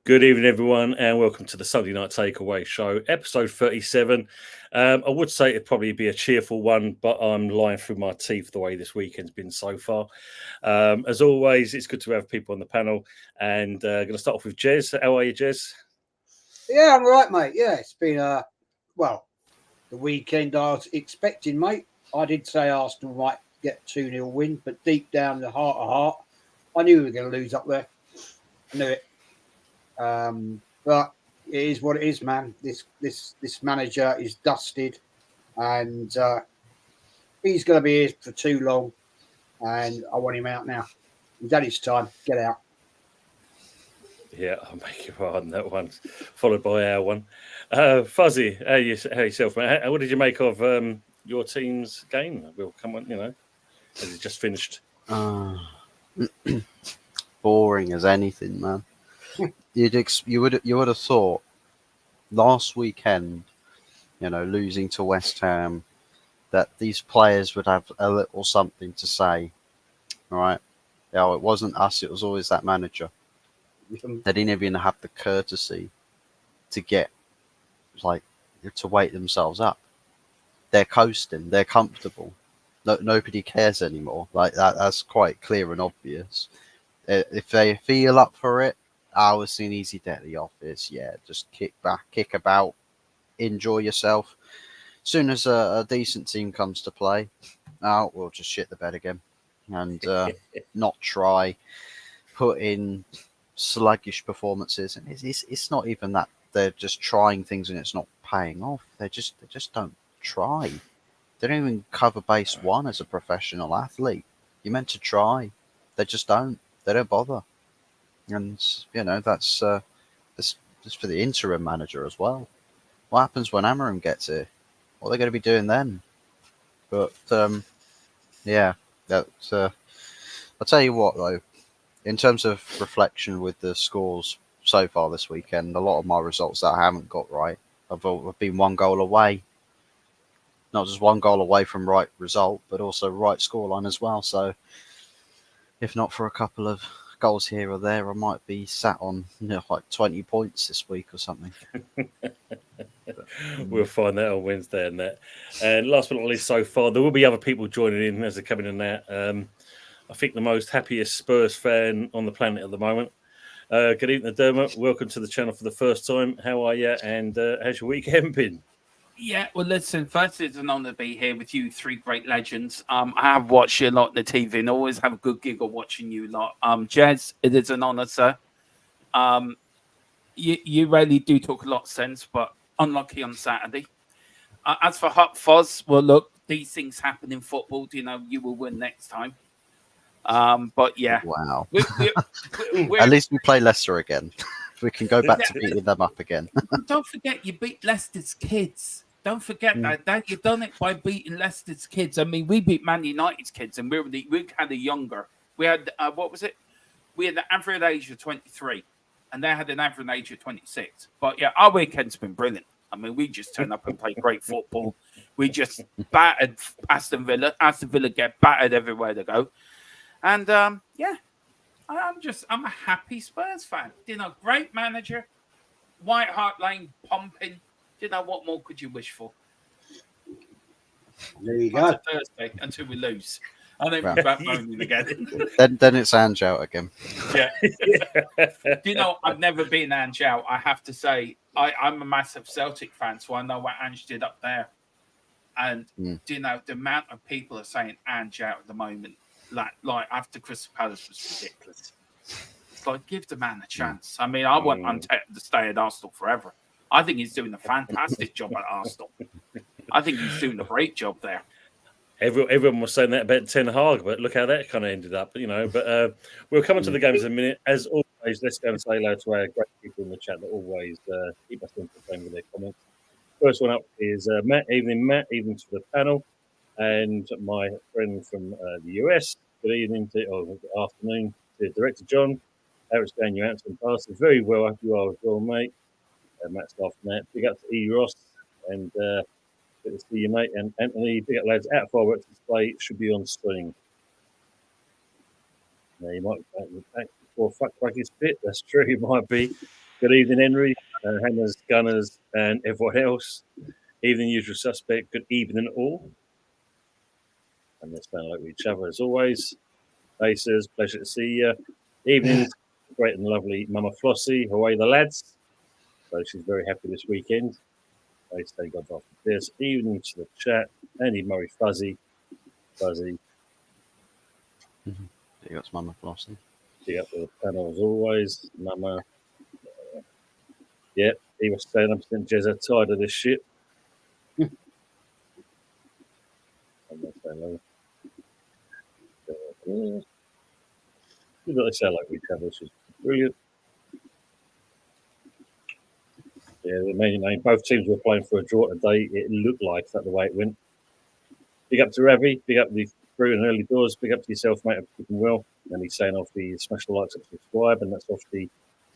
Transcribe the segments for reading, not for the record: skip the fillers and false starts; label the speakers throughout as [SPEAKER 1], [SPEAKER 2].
[SPEAKER 1] Good evening, everyone, and welcome to the Sunday Night Takeaway Show, episode 37. I would say it'd probably be a cheerful one, but I'm lying through my teeth the way this weekend's been so far. As always, it's good to have people on the panel, and going to start off with Jez. How are you, Jez?
[SPEAKER 2] Yeah, I'm all right, mate. Yeah, it's been the weekend I was expecting, mate. I did say Arsenal might get 2-0 win, but deep down in the heart of heart, I knew we were going to lose up there. I knew it. But it is what it is, man. This manager is dusted, and he's going to be here for too long, and I want him out now. He's had his time. Get out.
[SPEAKER 1] Yeah, I'll make you right on that one, followed by our one. Fuzzy, how yourself, mate? What did you make of your team's game? We'll come on, as it just finished.
[SPEAKER 3] Boring as anything, man. You would have thought last weekend, losing to West Ham, that these players would have a little something to say. All right, it wasn't us; it was always that manager. They didn't even have the courtesy to to wake themselves up. They're coasting. They're comfortable. Nobody cares anymore. Like that's quite clear and obvious. If they feel up for it, I was seeing easy day at the office. Yeah, just kick back, kick about, enjoy yourself. As soon as a decent team comes to play, we'll just shit the bed again and not try, put in sluggish performances. And it's not even that they're just trying things and it's not paying off. They just don't try. They don't even cover base one as a professional athlete. You're meant to try. They just don't. They don't bother. And, that's for the interim manager as well. What happens when Amorim gets here? What are they going to be doing then? But, I'll tell you what, though. In terms of reflection with the scores so far this weekend, a lot of my results that I haven't got right have been one goal away. Not just one goal away from right result, but also right scoreline as well. So, if not for a couple of goals here or there, I might be sat on 20 points this week or something.
[SPEAKER 1] We'll find that on Wednesday and that. And last but not least, so far there will be other people joining in as they're coming in and out. I think the most happiest Spurs fan on the planet at the moment. Good evening, Dermot. Welcome to the channel for the first time. How are you? And how's your weekend been?
[SPEAKER 4] Yeah, well, listen, first, it's an honour to be here with you three great legends. I have watched you a lot on the TV and always have a good giggle watching you lot. Jez, it is an honour, sir. You really do talk a lot of sense, but unlucky on Saturday. As for Hot Fuzz, well, look, these things happen in football. You will win next time. But yeah.
[SPEAKER 3] Wow.
[SPEAKER 4] We're
[SPEAKER 3] At least we play Leicester again. We can go back to beating them up again.
[SPEAKER 4] Don't forget, you beat Leicester's kids. Don't forget that you've done it by beating Leicester's kids. I mean, we beat Man United's kids, and we had a younger. We had what was it? We had an average age of 23, and they had an average age of 26. But yeah, our weekend's been brilliant. I mean, we just turned up and played great football. We just battered Aston Villa. Aston Villa get battered everywhere they go, and I'm a happy Spurs fan. Great manager, White Hart Lane pumping. What more could you wish for?
[SPEAKER 2] There you go.
[SPEAKER 4] Thursday until we lose. And then we're back moaning again.
[SPEAKER 3] then it's Ange out again.
[SPEAKER 4] Yeah. I've never been Ange out. I have to say, I'm a massive Celtic fan, so I know what Ange did up there. And the amount of people are saying Ange out at the moment, like after Crystal Palace was ridiculous. It's like, give the man a chance. I mean, I want Arteta to stay at Arsenal forever. I think he's doing a fantastic job at Arsenal. I think he's doing a great job there.
[SPEAKER 1] Everyone was saying that about Ten Hag, but look how that kind of ended up, But we'll come on to the games in a minute. As always, let's go and say hello to our great people in the chat that always keep us entertained with their comments. First one up is Matt. Evening, to the panel. And my friend from the US. Good evening good afternoon to Director John. How it's going, you answering passes very well. I hope you are as well, mate. Matt's laughing that. Big up to E. Ross and good to see you, mate. And Anthony, big up, lads. Out fireworks display should be on stream. Now, you might be back before fuck his pit. That's true, it might be. Good evening, Henry, Hammers, Gunners, and everyone else. Evening, usual suspect. Good evening, all. And let's sound like each other as always. Aces, pleasure to see you. Evening, great and lovely Mama Flossie. How are you, the lads? So she's very happy this weekend. They stay God after this. Evening to the chat. Andy Murray, Fuzzy.
[SPEAKER 3] There goes Mama Flossie.
[SPEAKER 1] Big up the panel as always. Mama. Yep, he was saying I'm Jezza tired of this shit. I'm not saying no. They sound like we have, which is brilliant. Yeah, both teams were playing for a draw today. It looked like that the way it went. Big up to Ravi, big up the crew and early doors, big up to yourself, mate, for keeping well. And he's saying off the smash the likes and subscribe, and that's off to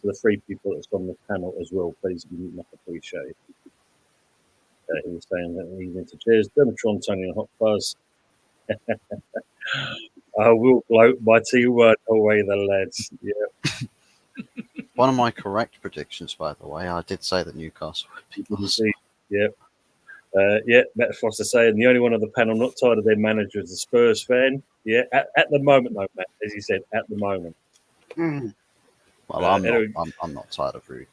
[SPEAKER 1] the 3 people that's on the panel as well. Please be much appreciated. He was saying that evening to cheers. Dermatron, Tony, and Hot Fuzz. I will gloat my T-word away the lads. Yeah.
[SPEAKER 3] One of my correct predictions, by the way, I did say that Newcastle would be lost.
[SPEAKER 1] Yep. Matt Foster saying the only one on the panel not tired of their manager is a Spurs fan. Yeah, at the moment, though, Matt, as you said, at the moment.
[SPEAKER 3] Well, I'm not tired of Rude.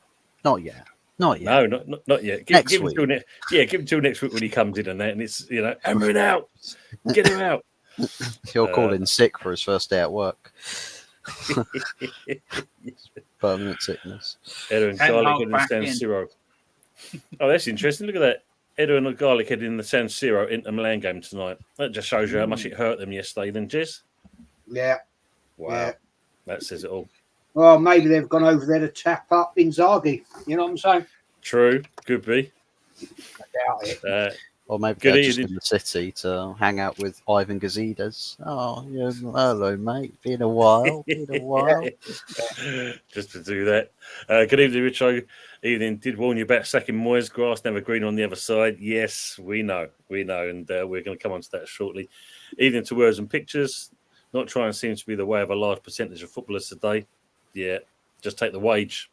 [SPEAKER 3] Not yet. Not yet.
[SPEAKER 1] No, not yet.
[SPEAKER 3] Next
[SPEAKER 1] give
[SPEAKER 3] week.
[SPEAKER 1] Him give him till next week when he comes in and that, and it's hammer it out, get him out.
[SPEAKER 3] He'll call in sick for his first day at work. Permanent sickness.
[SPEAKER 1] Edo and Garlic heading in San Siro. Oh, that's interesting. Look at that. Edo and Garlic heading in the San Siro Inter Milan game tonight. That just shows you how much it hurt them yesterday, then, Jez.
[SPEAKER 2] Yeah.
[SPEAKER 1] Wow. Yeah. That says it all.
[SPEAKER 2] Well, maybe they've gone over there to tap up Inzaghi. You know what I'm saying?
[SPEAKER 1] True. Could be.
[SPEAKER 2] I doubt it.
[SPEAKER 3] Or maybe they're just in the city to hang out with Ivan Gazidis. Oh, yeah, hello, mate. Been a while.
[SPEAKER 1] Just to do that. Good evening, Richo. Evening. Did warn you about sacking Moyes. Grass never green on the other side. Yes, we know. And we're going to come on to that shortly. Evening to words and pictures. Not trying seems to be the way of a large percentage of footballers today. Yeah, just take the wage.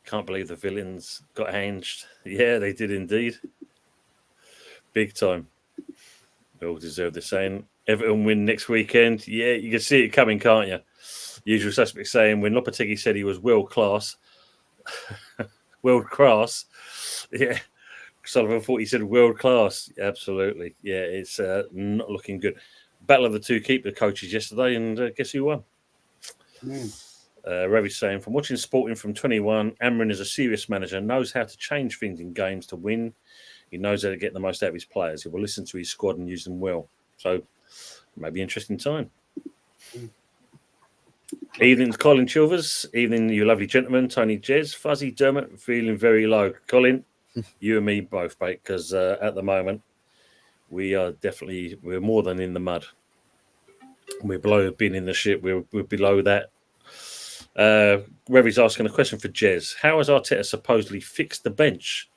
[SPEAKER 1] Can't believe the villains got hanged. Yeah, they did indeed. Big time. They all deserve the same. Everton win next weekend. Yeah, you can see it coming, can't you? Usual suspect saying when Lopetegui said he was world class. Yeah. Sullivan thought he said world class. Absolutely. Yeah, it's not looking good. Battle of the two keeper coaches yesterday, and guess who won? Ravi's saying, from watching Sporting from 21, Amrin is a serious manager, knows how to change things in games to win. He knows how to get the most out of his players. He will listen to his squad and use them well. So, maybe interesting time. Evening, Colin Chilvers. Evening, you lovely gentlemen. Tony Jez, Fuzzy Dermot, feeling very low. Colin, you and me both, mate, because at the moment, we're more than in the mud. We're below being in the ship. We're below that. Revy's asking a question for Jez. How has Arteta supposedly fixed the bench?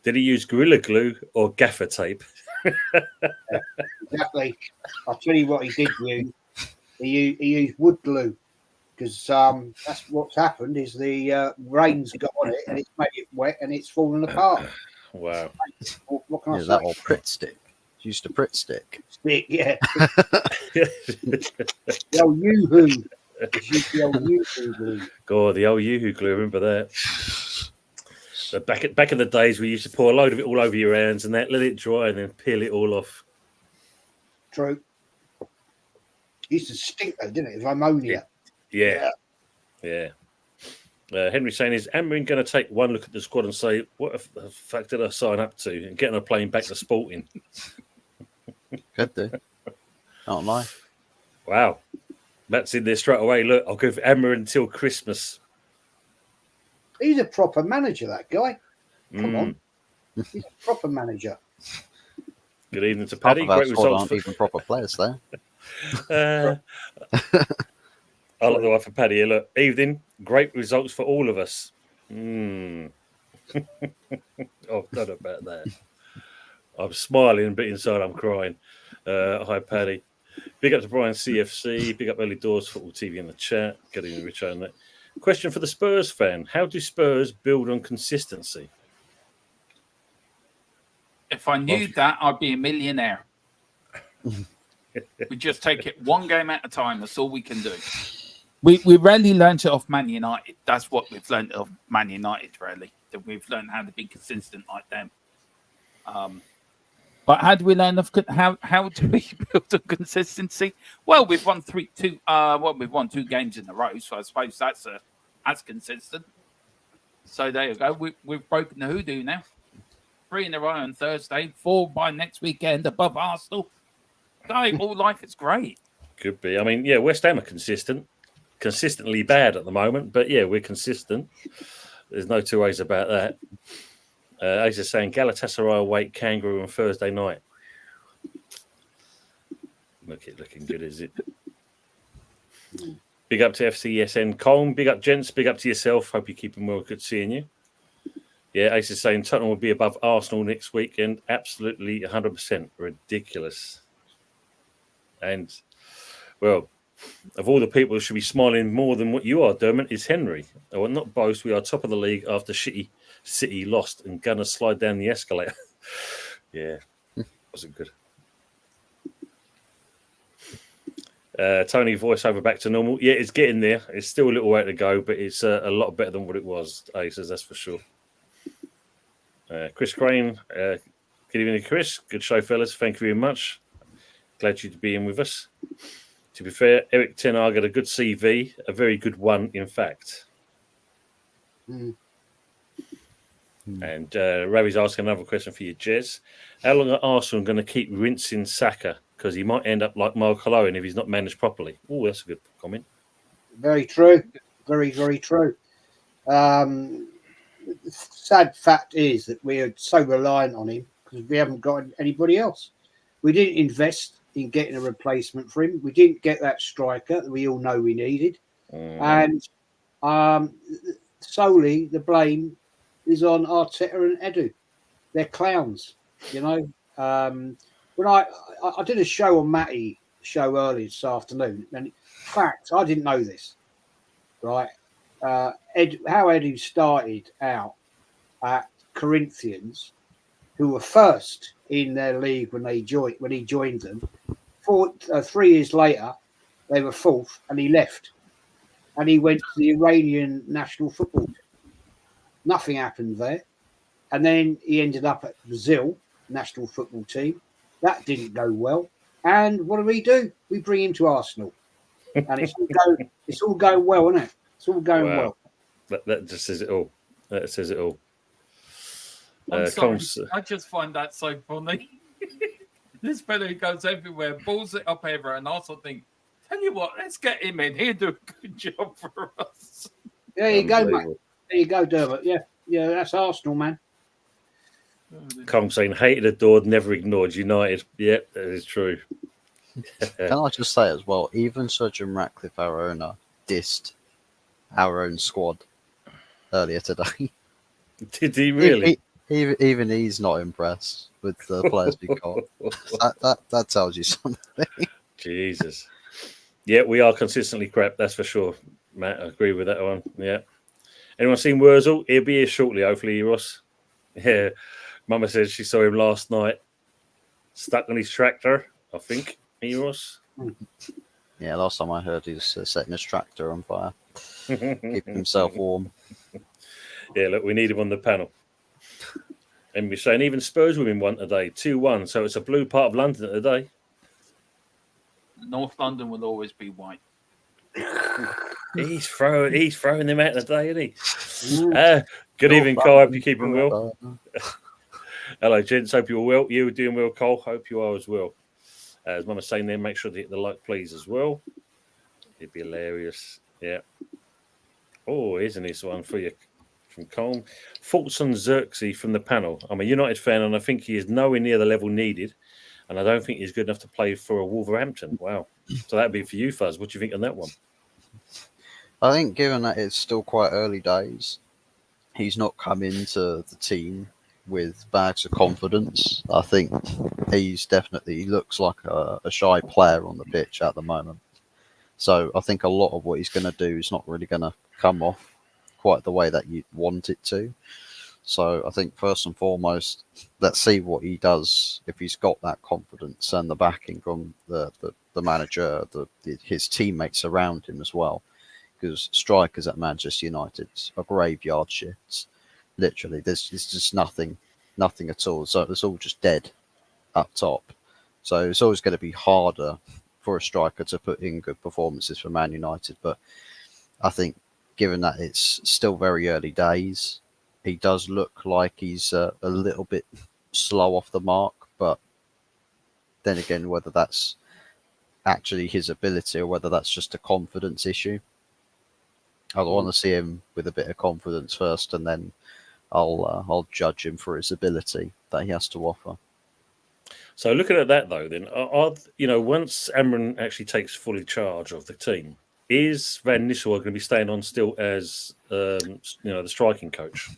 [SPEAKER 1] Did he use Gorilla Glue or gaffer tape?
[SPEAKER 2] Exactly. I'll tell you what he did use. He used wood glue because that's what's happened is the rain's got on it and it's made it wet and it's fallen apart.
[SPEAKER 1] Wow.
[SPEAKER 2] What can I say?
[SPEAKER 3] That or Pritt stick. Used a Pritt stick.
[SPEAKER 2] Stick, yeah. The old Yoo-hoo. The old Yoo-hoo glue.
[SPEAKER 1] God, the old Yoo-hoo glue. Remember that? But back in the days, we used to pour a load of it all over your hands and that, let it dry, and then peel it all off.
[SPEAKER 2] True. It used to stink though, didn't it? Of ammonia.
[SPEAKER 1] Yeah. Henry saying, is Amrin going to take one look at the squad and say, what the fuck did I sign up to? And getting a plane back to Sporting.
[SPEAKER 3] Could do. Not lie.
[SPEAKER 1] Wow. That's in there straight away. Look, I'll give Amrin until Christmas.
[SPEAKER 2] He's a proper manager, that guy. Come on. He's a proper manager.
[SPEAKER 1] Good evening to Paddy.
[SPEAKER 3] Great results. Aren't even proper players there.
[SPEAKER 1] I like the one for Paddy here. Look, evening. Great results for all of us. Oh, don't know about that. I'm smiling, but inside I'm crying. Hi, Paddy. Big up to Brian CFC. Big up Early Doors Football TV in the chat. Good evening, Richard. Question for the Spurs fan: how do Spurs build on consistency?
[SPEAKER 4] If I knew that, I'd be a millionaire. We just take it one game at a time. That's all we can do. We rarely learned it off Man United. That's what we've learned of Man United, really. That we've learned how to be consistent like them. But how do we learn how do we build on consistency? Well, we've won we've won 2 games in a row, so I suppose that's consistent. So there you go. We've broken the hoodoo now. 3 in a row on Thursday, 4 by next weekend above Arsenal. Guy, all life is great.
[SPEAKER 1] Could be. I mean, yeah, West Ham are consistently bad at the moment, but yeah, we're consistent. There's no two ways about that. As you're saying, Galatasaray await Kangaroo on Thursday night. Looking good, is it? Big up to FCSN Colm. Big up, gents. Big up to yourself. Hope you're keeping well. Good seeing you. Yeah, Ace is saying Tottenham will be above Arsenal next weekend. Absolutely 100%. Ridiculous. And, well, of all the people who should be smiling more than what you are, Dermot, is Henry. I will not boast. We are top of the league after City lost and gonna slide down the escalator. Yeah, wasn't good. Tony, voiceover back to normal. Yeah, it's getting there. It's still a little way to go, but it's a lot better than what it was, Aces, that's for sure. Chris Crane, good evening, Chris. Good show, fellas. Thank you very much. Glad you to be in with us. To be fair, Eric Ten Hag got a good CV, a very good one, in fact. And Ravi's asking another question for you, Jez. How long are Arsenal going to keep rinsing Saka? Because he might end up like Michael Owen if he's not managed properly. Oh, that's a good comment.
[SPEAKER 2] Very true. Very, very true. The sad fact is that we are so reliant on him because we haven't got anybody else. We didn't invest in getting a replacement for him. We didn't get that striker that we all know we needed. And solely the blame is on Arteta and Edu. They're clowns, you know. When I did a show on Matty show earlier this afternoon, and in fact, I didn't know this, right? How Edu started out at Corinthians, who were first in their league when he joined them. 3 years later, they were 4th, and he left, and he went to the Iranian national football team. Nothing happened there, and then he ended up at Brazil national football team. That didn't go well, and what do? We bring him to Arsenal, and it's all going well, isn't it? It's all going well.
[SPEAKER 1] That just says it all. That says it all.
[SPEAKER 4] I'm sorry, I just find that so funny. This fellow goes everywhere, balls it up everywhere, and also think, tell you what, let's get him in. He'll do a good job for us.
[SPEAKER 2] There you go, mate. There you go, Dermot. Yeah, that's Arsenal, man.
[SPEAKER 1] Kong saying, hated, adored, never ignored. United. Yeah, that is true.
[SPEAKER 3] Can I just say as well, even Sir Jim Ratcliffe, our owner, dissed our own squad earlier today.
[SPEAKER 1] Did he really?
[SPEAKER 3] Even he's not impressed with the players we got. That tells you something.
[SPEAKER 1] Jesus. Yeah, we are consistently crap, that's for sure. Matt, I agree with that one. Yeah. Anyone seen Wurzel? He'll be here shortly, hopefully, Ross. Yeah. Mama said she saw him last night, stuck on his tractor, I think. Ross.
[SPEAKER 3] Yeah, last time I heard he was setting his tractor on fire, keeping himself warm.
[SPEAKER 1] Yeah, look, we need him on the panel. And we're saying even Spurs women won today, 2-1. So it's a blue part of London today.
[SPEAKER 4] North London will always be white.
[SPEAKER 1] He's throwing them out today, isn't he? Good evening, Cole. Hope you're keeping well. Hello, gents. Hope you're well. You're doing well, Cole. Hope you are as well. As Mama's saying there, make sure to hit the like, please, as well. It'd be hilarious. Yeah. Oh, here's a nice one for you from Colm. Thoughts on Xerxes from the panel. I'm a United fan, and I think he is nowhere near the level needed, and I don't think he's good enough to play for a Wolverhampton. Wow. So that'd be for you, Fuzz. What do you think on that one?
[SPEAKER 3] I think given that it's still quite early days, he's not come into the team with bags of confidence. I think he looks like a shy player on the pitch at the moment. So I think a lot of what he's going to do is not really going to come off quite the way that you want it to. So I think first and foremost, let's see what he does if he's got that confidence and the backing from the manager, his teammates around him as well. Because strikers at Manchester United are graveyard shifts. Literally, there's just nothing at all. So it's all just dead up top. So it's always going to be harder for a striker to put in good performances for Man United. But I think, given that it's still very early days, he does look like he's a little bit slow off the mark. But then again, whether that's actually his ability or whether that's just a confidence issue, I want to see him with a bit of confidence first, and then I'll judge him for his ability that he has to offer.
[SPEAKER 1] So looking at that though, then once Amron actually takes fully charge of the team, is Van Nistelrooy going to be staying on still as the striking coach?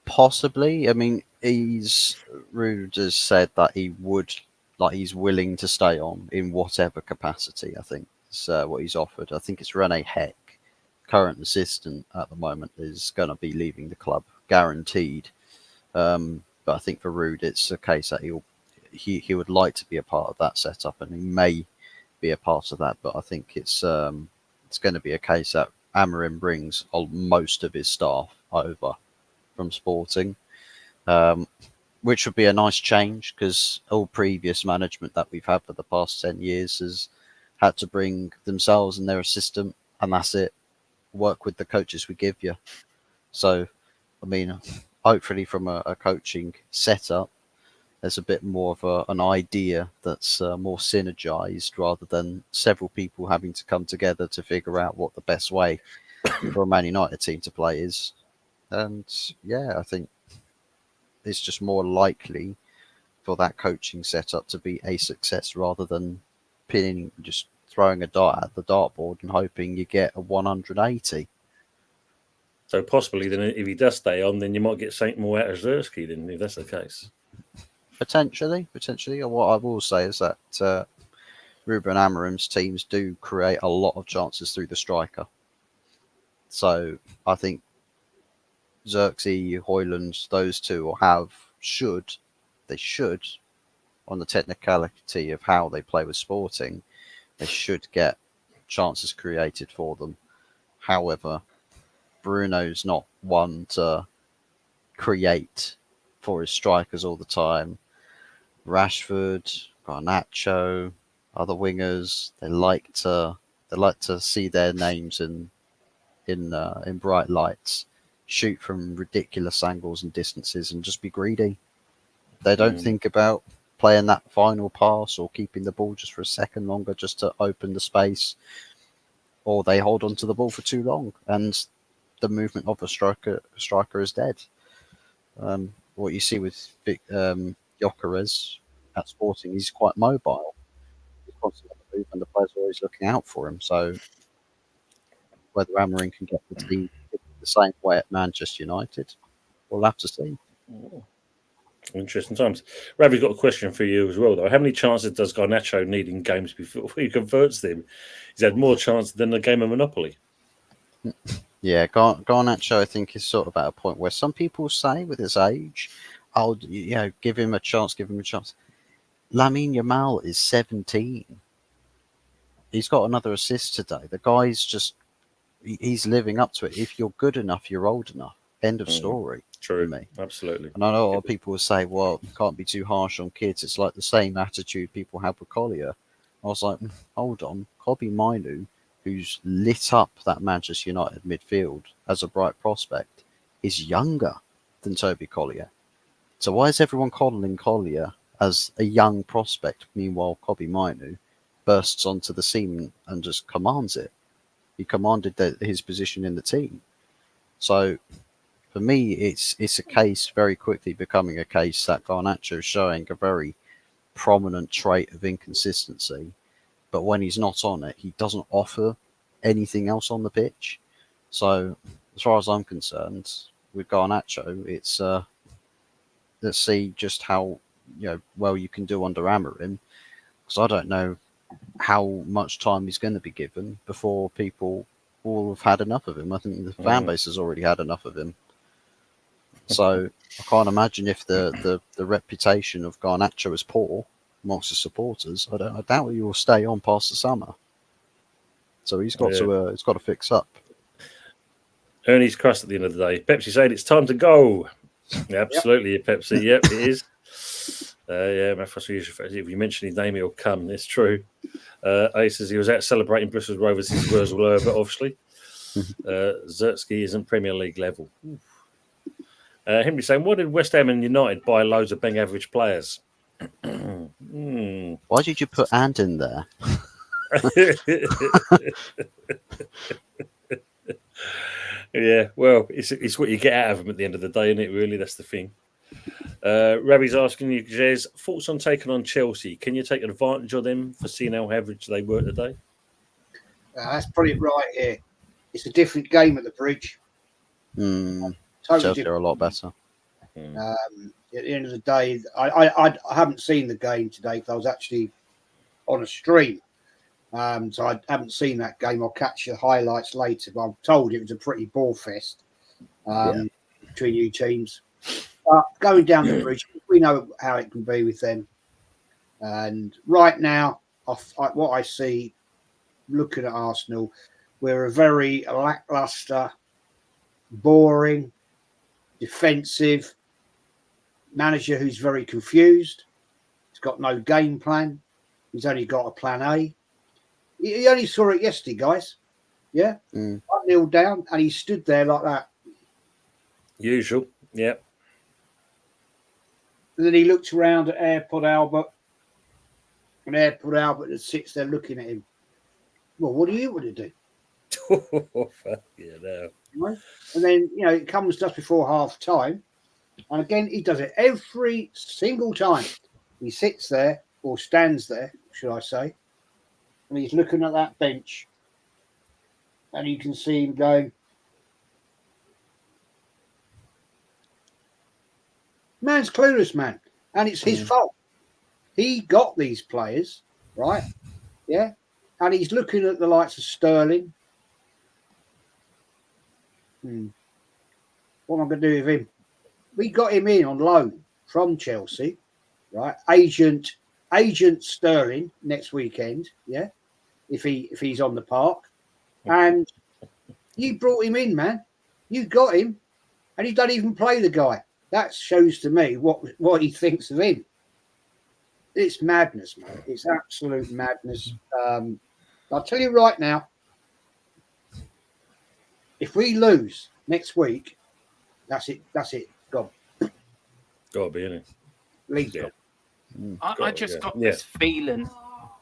[SPEAKER 3] Possibly. I mean, Ruud has said that he's willing to stay on in whatever capacity. I think is what he's offered. I think it's Rene Heck, current assistant at the moment, is going to be leaving the club, guaranteed. But I think for Ruud, it's a case that he would like to be a part of that setup, and he may be a part of that. But I think it's going to be a case that Amorim brings most of his staff over from Sporting, which would be a nice change, because all previous management that we've had for the past 10 years has had to bring themselves and their assistant, and that's it. Work with the coaches we give you. So, I mean, hopefully from a coaching setup, there's a bit more of an idea that's more synergized, rather than several people having to come together to figure out what the best way for a Man United team to play is. And yeah, I think it's just more likely for that coaching setup to be a success, rather than just throwing a dart at the dartboard and hoping you get a 180.
[SPEAKER 1] So possibly then, if he does stay on, then you might get something more out of Zersky, then, if that's the case.
[SPEAKER 3] Potentially. What I will say is that Ruben Amorim's teams do create a lot of chances through the striker. So I think Xerxes, Højlund, those two should, on the technicality of how they play with Sporting, they should get chances created for them. However, Bruno's not one to create for his strikers all the time. Rashford, Garnacho, other wingers, they like to see their names in bright lights, shoot from ridiculous angles and distances, and just be greedy. They don't think about playing that final pass or keeping the ball just for a second longer just to open the space, or they hold on to the ball for too long, and the movement of a striker is dead. What you see with Gyökeres at Sporting, he's quite mobile. He's constantly on the move, and the players are always looking out for him. So whether Amorim can get the team the same way at Manchester United, we'll have to see.
[SPEAKER 1] Oh, interesting times. Ravi's got a question for you as well, though. How many chances does Garnacho need in games before he converts them? He's had more chances than a game of Monopoly.
[SPEAKER 3] Yeah, Garnacho, I think, is sort of at a point where some people say with his age, give him a chance. Lamine Yamal is 17. He's got another assist today. The guy's he's living up to it. If you're good enough, you're old enough. End of story.
[SPEAKER 1] True,
[SPEAKER 3] for me.
[SPEAKER 1] Absolutely.
[SPEAKER 3] And I know a lot of people will say, well, you can't be too harsh on kids. It's like the same attitude people have with Collier. I was like, hold on. Kobe Mainu, who's lit up that Manchester United midfield as a bright prospect, is younger than Toby Collier. So why is everyone calling Collier as a young prospect? Meanwhile, Kobe Mainu bursts onto the scene and just commands it. He commanded his position in the team. So for me, it's a case very quickly becoming a case that Garnacho is showing a very prominent trait of inconsistency. But when he's not on it, he doesn't offer anything else on the pitch. So as far as I'm concerned, with Garnacho, it's let's see just how well you can do under Amorim, because I don't know how much time he's going to be given before people will have had enough of him. I think the fan base has already had enough of him. So I can't imagine if the reputation of Garnacho is poor amongst the supporters. I doubt he will stay on past the summer. So he's got to fix up.
[SPEAKER 1] Ernie's crust at the end of the day. Pepsi saying it's time to go. Yeah, absolutely, Pepsi. Yep, it is. If you mention his name, he'll come. It's true. Ace says he was out celebrating Bristol Rovers. His words were, but obviously, Zertsky isn't Premier League level. Henry saying, why did West Ham and United buy loads of bang average players?
[SPEAKER 3] Why did you put "and" in there?
[SPEAKER 1] Yeah, well, it's what you get out of them at the end of the day, isn't it? Really, that's the thing. Ravi's asking you, Jez, thoughts on taking on Chelsea? Can you take advantage of them for seeing how average they were today?
[SPEAKER 2] That's probably right here. It's a different game at the Bridge. Totally
[SPEAKER 3] Chelsea are a lot better.
[SPEAKER 2] At the end of the day, I haven't seen the game today because I was actually on a stream. So I haven't seen that game. I'll catch the highlights later. But I'm told it was a pretty ball fest between you teams. But going down the Bridge, we know how it can be with them. And right now, what I see, looking at Arsenal, we're a very lackluster, boring, defensive manager who's very confused. He's got no game plan. He's only got a plan A. He only saw it yesterday, guys. Yeah? 1-0 down, and he stood there like that.
[SPEAKER 1] Usual, yeah.
[SPEAKER 2] And then he looks around at Airport Albert, and Airport Albert sits there looking at him. Well, what do you want to do?
[SPEAKER 1] Yeah, no.
[SPEAKER 2] And then, it comes just before half time. And again, he does it every single time. He sits there, or stands there, should I say, and he's looking at that bench. And you can see him going, man's clueless, man. And it's his fault. He got these players, right? Yeah. And he's looking at the likes of Sterling. What am I going to do with him? We got him in on loan from Chelsea, right? Agent Sterling next weekend, yeah. If he's on the park, and you brought him in, man. You got him, and he don't even play the guy. That shows to me what he thinks of him. It's madness, man. It's absolute madness. I'll tell you right now, if we lose next week, that's it. Gone.
[SPEAKER 1] Gotta be, innit?
[SPEAKER 2] League's
[SPEAKER 1] Yeah.
[SPEAKER 2] gone.
[SPEAKER 4] I just got this feeling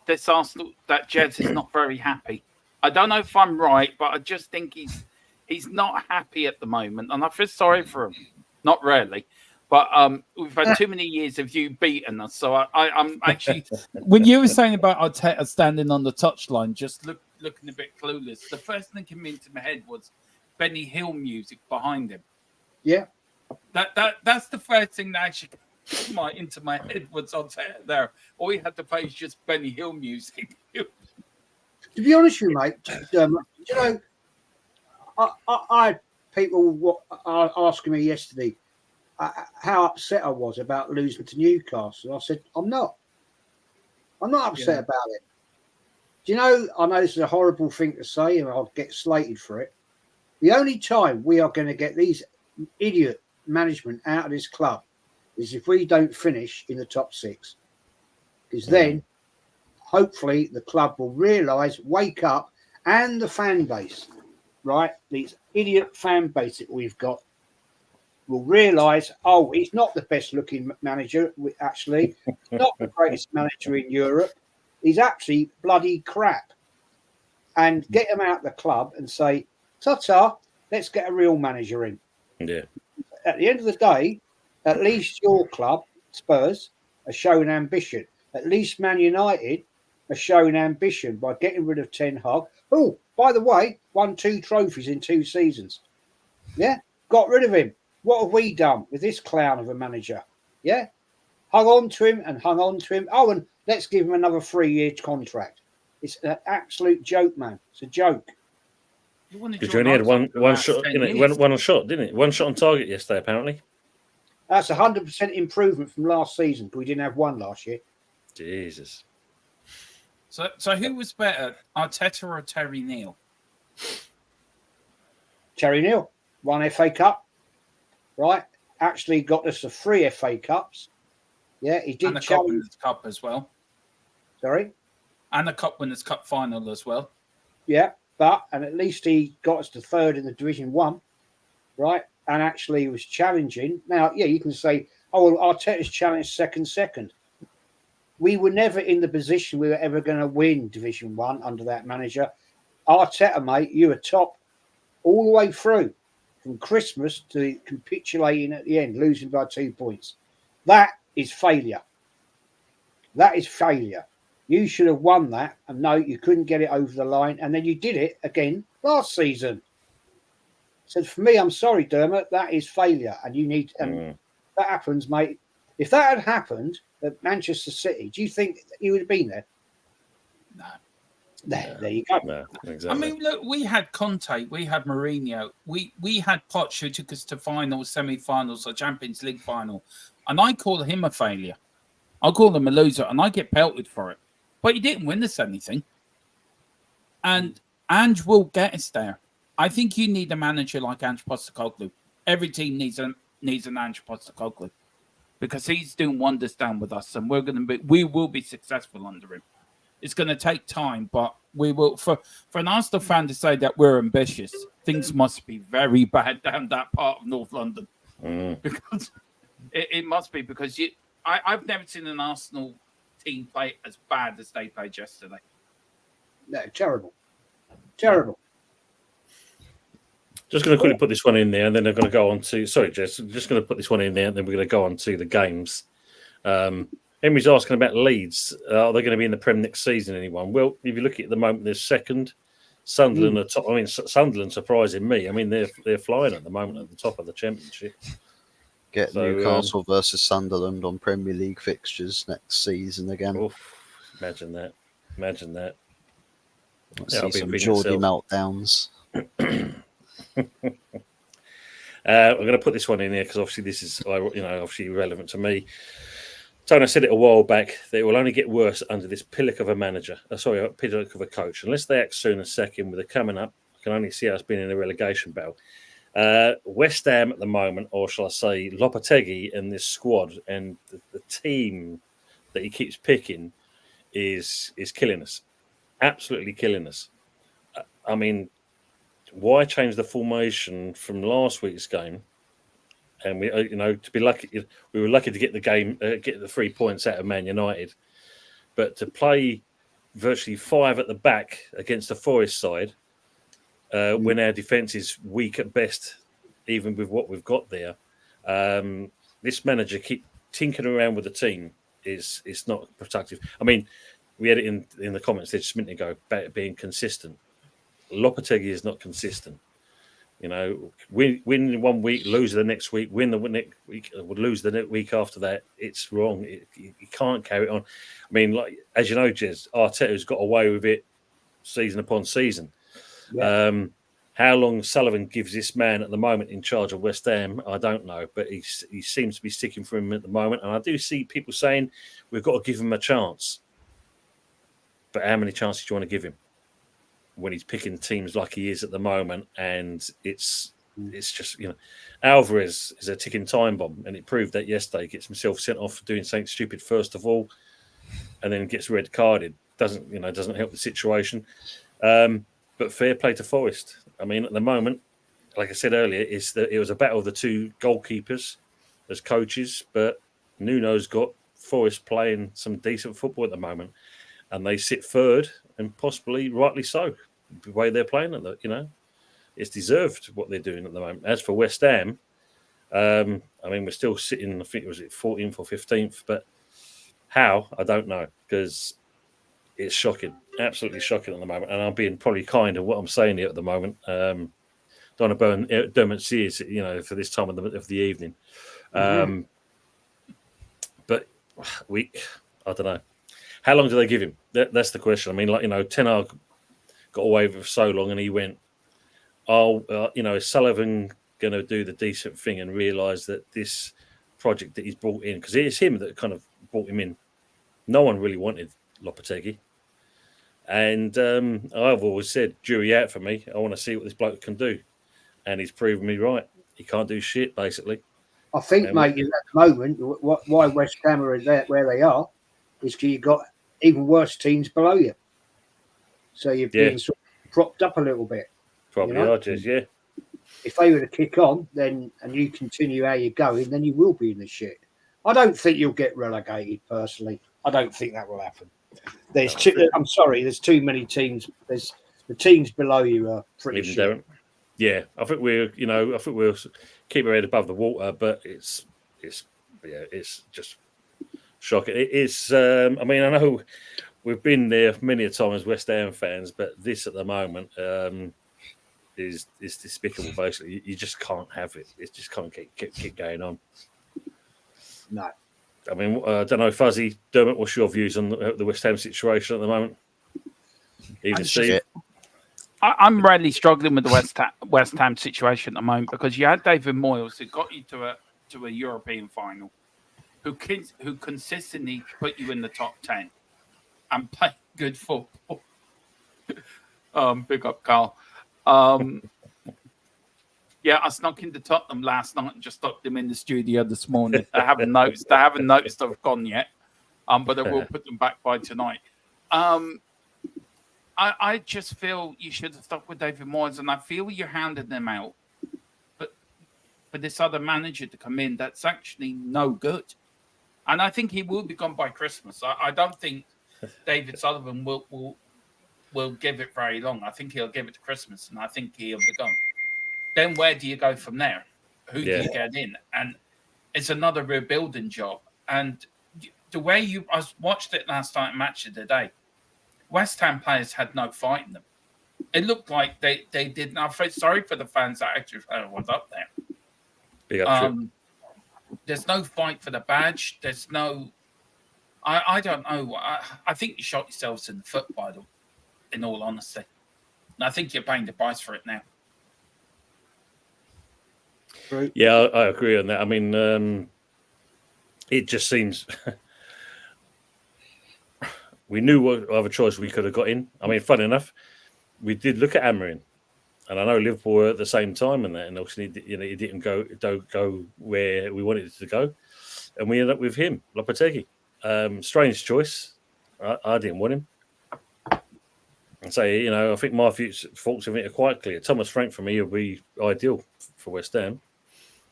[SPEAKER 4] this Arsenal that Jez is not very happy. I don't know if I'm right, but I just think he's not happy at the moment, and I feel sorry for him. Not really, but we've had too many years of you beating us. So I'm actually when you were saying about Arteta standing on the touchline, just looking a bit clueless. The first thing came into my head was Benny Hill music behind him.
[SPEAKER 2] Yeah,
[SPEAKER 4] that's the first thing that actually came into my head was Arteta there. All he had to play is just Benny Hill music.
[SPEAKER 2] To be honest with you, mate, I had people asking me yesterday how upset I was about losing to Newcastle. I said, I'm not upset about it. Do you know, I know this is a horrible thing to say and I'll get slated for it. The only time we are going to get these idiot management out of this club is if we don't finish in the top 6. Because then, hopefully, the club will realise, wake up, and the fan base, right? These idiot fan base that we've got will realise, he's not the best looking manager, actually. He's not the greatest manager in Europe. He's actually bloody crap. And get him out of the club and say, ta-ta, let's get a real manager in.
[SPEAKER 1] Yeah.
[SPEAKER 2] At the end of the day, at least your club, Spurs, are showing ambition. At least Man United are showing ambition by getting rid of Ten Hag. Oh, by the way, won 2 trophies in 2 seasons. Yeah, got rid of him. What have we done with this clown of a manager? Yeah, hung on to him and hung on to him. Oh, and Let's give him another 3-year contract. It's an absolute joke, man. It's a joke.
[SPEAKER 1] Because you only had one shot, one shot, didn't it? One shot on target yesterday, apparently.
[SPEAKER 2] That's 100% improvement from last season, because we didn't have one last year.
[SPEAKER 1] Jesus.
[SPEAKER 4] So who was better, Arteta or Terry Neal?
[SPEAKER 2] Terry Neal won FA Cup, right? Actually got us the 3 FA Cups. Yeah, he did
[SPEAKER 4] and the Cup Winners' Cup as well.
[SPEAKER 2] Sorry?
[SPEAKER 4] And the Cup Winners' Cup final as well.
[SPEAKER 2] Yeah, and at least he got us to 3rd in the Division 1, right? And actually was challenging. Now, yeah, you can say, oh, well, Arteta's challenged second. We were never in the position we were ever going to win Division 1 under that manager. Arteta, mate, you were top all the way through, from Christmas to capitulating at the end, losing by 2 points. That is failure. That is failure. You should have won that, and no, you couldn't get it over the line, and then you did it again last season. So for me, I'm sorry, Dermot, that is failure, and you need. And that happens, mate. If that had happened at Manchester City, do you think he would have been there?
[SPEAKER 4] No.
[SPEAKER 2] There you go.
[SPEAKER 1] No, exactly.
[SPEAKER 4] I mean, look, we had Conte, we had Mourinho, we had Poch who took us to finals, semi-finals, or Champions League final, and I call him a failure. I call him a loser, and I get pelted for it. But he didn't win us anything, and Ange will get us there. I think you need a manager like Ange Postecoglou. Every team needs an Ange Postecoglou because he's doing wonders down with us, and we will be successful under him. It's going to take time, but we will. For an Arsenal fan to say that we're ambitious, things must be very bad down that part of North London. Because it must be, because I've never seen an Arsenal team play as bad as they played yesterday.
[SPEAKER 2] No, terrible.
[SPEAKER 1] Just going to quickly put this one in there, and then they're going to go on to. Sorry, Jess. I'm just going to put this one in there, and then we're going to go on to the games. Henry's asking about Leeds. Are they going to be in the Prem next season? Anyone? Well, if you look at the moment, they're second. Sunderland are top. I mean, Sunderland surprising me. I mean, they're flying at the moment at the top of the Championship.
[SPEAKER 3] Get Newcastle versus Sunderland on Premier League fixtures next season again.
[SPEAKER 1] Oof, imagine that.
[SPEAKER 3] Let's see some Geordie meltdowns.
[SPEAKER 1] I'm going to put this one in here because obviously this is, obviously relevant to me. Tony, I said it a while back that it will only get worse under this pillock of a manager. Pillock of a coach. Unless they act soon as second with it coming up, I can only see us being in a relegation battle. West Ham at the moment, or shall I say, Lopetegui and this squad and the team that he keeps picking is killing us. Absolutely killing us. I mean, why change the formation from last week's game? And we, to be lucky, we were lucky to get the game, get the 3 points out of Man United. But to play virtually 5 at the back against the Forest side, when our defence is weak at best, even with what we've got there, this manager keep tinkering around with the team is not productive. I mean, we had it in the comments there just a minute ago about being consistent. Lopetegui is not consistent. Win 1 week, lose the next week, win the next week, would lose the next week after that. It's wrong. You can't carry it on. I mean, like as you know, Jez, Arteta's got away with it season upon season. Yeah. How long Sullivan gives this man at the moment in charge of West Ham, I don't know, but he seems to be sticking for him at the moment. And I do see people saying we've got to give him a chance. But how many chances do you want to give him when he's picking teams like he is at the moment? And it's just, Alvarez is a ticking time bomb, and it proved that yesterday. He gets himself sent off for doing something stupid first of all, and then gets red carded. Doesn't help the situation. But fair play to Forest. I mean, at the moment, like I said earlier, it was a battle of the two goalkeepers as coaches, but Nuno's got Forest playing some decent football at the moment, and they sit third, and possibly rightly so, the way they're playing it. It's deserved what they're doing at the moment. As for West Ham, I mean, we're still sitting, I think it was 14th or 15th, but how, I don't know, because it's shocking, absolutely shocking at the moment. And I'm being probably kind of what I'm saying here at the moment. Don't want to burn Dermot's ears, for this time of the evening. But I don't know. How long do they give him? That's the question. I mean, like, Ten Hag got away with it for so long, and he went, is Sullivan going to do the decent thing and realise that this project that he's brought in, because it's him that kind of brought him in. No one really wanted Lopetegui. And I've always said, jury out for me. I want to see what this bloke can do. And he's proven me right. He can't do shit, basically.
[SPEAKER 2] I think, mate, in that moment, why West Ham are where they are is because you've got even worse teams below you. So you've been sort of propped up a little bit.
[SPEAKER 1] Probably are, Jez, yeah.
[SPEAKER 2] If they were to kick on, and you continue how you're going, then you will be in the shit. I don't think you'll get relegated, personally. I don't think that will happen. I'm sorry, there's too many teams. There's the teams below you are pretty shit.
[SPEAKER 1] Yeah, I think we'll keep our head above the water, but it's just shocking. It is. I mean, I know we've been there many a time as West Ham fans, but this at the moment is despicable. Basically, you just can't have it. It just can't keep going on.
[SPEAKER 2] No.
[SPEAKER 1] I mean, I don't know, Fuzzy, Dermot, what's your views on the West Ham situation at the moment? Even Steve?
[SPEAKER 4] I'm really struggling with the West Ham situation at the moment, because you had David Moyes, who got you to a European final, who consistently put you in the top 10 and play good football. Big up, Carl. Yeah, I snuck into Tottenham last night and just stopped them in the studio this morning. They haven't noticed I've gone yet, but I will put them back by tonight. I just feel you should have stuck with David Moyes, and I feel you're handing them out. But for this other manager to come in, that's actually no good. And I think he will be gone by Christmas. I don't think David Sullivan will give it very long. I think he'll give it to Christmas, and I think he'll be gone. Then where do you go from there? Who do you get in? And it's another rebuilding job. And the way I watched it last night, Match of the Day, West Ham players had no fight in them. It looked like they didn't. I feel sorry for the fans that actually was up there. There's no fight for the badge. There's no. I don't know. I think you shot yourselves in the foot, in all honesty. And I think you're paying the price for it now.
[SPEAKER 2] Right.
[SPEAKER 1] Yeah, I agree on that. I mean, it just seems we knew what other choice we could have got in. I mean, funny enough, we did look at Amorim, and I know Liverpool were at the same time in that, and obviously, it didn't go where we wanted it to go, and we ended up with him, Lopetegui. Strange choice. I didn't want him. And so, I think my thoughts of it are quite clear. Thomas Frank for me will be ideal for West Ham.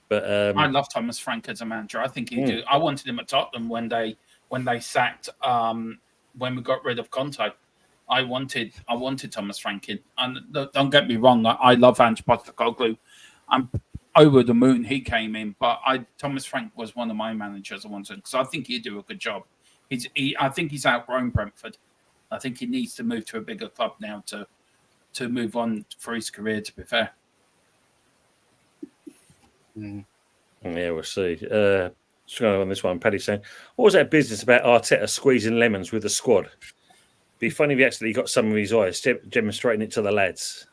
[SPEAKER 1] But
[SPEAKER 4] I love Thomas Frank as a manager. I think he do. I wanted him at Tottenham when they sacked when we got rid of Conte. I wanted Thomas Frank in. And don't get me wrong, I love Ange Postecoglou. I'm over the moon he came in, but Thomas Frank was one of my managers I wanted, because I think he'd do a good job. I think he's outgrown Brentford. I think he needs to move to a bigger club now to move on for his career, to be fair.
[SPEAKER 1] Yeah, we'll see. Just going on this one, Paddy saying, what was that business about Arteta squeezing lemons with the squad? Be funny if he actually got some of his eyes, demonstrating it to the lads.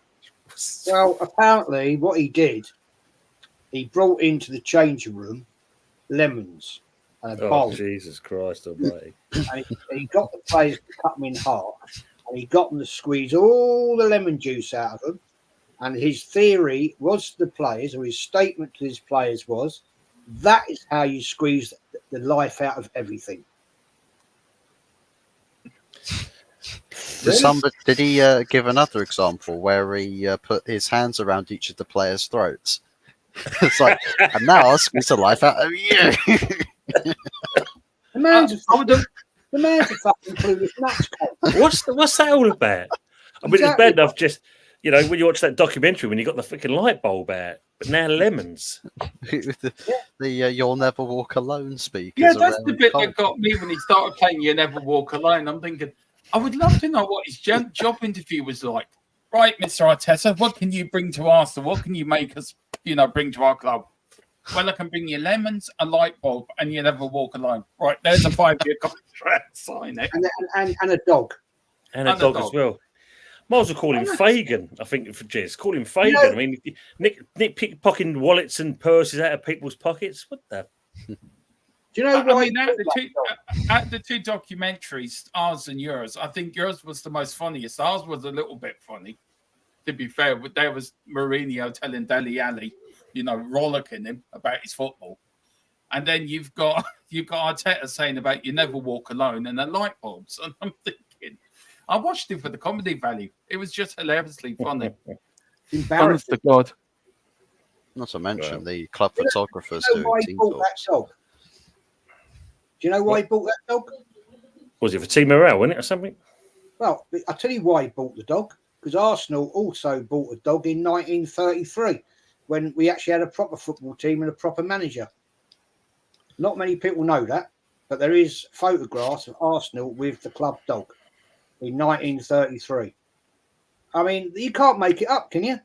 [SPEAKER 2] Well, apparently what he did, he brought into the changing room lemons and a bowl.
[SPEAKER 1] Jesus Christ almighty.
[SPEAKER 2] And he got the players to cut them in half, and he got them to squeeze all the lemon juice out of them. And his theory was to the players, or his statement to his players was, that is how you squeeze the life out of everything.
[SPEAKER 3] Did he give another example where he put his hands around each of the players' throats? It's like, and now I'll squeeze the life out of you.
[SPEAKER 2] The man's a fucking clueless nuts.
[SPEAKER 1] What's that all about? I mean, it's bad enough just, when you watch that documentary when you got the freaking light bulb out, but now lemons.
[SPEAKER 3] the You'll Never Walk Alone speakers.
[SPEAKER 4] Yeah, that's the bit that got me when he started playing You Never Walk Alone. I'm thinking, I would love to know what his job interview was like. Right, Mr. Arteta, what can you bring to Arsenal? What can you make us, bring to our club? Well, I can bring you lemons, a light bulb, and you never walk alone. Right, there's a 5-year contract. Sign it.
[SPEAKER 2] And a dog.
[SPEAKER 1] And a dog as well. Might as well call him Fagin, I think, for Jez. Call him Fagin. I mean, Nick pickpocketing wallets and purses out of people's pockets. What the?
[SPEAKER 2] Do you know why?
[SPEAKER 4] I mean, out the two documentaries, ours and yours, I think yours was the most funniest. Ours was a little bit funny, to be fair. But there was Mourinho telling Dele Alli, rollicking him about his football. And then you've got Arteta saying about you never walk alone and the light bulbs. And I'm thinking, I watched it for the comedy value. It was just hilariously funny. Honest to God.
[SPEAKER 3] Not to mention the club photographers
[SPEAKER 2] Do you know why he bought that dog? Do you know why he bought that dog?
[SPEAKER 1] Was it for team morale, wasn't it, or something?
[SPEAKER 2] Well, I'll tell you why he bought the dog. Because Arsenal also bought a dog in 1933 when we actually had a proper football team and a proper manager. Not many people know that, but there is photographs of Arsenal with the club dog in 1933. I mean, you can't make it up, can you?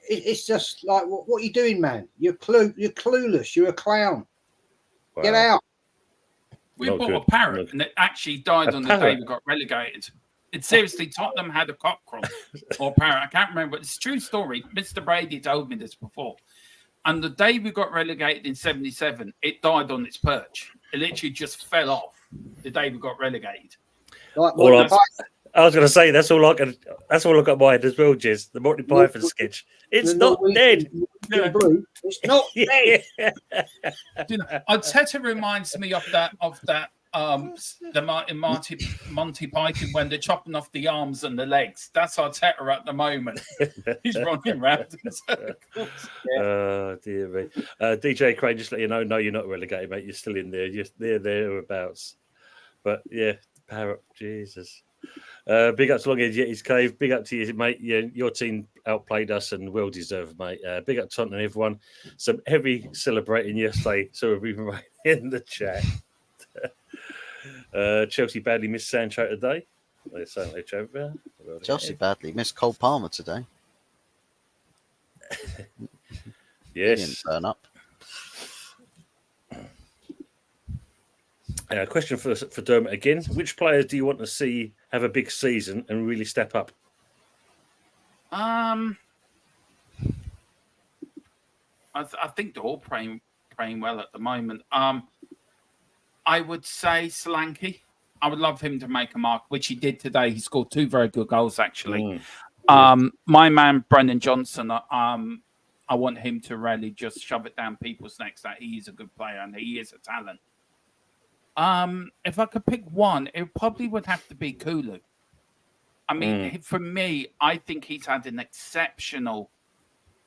[SPEAKER 2] It's just like, what are you doing, man? You're clueless. You're a clown. Wow. Get out.
[SPEAKER 4] We bought a parrot, and it actually died on the day we got relegated. It's seriously, Tottenham had a cockerel or parrot. I can't remember. It's a true story. Mr. Brady told me this before. And the day we got relegated in 77, it died on its perch. It literally just fell off the day we got relegated.
[SPEAKER 2] Like,
[SPEAKER 1] I was going to say that's all I got mind as well, Jez. The Monty Python sketch. It's not dead.
[SPEAKER 2] It's not dead.
[SPEAKER 4] Arteta reminds me of that the Monty Python when they're chopping off the arms and the legs. That's Arteta at the moment. He's running around in circles.
[SPEAKER 1] Oh dear me. DJ Crane, just let you know, no, you're not relegated, mate. You're still in there. You're thereabouts. But yeah, Parrot, Jesus. Big up to Longhead Yeti's Cave. Big up to you, mate. Your team outplayed us and well deserved, mate. Big up to Tottenham, everyone. Some heavy celebrating yesterday, so we've been right in the chat. Chelsea badly missed Sancho today.
[SPEAKER 3] Chelsea badly missed Cole Palmer today.
[SPEAKER 1] Yes.
[SPEAKER 3] He didn't turn up.
[SPEAKER 1] Question for Dermot again. Which players do you want to see have a big season and really step up?
[SPEAKER 4] I think they're all playing well at the moment. I would say Solanke. I would love him to make a mark, which he did today. He scored 2 very good goals, actually. My man, Brendan Johnson, I want him to really just shove it down people's necks that he is a good player and he is a talent. If I could pick one, it probably would have to be Kulu. I mean, for me, I think he's had an exceptional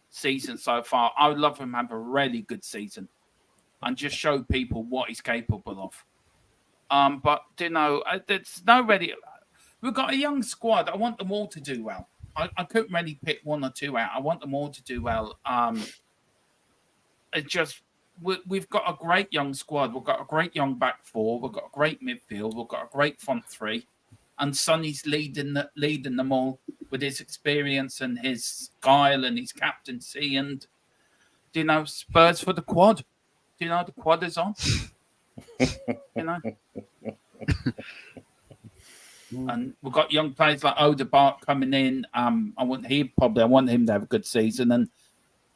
[SPEAKER 4] season so far. I would love him to have a really good season and just show people what he's capable of. But, there's no really... We've got a young squad. I want them all to do well. I couldn't really pick one or two out. I want them all to do well. We've got a great young squad. We've got a great young back four. We've got a great midfield. We've got a great front three. And Sonny's leading them all with his experience and his guile and his captaincy. And, Spurs for the quad. The quad is on. And we've got young players like Odegaard coming in. I want him to have a good season. And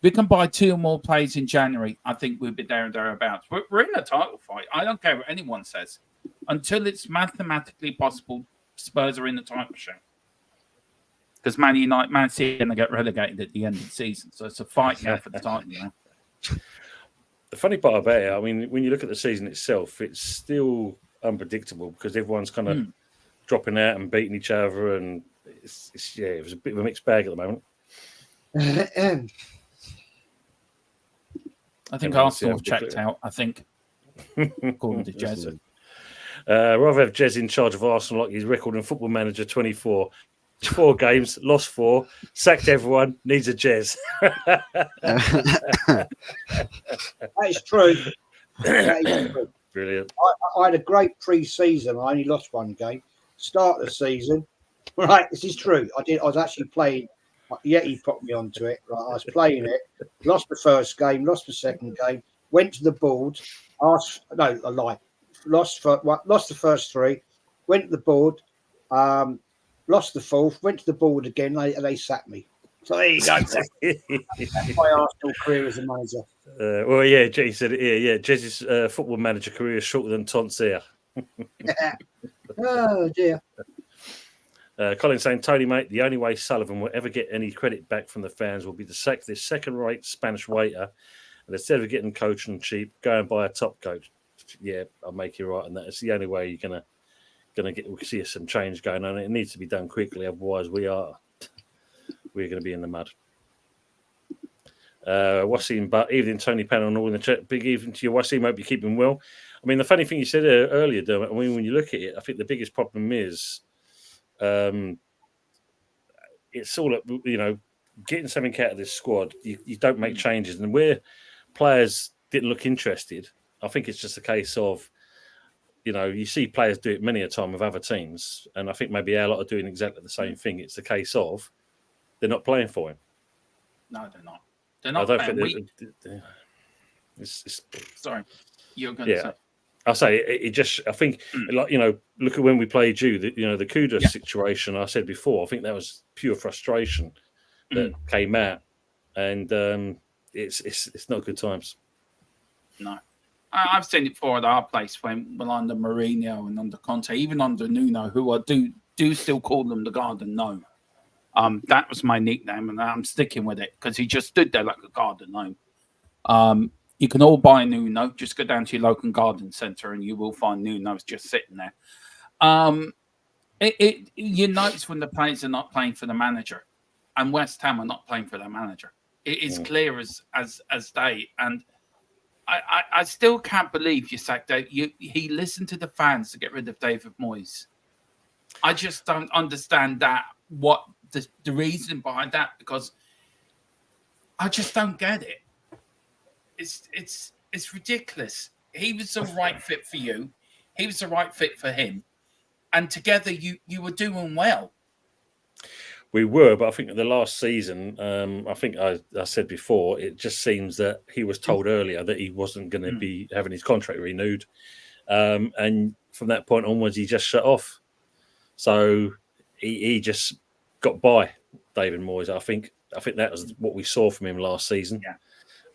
[SPEAKER 4] we can buy 2 more players in January. I think we'll be there and thereabouts. We're in a title fight. I don't care what anyone says. Until it's mathematically possible, Spurs are in the title show. Because Man City are going to get relegated at the end of the season. So it's a fight now for the title.
[SPEAKER 1] The funny part about it, I mean, when you look at the season itself, it's still unpredictable because everyone's kind of dropping out and beating each other. And it was a bit of a mixed bag at the moment.
[SPEAKER 4] I think Arsenal have checked out, according to Jez.
[SPEAKER 1] Rather have Jez in charge of Arsenal like his record in Football Manager 24. 4 games, lost 4, sacked everyone, needs a Jez.
[SPEAKER 2] That is true.
[SPEAKER 1] Brilliant.
[SPEAKER 2] I had a great pre-season. I only lost 1 game. Start of the season. Right, this is true. I was actually playing Yeti put me onto it. Right, I was playing it, lost the first game, lost the second game, went to the board, lost the first three, went to the board, lost the fourth, went to the board again, they sacked me. So there you go. That's my Arsenal career as a manager.
[SPEAKER 1] Well, yeah, Jay said it here. Yeah, Jez's football manager career is shorter than Tont's hair.
[SPEAKER 2] Oh dear.
[SPEAKER 1] Colin saying, Tony, mate, the only way Sullivan will ever get any credit back from the fans will be to sack this second-rate Spanish waiter, and instead of getting coach and cheap, go and buy a top coach. Yeah, I'll make you right on that. It's the only way you're gonna see some change going on. It needs to be done quickly, otherwise we're going to be in the mud. Wasim, but evening, Tony Panel and all in the chat. Big evening to you, Wasim. Hope you're keeping well. I mean, the funny thing you said earlier, Dermot, I mean, when you look at it, I think the biggest problem is it's all, getting something out of this squad. You don't make changes. And where players didn't look interested, I think it's just a case of, you see players do it many a time with other teams. And I think maybe our lot are doing exactly the same thing. It's a case of they're not playing for him.
[SPEAKER 4] No, they're not. They're not playing. Sorry, you're going to say.
[SPEAKER 1] I'll say I think, look at when we played you, the Kudus situation I said before, I think that was pure frustration that came out, and it's not good times.
[SPEAKER 4] No. I've seen it before at our place when under Mourinho and under Conte, even under Nuno, who I do still call them the Garden Gnome. That was my nickname, and I'm sticking with it because he just stood there like a garden gnome. You can all buy Nuno. Just go down to your local garden centre, and you will find Nuno's just sitting there. You notice when the players are not playing for the manager, and West Ham are not playing for their manager. It is clear as day, and I still can't believe you sacked Dave. He listened to the fans to get rid of David Moyes. I just don't understand that. What the reason behind that? Because I just don't get it. It's ridiculous. He was the right fit for you. He was the right fit for him, and together you were doing well.
[SPEAKER 1] We were, but I think the last season, I think I said before, it just seems that he was told earlier that he wasn't going to be having his contract renewed, and from that point onwards, he just shut off. So he just got by David Moyes. I think that was what we saw from him last season.
[SPEAKER 4] Yeah.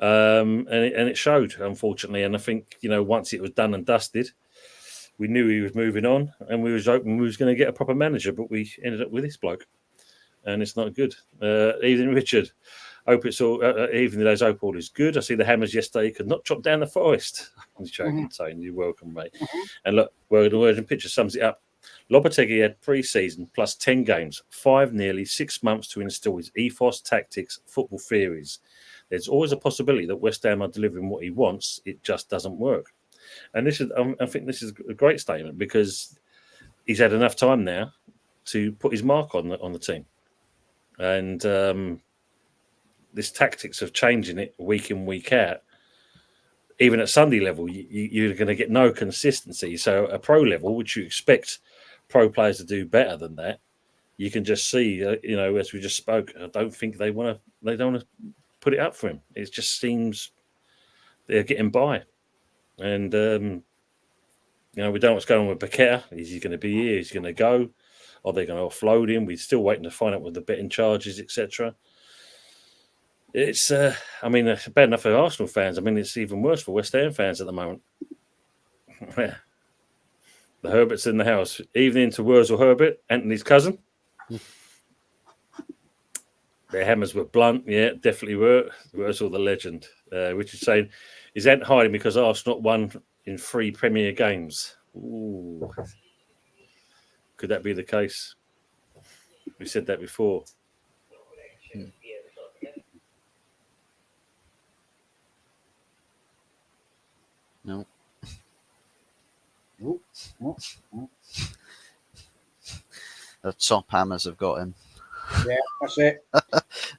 [SPEAKER 1] And it showed, unfortunately. And I think, once it was done and dusted, we knew he was moving on, and we was hoping we was going to get a proper manager, but we ended up with this bloke, and it's not good. Evening, Richard. Hope it's all. Evening, those hope all is good. I see the Hammers yesterday could not chop down the forest. I'm joking, saying you're welcome, mate. And look, word and picture sums it up. Lopetegui had pre-season plus 10 games, 5 nearly 6 months to instill his ethos, tactics, football theories. There's always a possibility that West Ham are delivering what he wants. It just doesn't work. And this is, I think this is a great statement because he's had enough time now to put his mark on the team. And this tactics of changing it week in, week out, even at Sunday level, you're going to get no consistency. So at pro level, which you expect pro players to do better than that, you can just see, as we just spoke, I don't think they don't want to put it up for him. It just seems they're getting by. And, we don't know what's going on with Paqueta. Is he going to be here? Is he going to go? Are they going to offload him? We're still waiting to find out what the betting charges, etc. It's, bad enough for Arsenal fans. I mean, it's even worse for West Ham fans at the moment. The Herbert's in the house. Evening to Wurzel Herbert, Anthony's cousin. Their hammers were blunt. Yeah, definitely were. Wurzel the legend. Which is saying, is Ant hiding because Arsenal won in 3 Premier games? Ooh. Could that be the case? We said that before.
[SPEAKER 3] No. The top hammers have got him.
[SPEAKER 2] Yeah, that's it.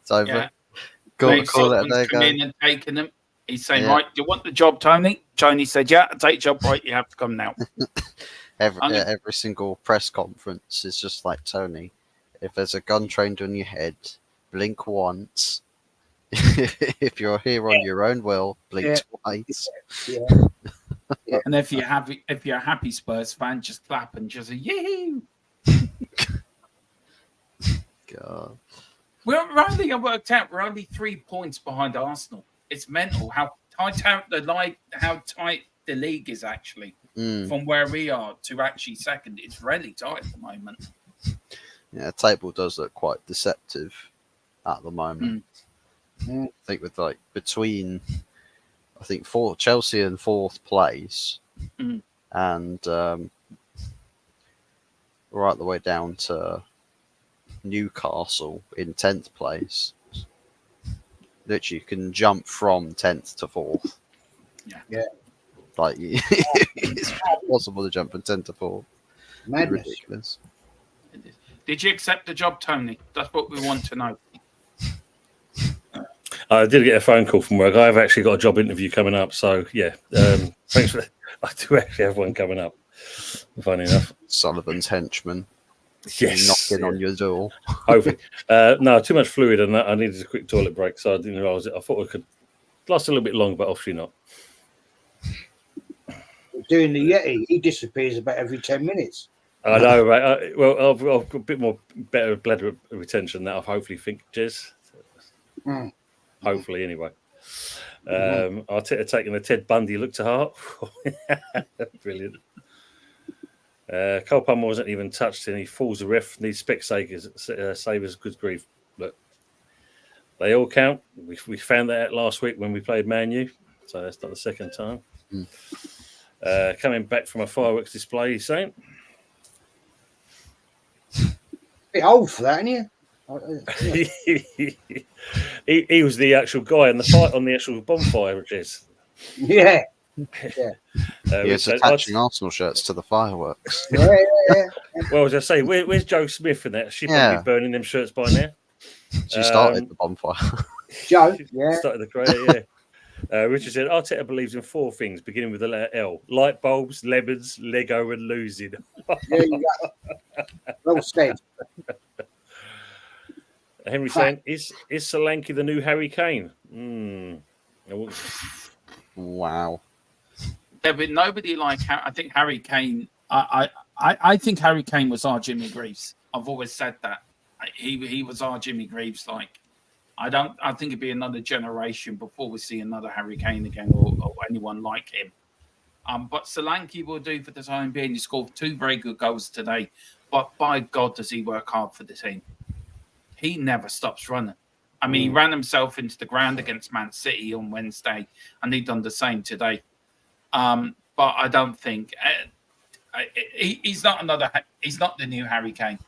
[SPEAKER 3] It's over.
[SPEAKER 4] Yeah.
[SPEAKER 3] Call it there.
[SPEAKER 4] Come in and taking them. He's saying, right, do you want the job, Tony? Tony said, yeah, I'll take the job. Right, you have to come now.
[SPEAKER 3] Every single press conference is just like, Tony, if there's a gun trained on your head, blink once. If you're here on your own will, blink twice.
[SPEAKER 2] Yeah.
[SPEAKER 4] And if you're a happy Spurs fan, just clap and just say, yee.
[SPEAKER 3] God.
[SPEAKER 4] We're only, I worked out, we're only 3 points behind Arsenal. It's mental how tight the league is actually from where we are to actually second. It's really tight at the moment.
[SPEAKER 3] Yeah, the table does look quite deceptive at the moment. I think with between Chelsea in fourth place and right the way down to Newcastle in 10th place. Literally, you can jump from 10th to 4th.
[SPEAKER 4] Yeah.
[SPEAKER 3] Like, it's possible to jump from 10th to 4th.
[SPEAKER 2] Madness.
[SPEAKER 3] Ridiculous.
[SPEAKER 4] Did you accept the job, Tony? That's what we want to know.
[SPEAKER 1] I did get a phone call from work. I've actually got a job interview coming up. So, yeah, thanks for that. I do actually have one coming up, funny enough.
[SPEAKER 3] Sullivan's henchman.
[SPEAKER 1] Yes.
[SPEAKER 3] Knocking on your door.
[SPEAKER 1] Hopefully. No, too much fluid and I needed a quick toilet break. So I didn't realize it. I thought it could last a little bit longer, but obviously not.
[SPEAKER 2] Doing the Yeti, he disappears about every 10 minutes.
[SPEAKER 1] I know, right? Well, I've got a bit more better bladder retention that I hopefully think, Jez. Hopefully, anyway. Arteta taking the Ted Bundy look to heart. Brilliant. Cole Palmer wasn't even touched and he falls the ref. Needs Specsavers, good grief. Look, they all count. We found that out last week when we played Man U. So that's not the second time. Coming back from a fireworks display, he's saying.
[SPEAKER 2] Bit old for that, isn't he?
[SPEAKER 1] He was the actual guy on the fight on the actual bonfire, which is.
[SPEAKER 2] Yeah.
[SPEAKER 3] He was attaching Arsenal shirts to the fireworks.
[SPEAKER 2] Yeah.
[SPEAKER 1] Well, as I say, where's Joe Smith in that? She probably burning them shirts by now.
[SPEAKER 3] She started the bonfire.
[SPEAKER 2] Joe,
[SPEAKER 1] started the career, yeah. Richard said, Arteta believes in 4 things, beginning with the letter L: light bulbs, lemons, Lego, and losing.
[SPEAKER 2] There you go. Well said.
[SPEAKER 1] Henry saying, is Solanke the new Harry Kane?
[SPEAKER 3] Wow.
[SPEAKER 4] There been nobody like I think Harry Kane. I think Harry Kane was our Jimmy Greaves. I've always said that. He was our Jimmy Greaves. Like, I think it'd be another generation before we see another Harry Kane again or anyone like him. But Solanke will do for the time being. He scored 2 very good goals today. But by God, does he work hard for the team? He never stops running. I mean, he ran himself into the ground against Man City on Wednesday, and he done the same today. But I don't think he's not the new Harry Kane.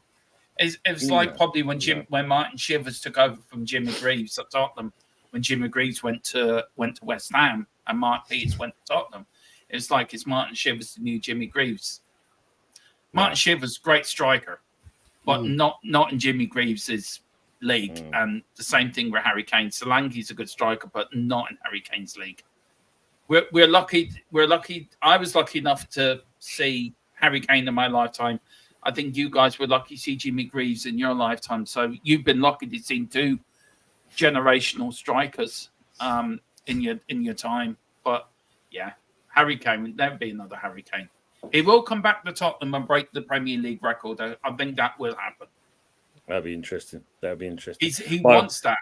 [SPEAKER 4] It's like probably when Martin Shivers took over from Jimmy Greaves at Tottenham, when Jimmy Greaves went to West Ham and Mark Peters went to Tottenham. It's like it's Martin Shivers the new Jimmy Greaves. Martin Shivers, great striker, but not in Jimmy Greaves' league. And the same thing with Harry Kane. Solanke's a good striker, but not in Harry Kane's league. We're lucky. I was lucky enough to see Harry Kane in my lifetime. I think you guys were lucky to see Jimmy Greaves in your lifetime. So you've been lucky to see 2 generational strikers in your time. But yeah, Harry Kane will never be another Harry Kane. He will come back to Tottenham and break the Premier League record. I think that will happen.
[SPEAKER 1] That'd be interesting.
[SPEAKER 4] He wants that.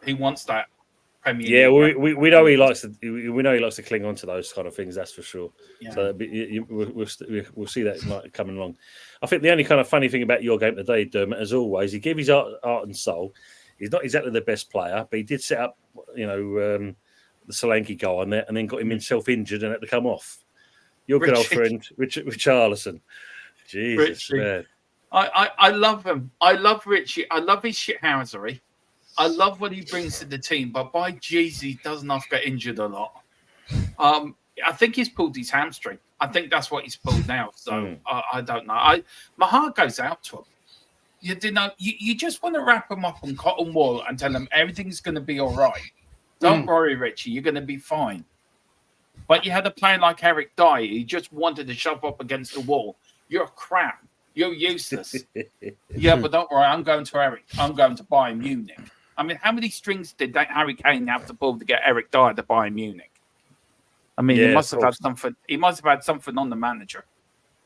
[SPEAKER 4] He wants that Premier League.
[SPEAKER 1] Yeah, we know he likes to. We know he likes to cling on to those kind of things. That's for sure.
[SPEAKER 4] Yeah.
[SPEAKER 1] So we'll see that coming along. I think the only kind of funny thing about your game today, Dermot, as always, he gave his heart and soul. He's not exactly the best player, but he did set up, the Solanke goal on there, and then got himself injured and had to come off. Your good old friend, Richarlison. Jesus, man.
[SPEAKER 4] I love him. I love Richie. I love his shithousery. I love what he brings to the team, but by jeez, he does not get injured a lot. I think he's pulled his hamstring. I think that's what he's pulled now. So I don't know. My heart goes out to him. You just want to wrap him up on cotton wool and tell him everything's going to be all right. Don't worry, Richie. You're going to be fine. But you had a player like Eric Dyer. He just wanted to shove up against the wall. You're crap. You're useless. Yeah, but don't worry. I'm going to Eric. I'm going to Bayern Munich. I mean, how many strings did Harry Kane have to pull to get Eric Dyer to Bayern Munich? I mean,
[SPEAKER 1] Yeah,
[SPEAKER 4] he must
[SPEAKER 1] of
[SPEAKER 4] have had
[SPEAKER 1] course.
[SPEAKER 4] something. He must have had something on the manager.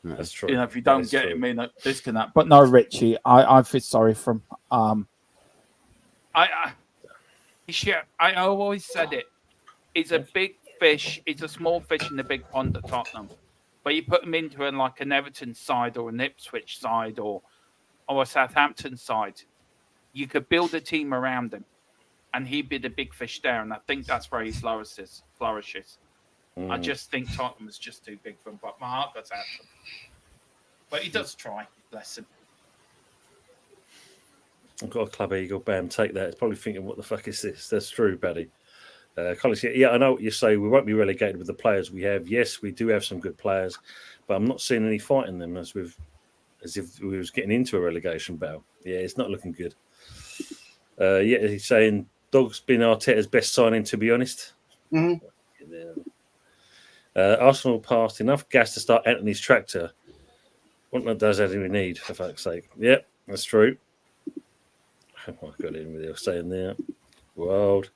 [SPEAKER 1] That's true.
[SPEAKER 4] You know, if you
[SPEAKER 1] That
[SPEAKER 4] don't
[SPEAKER 1] is
[SPEAKER 4] get
[SPEAKER 1] true.
[SPEAKER 4] him in a disconnect.
[SPEAKER 5] But no, Richie, I feel sorry for him.
[SPEAKER 4] I always said it. He's a big fish. He's a small fish in the big pond at Tottenham. But you put him into like an Everton side or an Ipswich side or a Southampton side, you could build a team around him, and he'd be the big fish there. And I think that's where he flourishes. I just think Tottenham is just too big for him. But my heart goes out to him. But he does try. Bless him.
[SPEAKER 1] I've got a club eagle. Bam, take that. It's probably thinking, what the fuck is this? That's true, Paddy. Collins, yeah, I know what you say. We won't be relegated with the players we have. Yes, we do have some good players, but I'm not seeing any fight in them as if we was getting into a relegation battle. Yeah, it's not looking good. Yeah, he's saying Dog's been Arteta's best signing, to be honest.
[SPEAKER 2] Mm-hmm.
[SPEAKER 1] Arsenal passed enough gas to start Anthony's tractor. What does that we need, for fuck's sake? Yep, that's true. Oh my God, anybody else saying there? World.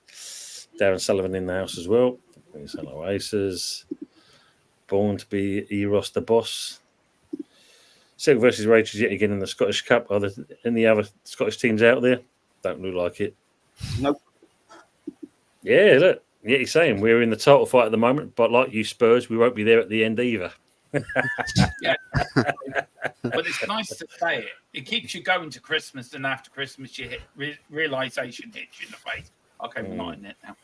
[SPEAKER 1] Darren Sullivan in the house as well. Hello, Aces. Born to be Eros the boss. Celtic versus Rangers yet again in the Scottish Cup. Are there any other Scottish teams out there? Don't look like it.
[SPEAKER 2] Nope.
[SPEAKER 1] Yeah, look. Yeah, he's saying we're in the title fight at the moment, but like you Spurs, we won't be there at the end either.
[SPEAKER 4] Yeah. But it's nice to say it. It keeps you going to Christmas, and after Christmas, you hit realization hits you in the face. Okay, we're not in it now.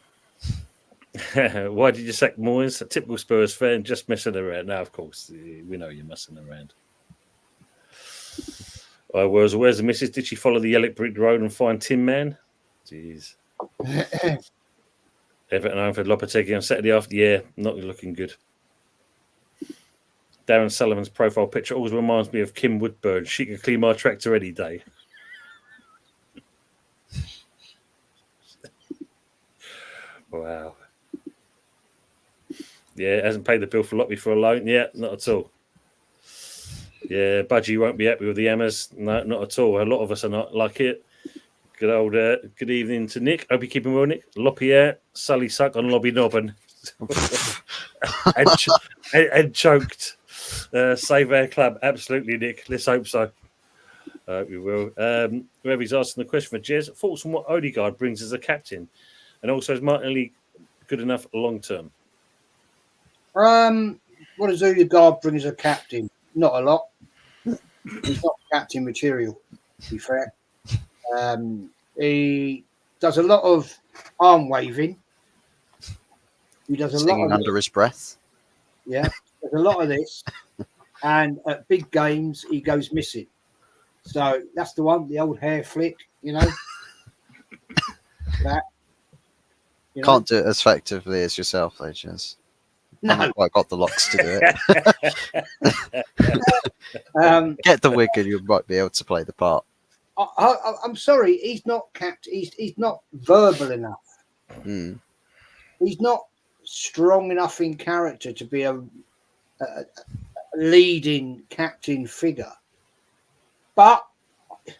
[SPEAKER 1] Why did you sack Moyes? A typical Spurs fan, just messing around. Now, of course, we know you're messing around. Where's the missus? Did she follow the yellow brick road and find Tin Man? Jeez. Everton home for Lopetegui on Saturday after. Yeah, not looking good. Darren Sullivan's profile picture always reminds me of Kim Woodburn. She can clean my tractor any day. Wow. Yeah, hasn't paid the bill for Lottie for a loan. Yeah, not at all. Yeah, Budgie won't be happy with the Hammers. No, not at all. A lot of us are not like it. Good old good evening to Nick. Hope you're keeping well, Nick. Loppy out, Sully suck on Lobby Nobbin. and choked. Save our club. Absolutely, Nick. Let's hope so. We will. Whoever's asking the question for Jez, thoughts on what Odegaard brings as a captain? And also, is Martinelli good enough long term?
[SPEAKER 2] What does Odegaard bring as a captain? Not a lot. He's not captain material, to be fair. He does a lot of arm waving. He does a
[SPEAKER 3] Singing
[SPEAKER 2] lot of
[SPEAKER 3] under his breath.
[SPEAKER 2] Yeah, there's a lot of this. And at big games, he goes missing. So that's the one, the old hair flick, you know. That. You know?
[SPEAKER 3] Can't do it as effectively as yourself, though, Jez.
[SPEAKER 2] No.
[SPEAKER 3] I've quite got the locks to do it. Get the wig and you might be able to play the part.
[SPEAKER 2] I'm sorry, he's not he's not verbal enough.
[SPEAKER 3] Mm.
[SPEAKER 2] He's not strong enough in character to be a leading captain figure. But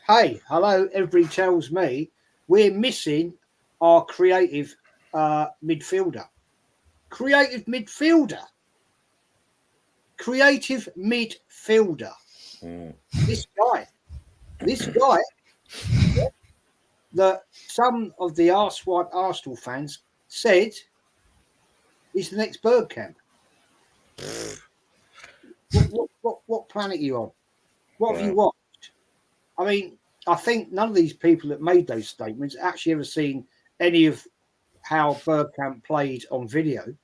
[SPEAKER 2] hey, hello, everybody tells me we're missing our creative midfielder. Creative midfielder. This guy that some of the arse-white Arsenal fans said is the next Bergkamp. What planet are you on? What have you watched? I mean, I think none of these people that made those statements actually ever seen any of how Bergkamp played on video.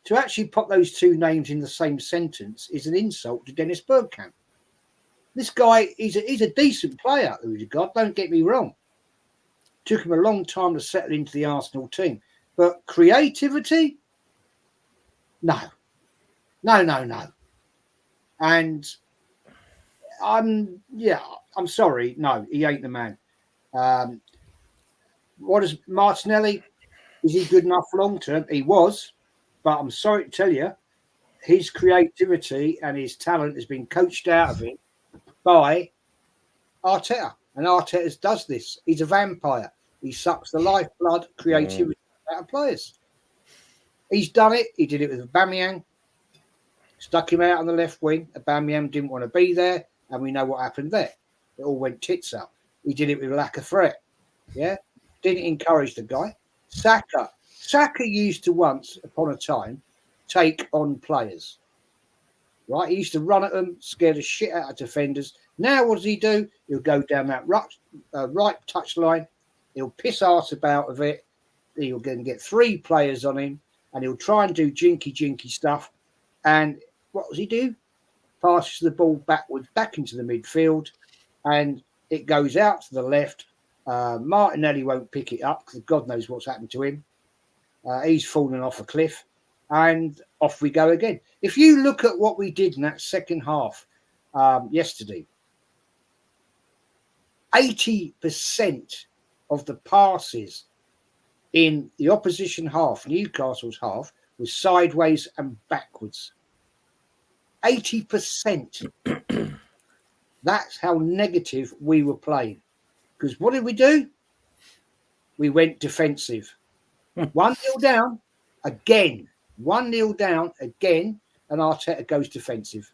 [SPEAKER 2] To actually put those two names in the same sentence is an insult to Dennis Bergkamp. This guy, he's a decent player, Odegaard, don't get me wrong. Took him a long time to settle into the Arsenal team. But creativity? No. And I'm sorry. No, he ain't the man. What is Martinelli? Is he good enough long term? He was. But I'm sorry to tell you, his creativity and his talent has been coached out of him by Arteta. And Arteta does this. He's a vampire. He sucks the lifeblood, creativity out of players. He's done it. He did it with Aubameyang. Stuck him out on the left wing. Aubameyang didn't want to be there, and we know what happened there. It all went tits up. He did it with lack of threat. Yeah, didn't encourage the guy. Saka used to once upon a time take on players. Right, he used to run at them, scare the shit out of defenders. Now, what does he do? He'll go down that right touch line. He'll piss arse about of it. He'll get 3 players on him, and he'll try and do jinky stuff. And what does he do? Passes the ball backwards, back into the midfield, and it goes out to the left. Martinelli won't pick it up because God knows what's happened to him. He's fallen off a cliff, and off we go again. If you look at what we did in that second half yesterday, 80% of the passes in the opposition half, Newcastle's half, was sideways and backwards. 80%. That's how negative we were playing. Because what did we do? We went defensive. 1-0 down again. 1-0 down again, and Arteta goes defensive.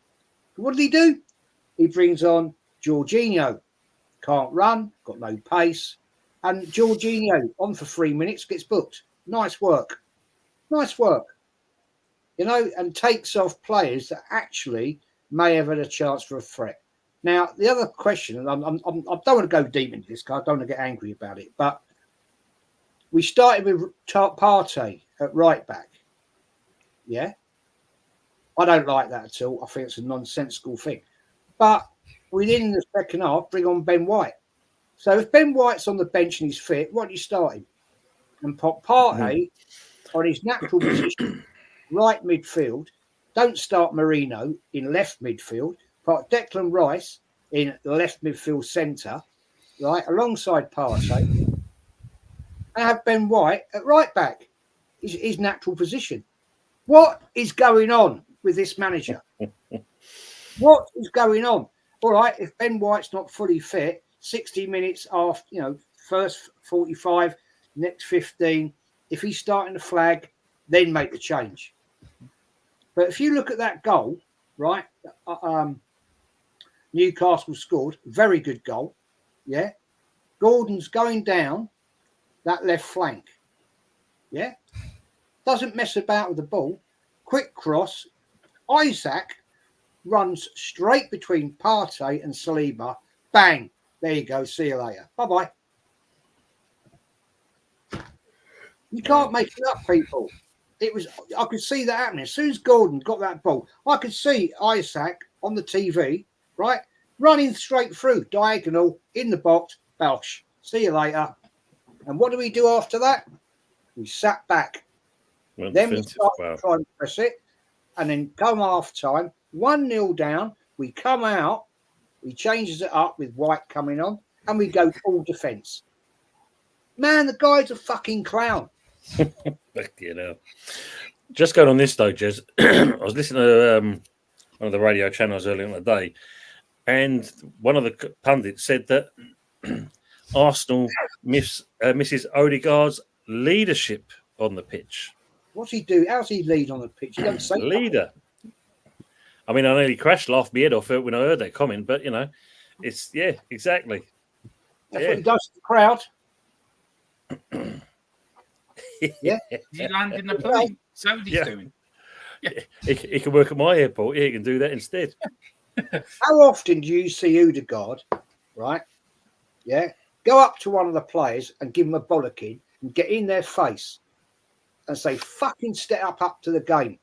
[SPEAKER 2] What did he do? He brings on Jorginho. Can't run, got no pace. And Jorginho, on for 3 minutes, gets booked. Nice work. Nice work. You know, and takes off players that actually may have had a chance for a threat. Now, the other question, and I don't want to go deep into this because I don't want to get angry about it, but we started with Partey at right back. Yeah? I don't like that at all. I think it's a nonsensical thing. But we then, in the second half, bring on Ben White. So if Ben White's on the bench and he's fit, what are you starting? And put Partey on his natural position, right midfield. Don't start Marino in left midfield. Put Declan Rice in the left midfield centre, right, alongside Partey. And have Ben White at right back, his natural position. What is going on with this manager? What is going on? All right, if Ben White's not fully fit, 60 minutes after, first 45, next 15, if he's starting to flag, then make the change. But if you look at that goal, right, Newcastle scored, very good goal, yeah? Gordon's going down that left flank, yeah? Doesn't mess about with the ball. Quick cross. Isaac runs straight between Partey and Saliba. Bang. There you go. See you later. Bye-bye. You can't make it up, people. I could see that happening. As soon as Gordon got that ball, I could see Isaac on the TV, right? Running straight through, diagonal, in the box. Belsh. See you later. And what do we do after that? We sat back. Then we started to try and press it. And then come half time, 1-0 down. We come out. He changes it up with White coming on. And we go full defence. Man, the guy's a fucking clown.
[SPEAKER 1] Just going on this though, Jez. I was listening to one of the radio channels earlier in the day, and one of the pundits said that Arsenal misses Odegaard's leadership on the pitch.
[SPEAKER 2] What's he do? How's he lead on the pitch? He doesn't say
[SPEAKER 1] leader. I mean, I nearly laughed my head off when I heard that comment, but it's exactly.
[SPEAKER 2] That's what he does to the crowd. Yeah,
[SPEAKER 4] he landed the plane. So what he's doing.
[SPEAKER 1] Yeah. He can work at my airport. He can do that instead.
[SPEAKER 2] How often do you see Odegaard, right? Yeah, go up to one of the players and give them a bollocking and get in their face and say, "Fucking step up to the game,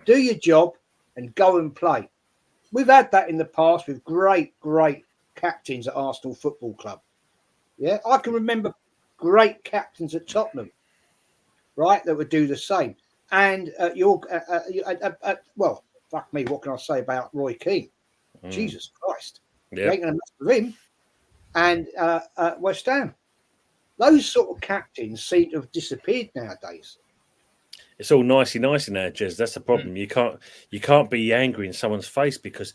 [SPEAKER 2] do your job, and go and play." We've had that in the past with great captains at Arsenal Football Club. Yeah, I can remember great captains at Tottenham, right, that would do the same. And well, fuck me, what can I say about Roy Keane? Jesus Christ. You ain't going to mess with him. And West Ham. Those sort of captains seem to have disappeared nowadays.
[SPEAKER 1] It's all nicey now, Jez. That's the problem. You can't be angry in someone's face because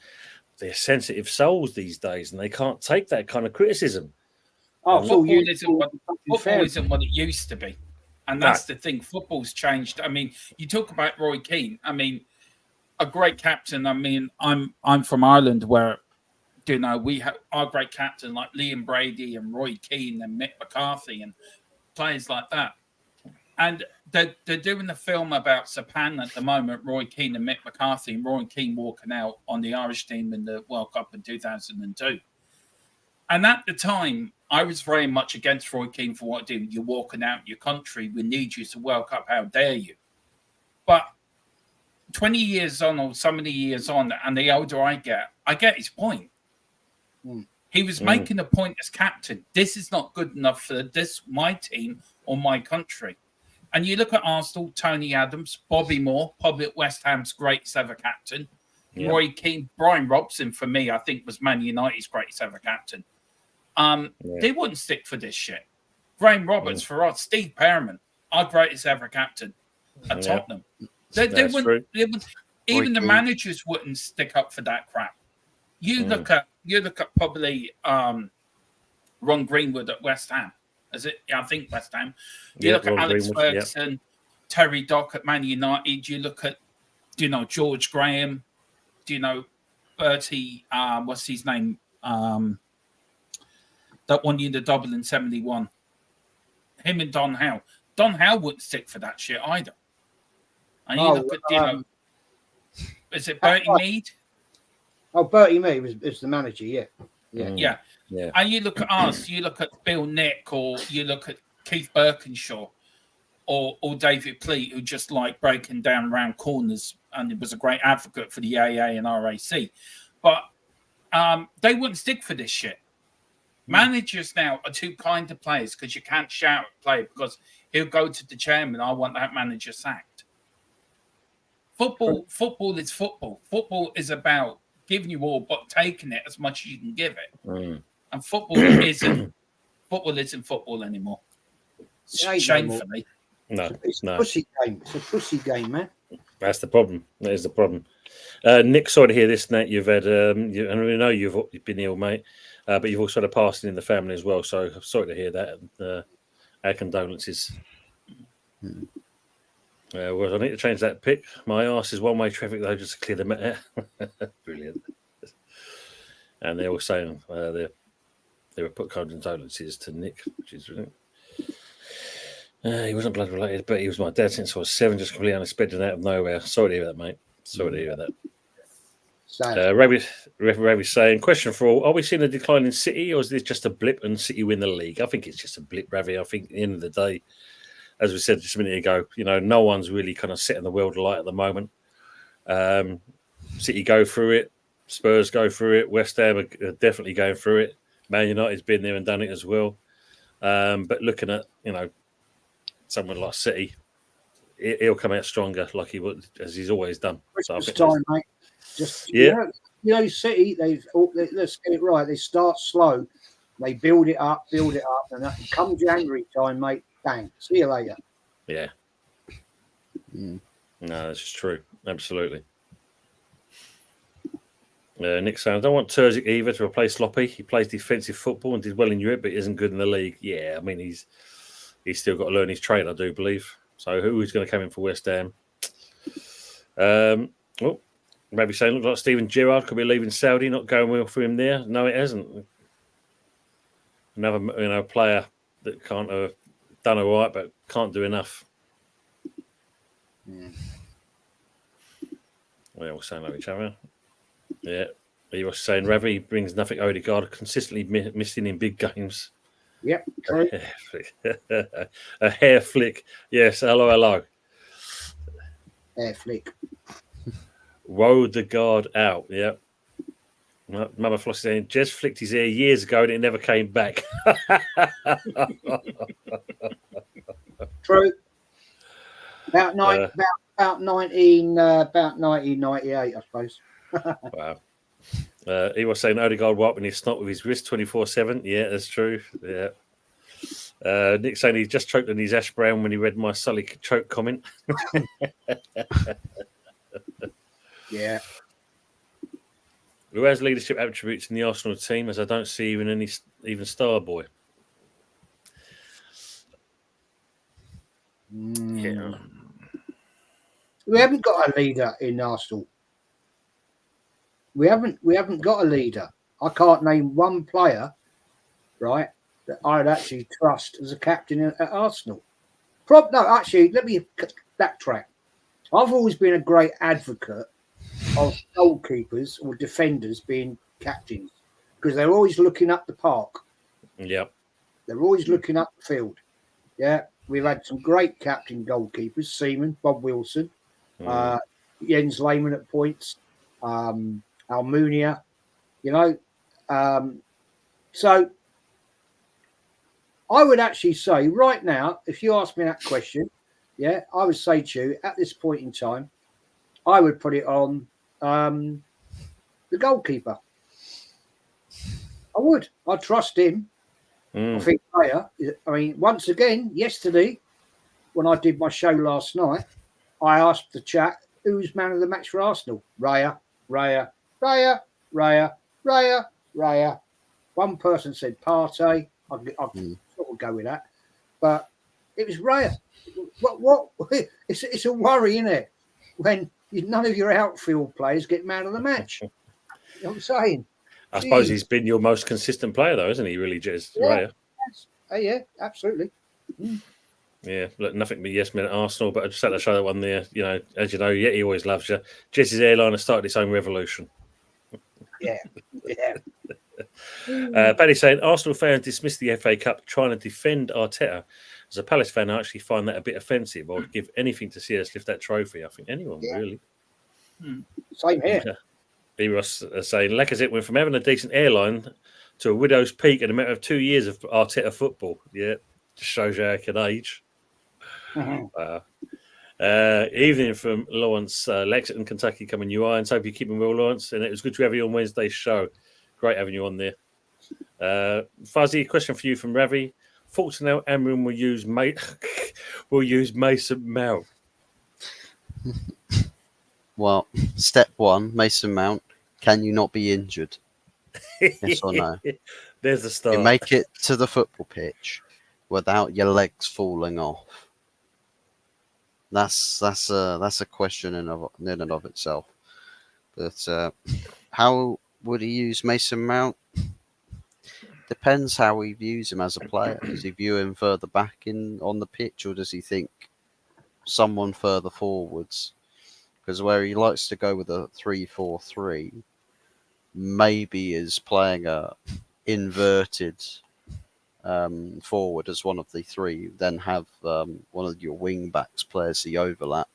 [SPEAKER 1] they're sensitive souls these days and they can't take that kind of criticism.
[SPEAKER 2] Oh, it's all
[SPEAKER 4] Football isn't what
[SPEAKER 2] fucking fair.
[SPEAKER 4] football isn't what it used to be, and that's the thing. Football's changed. I mean, you talk about Roy Keane. I mean, a great captain. I mean,
[SPEAKER 5] I'm from Ireland, where
[SPEAKER 4] we have our great captain like Liam Brady and Roy Keane and Mick McCarthy and players like that. And they're doing the film about Japan at the moment, Roy Keane and Mick McCarthy, and Roy Keane walking out on the Irish team in the World Cup in 2002. And at the time, I was very much against Roy Keane for what he did. You're walking out your country. We need you to World Cup. How dare you? But 20 years on, or so many years on, and the older I get his point. He was making a point as captain. This is not good enough for my team or my country. And you look at Arsenal, Tony Adams, Bobby Moore, probably at West Ham's greatest ever captain. Yeah. Roy Keane, Brian Robson, for me, I think was Man United's greatest ever captain. They wouldn't stick for this shit. Graham Roberts for us, Steve Perriman, our greatest ever captain at Tottenham. They wouldn't, even the managers wouldn't stick up for that crap. You look at probably Ron Greenwood at West Ham. Is it? Yeah, I think West Ham. You look at Alex Ferguson, Terry Dock at Man United. You look at, George Graham. Bertie? What's his name? That won you the double in '71. Him and Don Howe. Don Howe wouldn't stick for that shit either. And you look at, is it Bertie Mead?
[SPEAKER 2] Oh, Bertie Mead was the manager. Yeah.
[SPEAKER 4] And you look at us, you look at Bill Nick, or you look at Keith Birkinshaw, or David Pleat, who just like breaking down round corners, and it was a great advocate for the AA and RAC. But they wouldn't stick for this shit. Managers now are too kind to players because you can't shout at player because he'll go to the chairman, I want that manager sacked. Football is football. Football is about giving you all, but taking it as much as you can give it. And football isn't football anymore. Shamefully.
[SPEAKER 1] No,
[SPEAKER 2] it's a pussy game. It's a pussy game, man.
[SPEAKER 1] That's the problem. That is the problem. Nick, sorry to hear this, Nat. You've had, and we know you've been ill, mate, but you've also had a passing in the family as well. So I'm sorry to hear that. Our condolences. Well, I need to change that pick. My arse is one-way traffic, though, just to clear them out. Brilliant. And they're all saying they were put condolences to Nick, which is brilliant. He wasn't blood related, but he was my dad since I was 7, just completely unexpected out of nowhere. Sorry to hear that, mate. Sorry to hear that. Ravi's saying, question for all, are we seeing a decline in City, or is this just a blip and City win the league? I think it's just a blip, Ravi. I think at the end of the day, as we said just a minute ago, no one's really kind of setting the world alight at the moment. City go through it. Spurs go through it. West Ham are definitely going through it. Man United's been there and done it as well. But looking at, someone like City, he'll come out stronger like he would, as he's always done.
[SPEAKER 2] Christmas time, mate. City, let's get it right. They start slow. They build it up, and come January time, mate, bang. See you later.
[SPEAKER 1] Yeah. No, that's just true. Absolutely. Nick saying, I don't want Terzic either to replace Sloppy. He plays defensive football and did well in Europe, but isn't good in the league. Yeah, I mean, he's still got to learn his trade, I do believe. So who is going to come in for West Ham? Maybe saying, looks like Steven Gerrard could be leaving Saudi, not going well for him there. No, it hasn't. Another player that can't have done all right, but can't do enough. We're all saying like each other. Yeah. He was saying Ravi brings nothing Odegaard, consistently missing in big games.
[SPEAKER 2] Yep.
[SPEAKER 1] A hair flick. Yes, hello.
[SPEAKER 2] Hair flick.
[SPEAKER 1] Rode the guard out. Yep. Mama Floss saying Jez flicked his hair years ago and it never came back.
[SPEAKER 2] True. About 1998, I suppose.
[SPEAKER 1] Wow. He was saying Odegaard wiping his snot with his wrist 24/7. Yeah, that's true. Yeah. Nick saying he just choked on his Ash Brown when he read my Sully choke comment.
[SPEAKER 2] Yeah.
[SPEAKER 1] Who has leadership attributes in the Arsenal team, as I don't see even Starboy.
[SPEAKER 4] Yeah.
[SPEAKER 2] We haven't got a leader in Arsenal. We haven't got a leader. I can't name one player, right, that I'd actually trust as a captain at Arsenal. No, actually, let me backtrack. I've always been a great advocate of goalkeepers or defenders being captains because they're always looking up the park.
[SPEAKER 1] Yep.
[SPEAKER 2] They're always looking up the field. Yeah, we've had some great captain goalkeepers: Seaman, Bob Wilson, Jens Lehmann at points, Almunia. You know, so I would actually say right now, if you ask me that question, yeah, I would say to you at this point in time, I would put it on the goalkeeper. I would. I trust him. I think Raya. I mean, once again, yesterday when I did my show last night, I asked the chat who's man of the match for Arsenal. Raya. One person said Partey. I'll sort of go with that, but it was Raya. What? It's a worry, isn't it? When none of your outfield players get man of the match. You know what I'm saying?
[SPEAKER 1] I suppose he's been your most consistent player, though, isn't he? Really, Jez Raya.
[SPEAKER 2] Yes. Yeah, absolutely.
[SPEAKER 1] Yeah, look, nothing but yes men at Arsenal, but I just had to show that one there. You know, as you know, yeah, he always loves you. Jez's airline has started its own revolution.
[SPEAKER 2] Yeah.
[SPEAKER 1] Paddy saying Arsenal fans dismiss the FA Cup trying to defend Arteta. As a Palace fan, I actually find that a bit offensive. I would give anything to see us lift that trophy. I think anyone really.
[SPEAKER 2] Same here.
[SPEAKER 1] B. Ross saying Lacazette went from having a decent airline to a widow's peak in a matter of 2 years of Arteta football. Yeah, just shows you how it can age. Evening from Lawrence, Lexington, Kentucky, coming you irons. Hope you're keeping well, Lawrence. And it was good to have you on Wednesday's show. Great having you on there. Fuzzy, question for you from Ravi. Thoughts now Amram will use Mason Mount.
[SPEAKER 3] Well, step one, Mason Mount. Can you not be injured? Yes or no?
[SPEAKER 1] There's the start.
[SPEAKER 3] You make it to the football pitch without your legs falling off. That's a question in and of itself. But how would he use Mason Mount? Depends how he views him as a player. Does he view him further back on the pitch, or does he think someone further forwards? Because where he likes to go with a 3-4-3, maybe is playing a inverted forward as one of the three. Then have one of your wing backs plays the overlap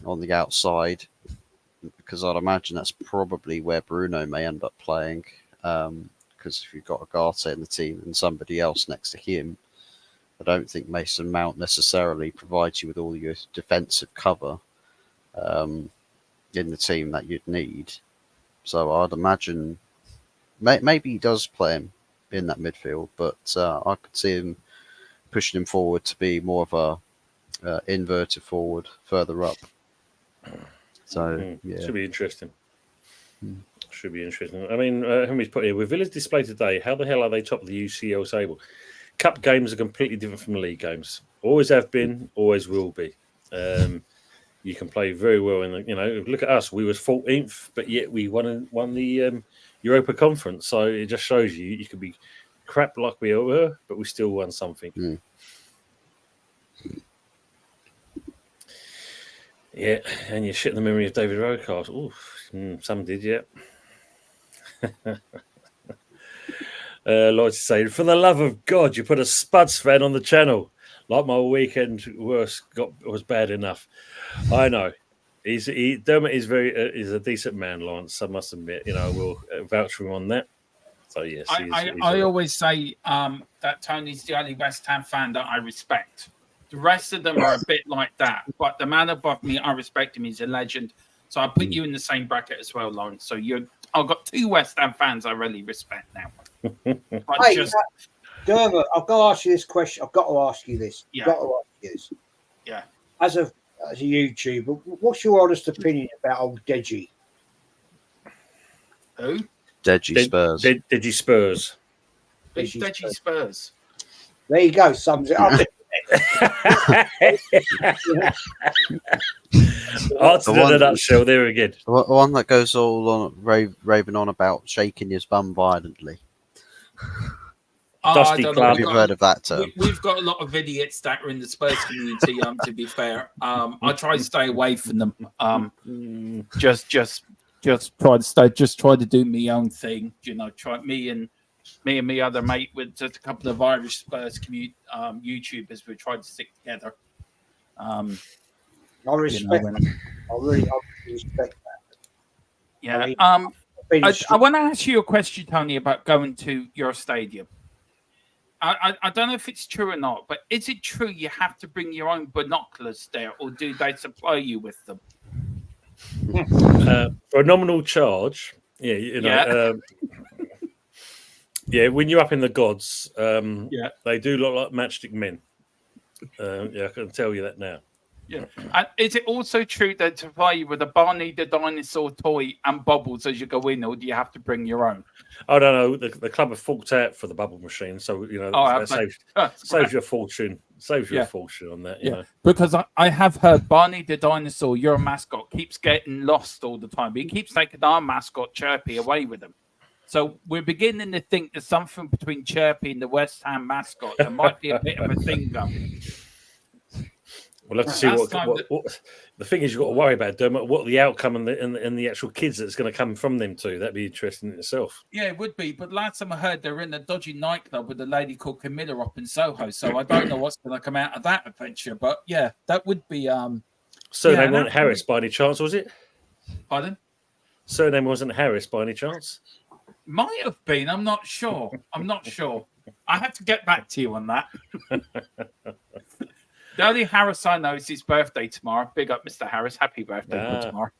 [SPEAKER 3] on the outside, because I'd imagine that's probably where Bruno may end up playing. Because if you've got Ugarte in the team and somebody else next to him, I don't think Mason Mount necessarily provides you with all your defensive cover in the team that you'd need. So I'd imagine maybe he does play him in that midfield, but I could see him pushing him forward to be more of a inverted forward further up. So yeah,
[SPEAKER 1] should be interesting. Should be interesting. I mean, Henry's put here, with Villa's display today, how the hell are they top of the UCL table? Cup games are completely different from league games. Always have been, always will be. You can play very well in the, look at us. We was 14th, but yet we won the Europa Conference. So it just shows you could be crap like we were, but we still won something. Yeah, and you shit in the memory of David Rocast. Some did, yeah. Lloyd saying, for the love of God, you put a Spuds fan on the channel. Like my weekend was bad enough. I know. Dermot is is a decent man, Lawrence. I must admit. We'll vouch for him on that. So yes,
[SPEAKER 4] I always say that Tony's the only West Ham fan that I respect. The rest of them are a bit like that, but the man above me, I respect him. He's a legend. So I put you in the same bracket as well, Lawrence. So I've got two West Ham fans I really respect now.
[SPEAKER 2] Dermot, I've got to ask you this question. I've got to ask you this.
[SPEAKER 4] Yeah. Yeah.
[SPEAKER 2] As a YouTuber, what's your honest opinion about old Deji?
[SPEAKER 4] Who?
[SPEAKER 3] Deji Spurs.
[SPEAKER 1] Deji Spurs.
[SPEAKER 4] Deji Spurs.
[SPEAKER 2] There you go. Sums it up.
[SPEAKER 1] Answered in a nutshell there again.
[SPEAKER 3] The one that goes all on raving on about shaking his bum violently.
[SPEAKER 1] Dusty
[SPEAKER 4] I don't
[SPEAKER 1] Club.
[SPEAKER 4] know.
[SPEAKER 3] Have you heard of that term?
[SPEAKER 4] We've got a lot of idiots that are in the Spurs community. To be fair, I try to stay away from them. Just try to do my own thing. You know, try me and my other mate with just a couple of Irish Spurs YouTubers. We tried to stick together.
[SPEAKER 2] I respect that. I really respect that.
[SPEAKER 4] Yeah.
[SPEAKER 2] I mean,
[SPEAKER 4] I want to ask you a question, Tony, about going to your stadium. I don't know if it's true or not, but is it true you have to bring your own binoculars there, or do they supply you with them?
[SPEAKER 1] For a nominal charge, yeah, you know, when you're up in the gods, they do look like matchstick men. Yeah, I can tell you that now.
[SPEAKER 4] Yeah. And is it also true that to supply you with a Barney the dinosaur toy and bubbles as you go in, or do you have to bring your own?
[SPEAKER 1] I don't know. The club have forked out for the bubble machine, so you know that saves you a fortune. Saves you a fortune on that. You know.
[SPEAKER 4] Because I have heard Barney the dinosaur, your mascot, keeps getting lost all the time. He keeps taking our mascot Chirpy away with him. So we're beginning to think there's something between Chirpy and the West Ham mascot. There might be a bit of a thing going.
[SPEAKER 1] We'll have to see what the thing is. You've got to worry about, Dermot. What the outcome and the actual kids that's going to come from them too. That'd be interesting in itself.
[SPEAKER 4] Yeah, it would be. But last time I heard, they're in a dodgy nightclub with a lady called Camilla up in Soho. So I don't know what's going to come out of that adventure. But yeah, that would be.
[SPEAKER 1] Surname wasn't Harris by any chance, was it?
[SPEAKER 4] Pardon?
[SPEAKER 1] Surname wasn't Harris by any chance.
[SPEAKER 4] Might have been. I'm not sure. I have to get back to you on that. The only Harris I know is his birthday tomorrow. Big up, Mr. Harris. Happy birthday tomorrow.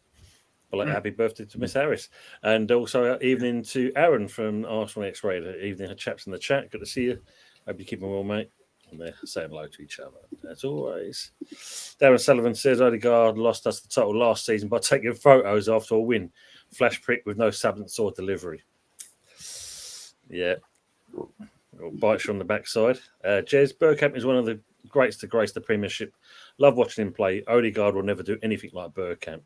[SPEAKER 1] Well, happy birthday to Miss Harris. And also evening to Aaron from Arsenal X-Ray. Evening, chaps in the chat. Good to see you. Hope you're keeping well, mate. And they're saying hello to each other, as always. Darren Sullivan says, Odegaard lost us the title last season by taking photos after a win. Flash prick with no substance or delivery. Yeah. Bites you on the backside. Jez, Bergkamp is one of the greats to grace the Premiership. Love watching him play. Odegaard will never do anything like Bergkamp.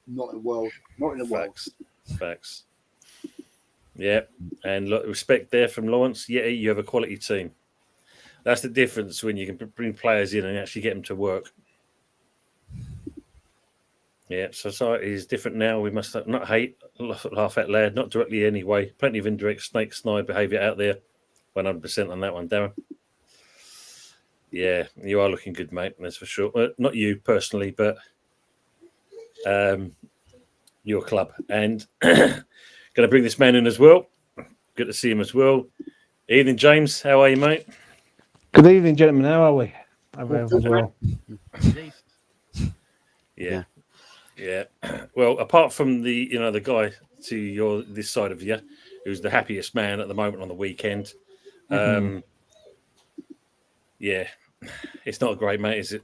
[SPEAKER 2] Not in the world. Not in the world.
[SPEAKER 1] Facts. Yeah. And look, respect there from Lawrence. Yeah, you have a quality team. That's the difference when you can bring players in and actually get them to work. Yeah, society is different now. We must not hate, laugh out loud, not directly anyway. Plenty of indirect snake snide behaviour out there. 100% on that one, Darren. Yeah, you are looking good, mate. That's for sure. Not you personally, but your club. And going to bring this man in as well. Good to see him as well. Evening, James. How are you, mate?
[SPEAKER 6] Good evening, gentlemen. How are we? Well.
[SPEAKER 1] Yeah. Well, apart from the guy to this side of you, who's the happiest man at the moment on the weekend. Yeah, it's not great, mate, is it?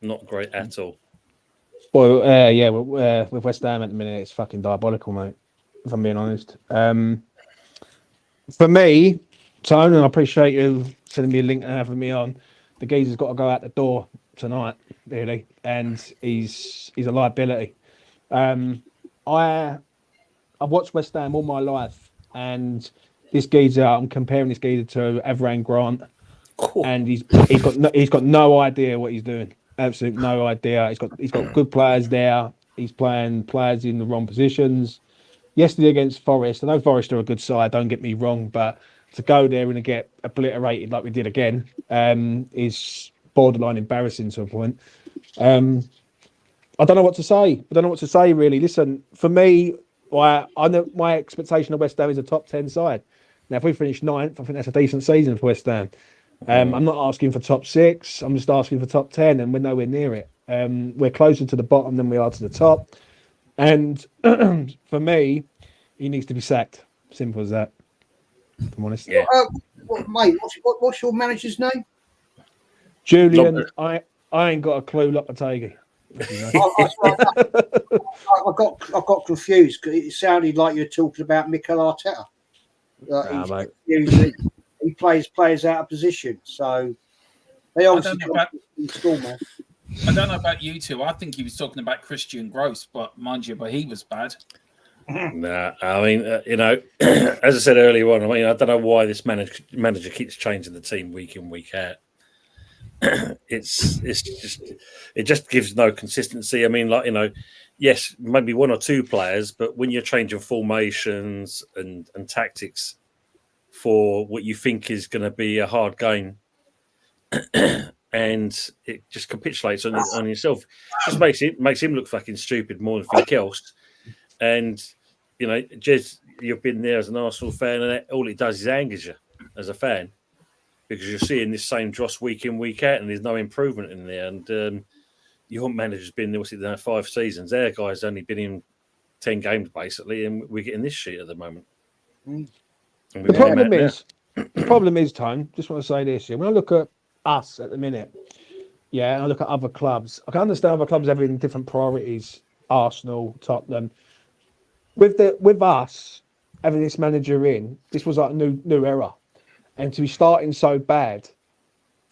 [SPEAKER 1] Not great at all.
[SPEAKER 6] Well, with West Ham at the minute, it's fucking diabolical, mate, if I'm being honest. For me, Tone, and I appreciate you sending me a link and having me on, the geezer's got to go out the door tonight, really, and he's a liability. I've watched West Ham all my life, and this geezer, I'm comparing this geezer to Avram Grant, and he's got no idea what he's doing. Absolutely no idea. He's got good players there. He's playing players in the wrong positions. Yesterday against Forest, I know Forest are a good side, don't get me wrong, but to go there and to get obliterated like we did again is borderline embarrassing to a point. I don't know what to say. Really. Listen, for me, I know my expectation of West Ham is a top 10 side. Now, if we finish 9th, I think that's a decent season for West Ham. I'm not asking for top 6. I'm just asking for top 10, and we're nowhere near it. We're closer to the bottom than we are to the top. And for me, he needs to be sacked. Simple as that. If I'm honest.
[SPEAKER 1] Yeah.
[SPEAKER 2] Mate, what's your manager's name?
[SPEAKER 6] Julian, I ain't got a clue, Lopetegui.
[SPEAKER 2] I got confused because it sounded like you were talking about Mikel Arteta.
[SPEAKER 6] Mate.
[SPEAKER 2] He plays players out of position. So They obviously
[SPEAKER 4] I don't know about-
[SPEAKER 2] in school, man.
[SPEAKER 4] I don't know about you two. I think he was talking about Christian Gross, but mind you, he was bad.
[SPEAKER 1] Nah, I mean, as I said earlier on, I mean, I don't know why this manager keeps changing the team week in, week out. It just gives no consistency. I mean, yes, maybe one or two players, but when you're changing formations and tactics for what you think is going to be a hard game, and it just capitulates on yourself, just makes him look fucking stupid more than anything else. And Jez, you've been there as an Arsenal fan, and all it does is angers you as a fan, because you're seeing this same dross week in, week out, and there's no improvement in there. And your manager's been there, 5 seasons. Their guy's only been in 10 games, basically, and we're getting this shit at the moment.
[SPEAKER 6] The problem is, Tone, just want to say this here. When I look at us at the minute, and I look at other clubs, I can understand other clubs having different priorities, Arsenal, Tottenham. With us having this manager in, this was like a new era. And to be starting so bad,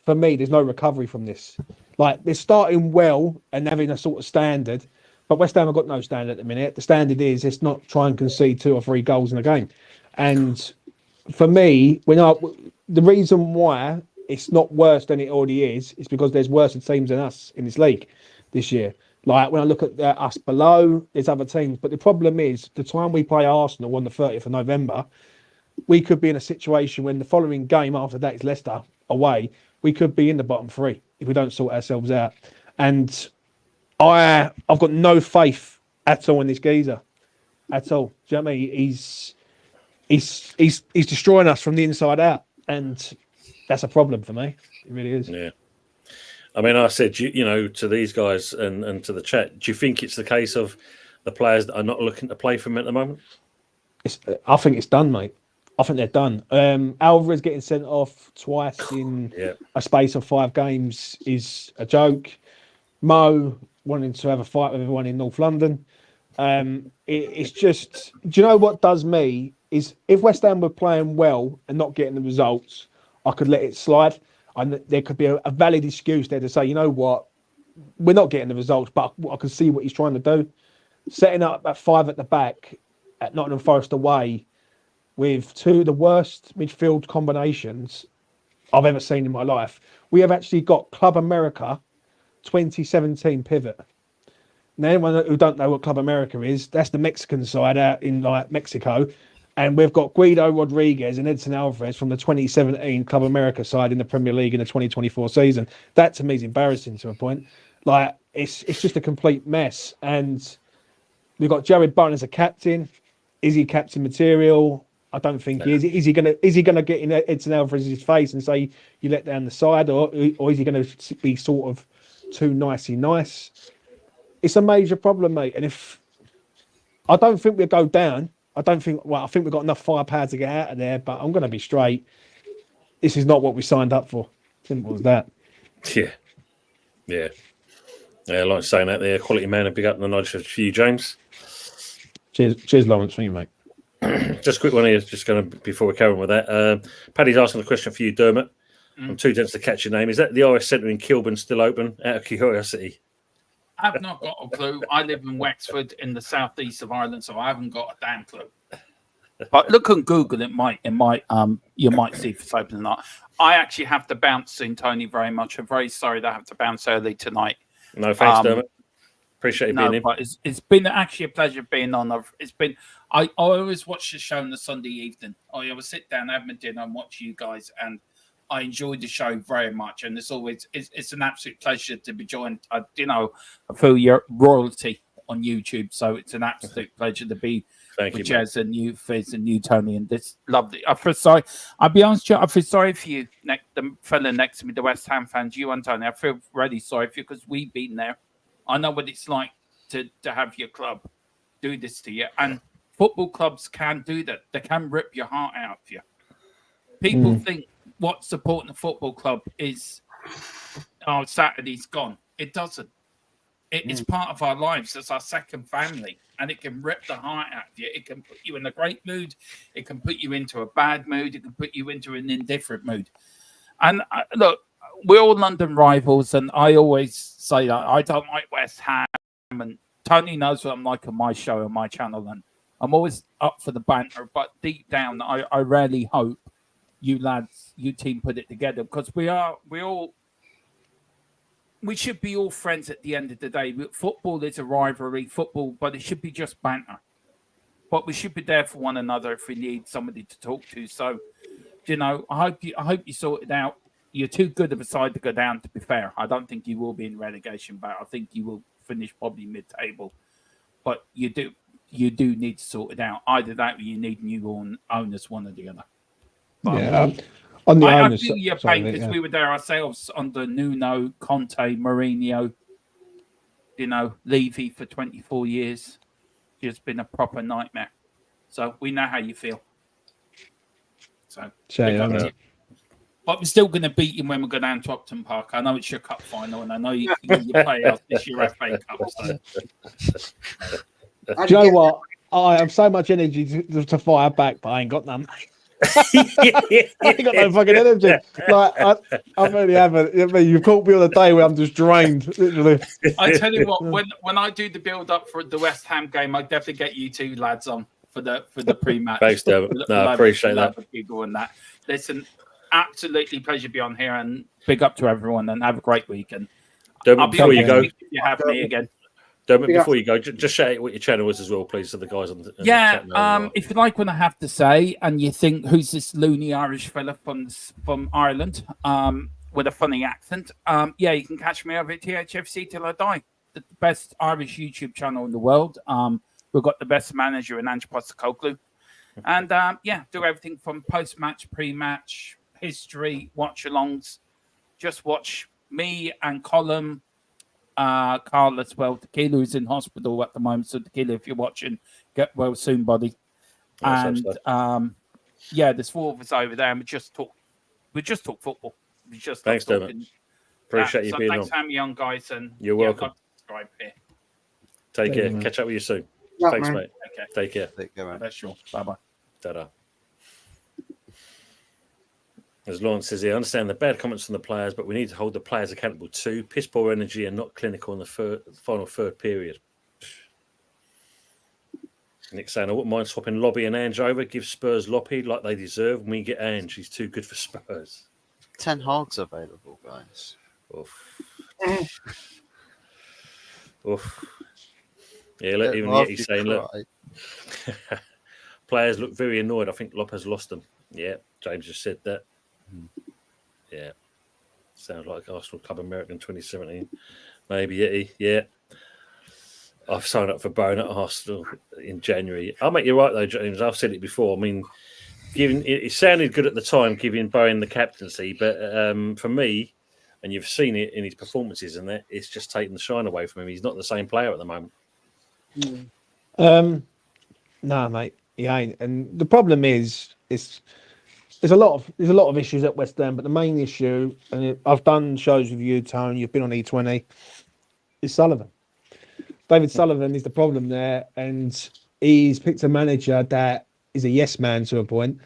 [SPEAKER 6] for me, there's no recovery from this. Like, they're starting well and having a sort of standard, but West Ham have got no standard at the minute. The standard is it's not try and concede 2 or 3 goals in a game. And for me, the reason why it's not worse than it already is because there's worse teams than us in this league this year. Like, when I look at us below, there's other teams. But the problem is, the time we play Arsenal on the 30th of November, we could be in a situation when the following game after that is Leicester away. We could be in the bottom 3 if we don't sort ourselves out. And I've got no faith at all in this geezer, at all. Do you know what I mean? He's destroying us from the inside out, and that's a problem for me. It really is.
[SPEAKER 1] Yeah. I mean, I said, to these guys and to the chat, do you think it's the case of the players that are not looking to play for him at the moment?
[SPEAKER 6] I think it's done, mate. I think they're done. Alvarez getting sent off twice in a space of 5 games is a joke. Mo wanting to have a fight with everyone in North London. It's just, do you know what does me is if West Ham were playing well and not getting the results, I could let it slide. And there could be a valid excuse there to say, you know what, we're not getting the results, but I can see what he's trying to do. Setting up at 5 at the back at Nottingham Forest away with 2 of the worst midfield combinations I've ever seen in my life. We have actually got Club America 2017 pivot. Now, anyone who don't know what Club America is, that's the Mexican side out in Mexico. And we've got Guido Rodriguez and Edson Alvarez from the 2017 Club America side in the Premier League in the 2024 season. That to me is embarrassing to a point. Like, it's just a complete mess. And we've got Jared Bowen as a captain. Is he captain material? I don't think he is. Is he gonna get in Edson Alvarez's face and say you let down the side, or is he gonna be sort of too nicey nice? It's a major problem, mate. And if I don't think we'll go down, I think we've got enough firepower to get out of there, but I'm going to be straight. This is not what we signed up for. Simple as that.
[SPEAKER 1] Yeah. Like saying that there, quality man, a big up the nudge for you, James.
[SPEAKER 6] Cheers, Lawrence. Thank you, mate.
[SPEAKER 1] Just a quick one here, just going to, before we carry on with that. Paddy's asking a question for you, Dermot. I'm too dense to catch your name. Is that the RS Centre in Kilburn still open? Out of curiosity.
[SPEAKER 4] I've not got a clue. I live in Wexford in the southeast of Ireland, so I haven't got a damn clue. But look on Google, you might see if it's open or not. I actually have to bounce soon, Tony, very much. I'm very sorry that I have to bounce early tonight.
[SPEAKER 1] No, thanks, Dermot. Appreciate you being in.
[SPEAKER 4] But it's been actually a pleasure being on. I always watch the show on the Sunday evening. I always sit down, have my dinner, and watch you guys, and I enjoy the show very much, and it's an absolute pleasure to be joined. I feel your royalty on YouTube, so it's an absolute pleasure to be with Jez and you, Fizz, and you, Tony, and this lovely. I feel sorry. I'll be honest, I feel sorry for you, the fella next to me, the West Ham fans, you and Tony. I feel really sorry for you because we've been there. I know what it's like to have your club do this to you, and football clubs can do that. They can rip your heart out of you. People think what supporting a football club is, Saturday's gone. It doesn't. It's part of our lives. It's our second family, and it can rip the heart out of you. It can put you in a great mood. It can put you into a bad mood. It can put you into an indifferent mood. And look, we're all London rivals, and I always say that I don't like West Ham, and Tony knows what I'm like on my show on my channel, and I'm always up for the banter. But deep down, I rarely hope you lads, you team, put it together, because we should be all friends at the end of the day. Football is a rivalry, but it should be just banter. But we should be there for one another if we need somebody to talk to. So, I hope you sort it out. You're too good of a side to go down, to be fair. I don't think you will be in relegation, but I think you will finish probably mid-table. But you do need to sort it out. Either that or you need new owners, one or the other. But,
[SPEAKER 6] on the
[SPEAKER 4] I
[SPEAKER 6] owners,
[SPEAKER 4] feel your pain because we were there ourselves under Nuno, Conte, Mourinho, Levy for 24 years. It's been a proper nightmare. So we know how you feel. So, but we're still going to beat you when we go down to Upton Park. I know it's your cup final, and I know you play us this year FA Cup. So.
[SPEAKER 6] Do you know what? I have so much energy to fire back, but I ain't got none. I ain't got no fucking energy. Like I really haven't. I mean, you've caught me on a day where I'm just drained, literally.
[SPEAKER 4] I tell you what, when I do the build up for the West Ham game, I definitely get you two lads on for the pre-match.
[SPEAKER 1] Thanks, David. No, I appreciate that.
[SPEAKER 4] People and that. Listen, absolutely pleasure to be on here, and big up to everyone, and have a great weekend.
[SPEAKER 1] Before you go,
[SPEAKER 4] if you have me again.
[SPEAKER 1] Before you go, just shout out what your channel is as well, please, so the guys on the chat know.
[SPEAKER 4] If you like what I have to say, and you think who's this loony Irish fella from Ireland with a funny accent, you can catch me over at THFC Till I Die, the best Irish YouTube channel in the world. We've got the best manager in Ange Postecoglou, and do everything from post-match, pre-match, history, watch-alongs. Just watch me and Colin. Carl as well. Tequila who's in hospital at the moment. So Tequila, if you're watching, get well soon, buddy. And there's 4 of us over there, and we just talk football.
[SPEAKER 1] Thanks, David. Appreciate you being on.
[SPEAKER 4] Thanks for having me on, guys, and
[SPEAKER 1] you're welcome.
[SPEAKER 4] Subscribe here.
[SPEAKER 1] Take care. Catch up with you soon. Thanks, mate. Take care.
[SPEAKER 3] Take care, man.
[SPEAKER 4] That's sure. Bye-bye.
[SPEAKER 1] Ta-da. As Lawrence says here, I understand the bad comments from the players, but we need to hold the players accountable too. Piss poor energy and not clinical in the final third period. Nick saying, I wouldn't mind swapping Lobby and Ange over. Give Spurs Loppy like they deserve. When we get Ange, he's too good for Spurs.
[SPEAKER 3] Ten Hag's available, guys.
[SPEAKER 1] Oof. Oof. Yeah, look, even yet he's saying, look, players look very annoyed. I think Lopez lost them. Yeah, James just said that. Yeah, sounds like Arsenal Club American 2017. Maybe Yeti. Yeah, I've signed up for Bone at Arsenal in January. I'll make you right though, James. I've said it before. I mean, it sounded good at the time, giving Bowen the captaincy, but for me, and you've seen it in his performances, and that it's just taken the shine away from him. He's not the same player at the moment.
[SPEAKER 6] No, mate, he ain't. And the problem is, there's a lot of issues at West Ham, but the main issue, and I've done shows with you, Tone. You've been on E20. Is Sullivan. David Sullivan is the problem there, and he's picked a manager that is a yes man to a point,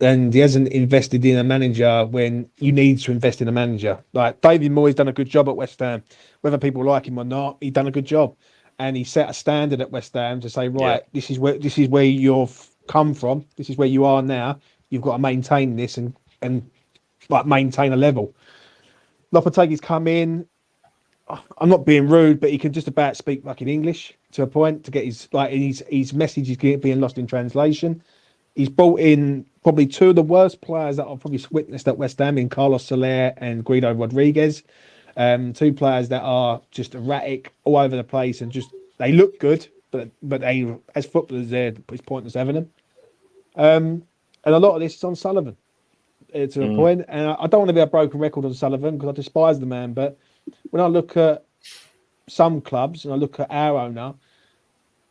[SPEAKER 6] and he hasn't invested in a manager when you need to invest in a manager. Like David Moyes done a good job at West Ham, whether people like him or not. He done a good job, and he set a standard at West Ham to say, right, this is where you've come from. This is where you are now. You've got to maintain this and like maintain a level. Lopetegui's come in. I'm not being rude, but he can just about speak fucking English to a point to get his message is being lost in translation. He's brought in probably 2 of the worst players that I've probably witnessed at West Ham in Carlos Soler and Guido Rodriguez. 2 players that are just erratic all over the place and just they look good, but they as footballers it's pointless having them. And a lot of this is on Sullivan to a point. And I don't want to be a broken record on Sullivan because I despise the man. But when I look at some clubs and I look at our owner,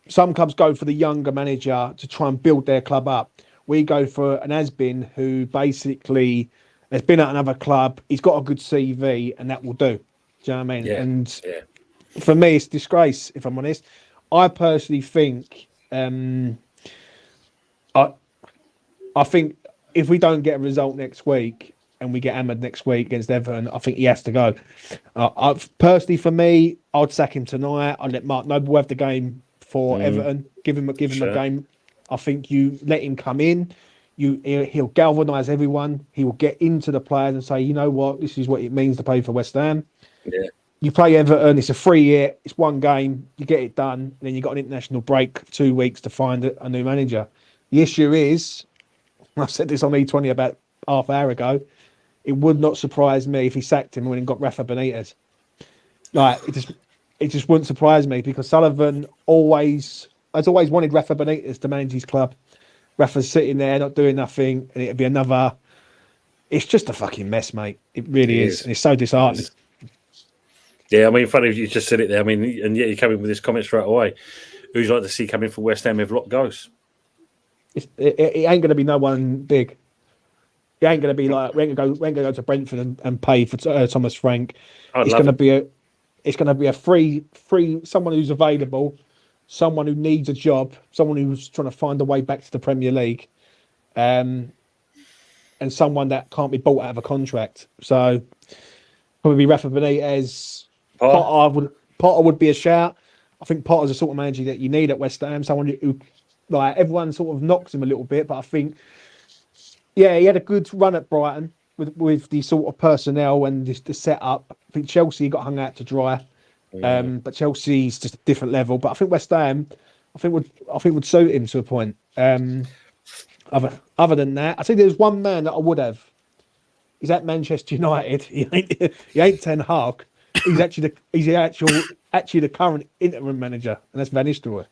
[SPEAKER 6] some clubs go for the younger manager to try and build their club up. We go for an has-been who basically has been at another club. He's got a good CV and that will do. Do you know what I mean?
[SPEAKER 1] Yeah.
[SPEAKER 6] And for me, it's disgrace, if I'm honest. I personally think... I think if we don't get a result next week, and we get hammered next week against Everton, I think he has to go. Personally, for me, I'd sack him tonight. I'd let Mark Noble have the game for Everton. Give him a game. I think you let him come in. He'll galvanise everyone. He will get into the players and say, you know what, this is what it means to play for West Ham.
[SPEAKER 1] Yeah.
[SPEAKER 6] You play Everton, it's a free year, it's one game, you get it done, and then you got an international break, 2 weeks to find a new manager. The issue is, I said this on E20 about half an hour ago, it would not surprise me if he sacked him when he got Rafa Benitez. Like, it just wouldn't surprise me, because Sullivan has always wanted Rafa Benitez to manage his club. Rafa's sitting there, not doing nothing, and it'd be another... It's just a fucking mess, mate. It really is. And it's so disheartening.
[SPEAKER 1] Yeah, I mean, funny you just said it there. I mean, and yet you come in with this comment straight away. Who'd you like to see come in for West Ham if Locke goes?
[SPEAKER 6] It ain't going to be no one big. It ain't going to be like we ain't going to go to Brentford and pay for Thomas Frank. It's going to be a free someone who's available, someone who needs a job, someone who's trying to find a way back to the Premier League, and someone that can't be bought out of a contract. So probably Rafa Benitez. Potter would be a shout. I think Potter's the sort of manager that you need at West Ham. Someone who, like, everyone sort of knocks him a little bit, but I think, yeah, he had a good run at Brighton with the sort of personnel and the setup. I think Chelsea got hung out to dry, but Chelsea's just a different level. But I think West Ham, would suit him to a point. Other than that, I think there's one man that I would have. He's at Manchester United. He ain't Ten Hag. He's actually the current interim manager, and that's Van Nistelrooy.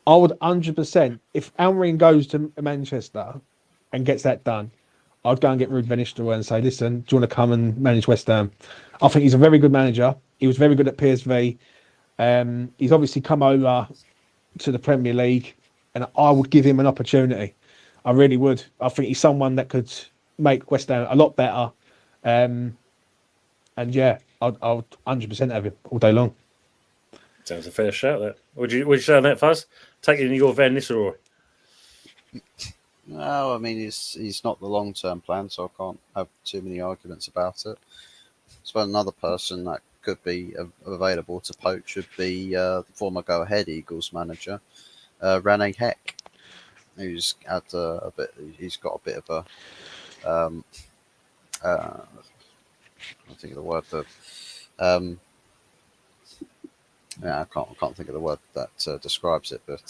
[SPEAKER 6] I would 100%, if Almiron goes to Manchester and gets that done, I'd go and get Ruud Van Nistelrooy and say, listen, do you want to come and manage West Ham? I think he's a very good manager. He was very good at PSV. He's obviously come over to the Premier League, and I would give him an opportunity. I really would. I think he's someone that could make West Ham a lot better. And yeah, I'd 100% have him all day long.
[SPEAKER 1] Sounds a fair shout, that. Would you say on that, Fuzz? Taking your Van Nistelrooy?
[SPEAKER 3] No, I mean, he's not the long-term plan, so I can't have too many arguments about it. So another person that could be available to poach would be the former Go Ahead Eagles manager, Rene Heck, who's had he's got a bit of a I think of the word that I can't think of the word that describes it, but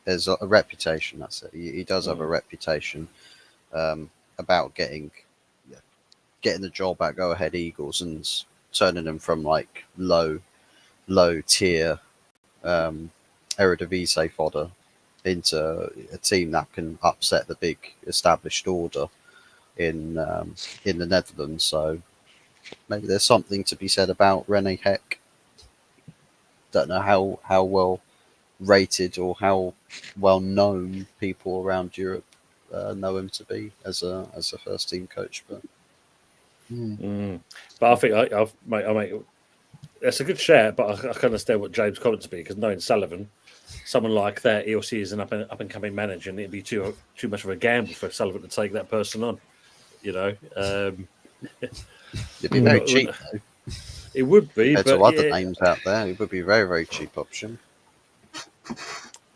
[SPEAKER 3] there's a reputation. That's it. He does have a reputation about getting the job at Go Ahead Eagles and turning them from like low tier Eredivisie fodder into a team that can upset the big established order in the Netherlands. So maybe there's something to be said about Rene Heck. Don't know how well rated or how well known people around Europe know him to be as a first team coach, but
[SPEAKER 1] but I think I make that's a good shout. But I can understand what James comments be, because knowing Sullivan, someone like that, he'll see as an up and coming manager, and it'd be too much of a gamble for Sullivan to take that person on. You know,
[SPEAKER 3] it'd be very cheap. Though.
[SPEAKER 1] It would be.
[SPEAKER 3] Compared to other names out there, it would be a very, very cheap option.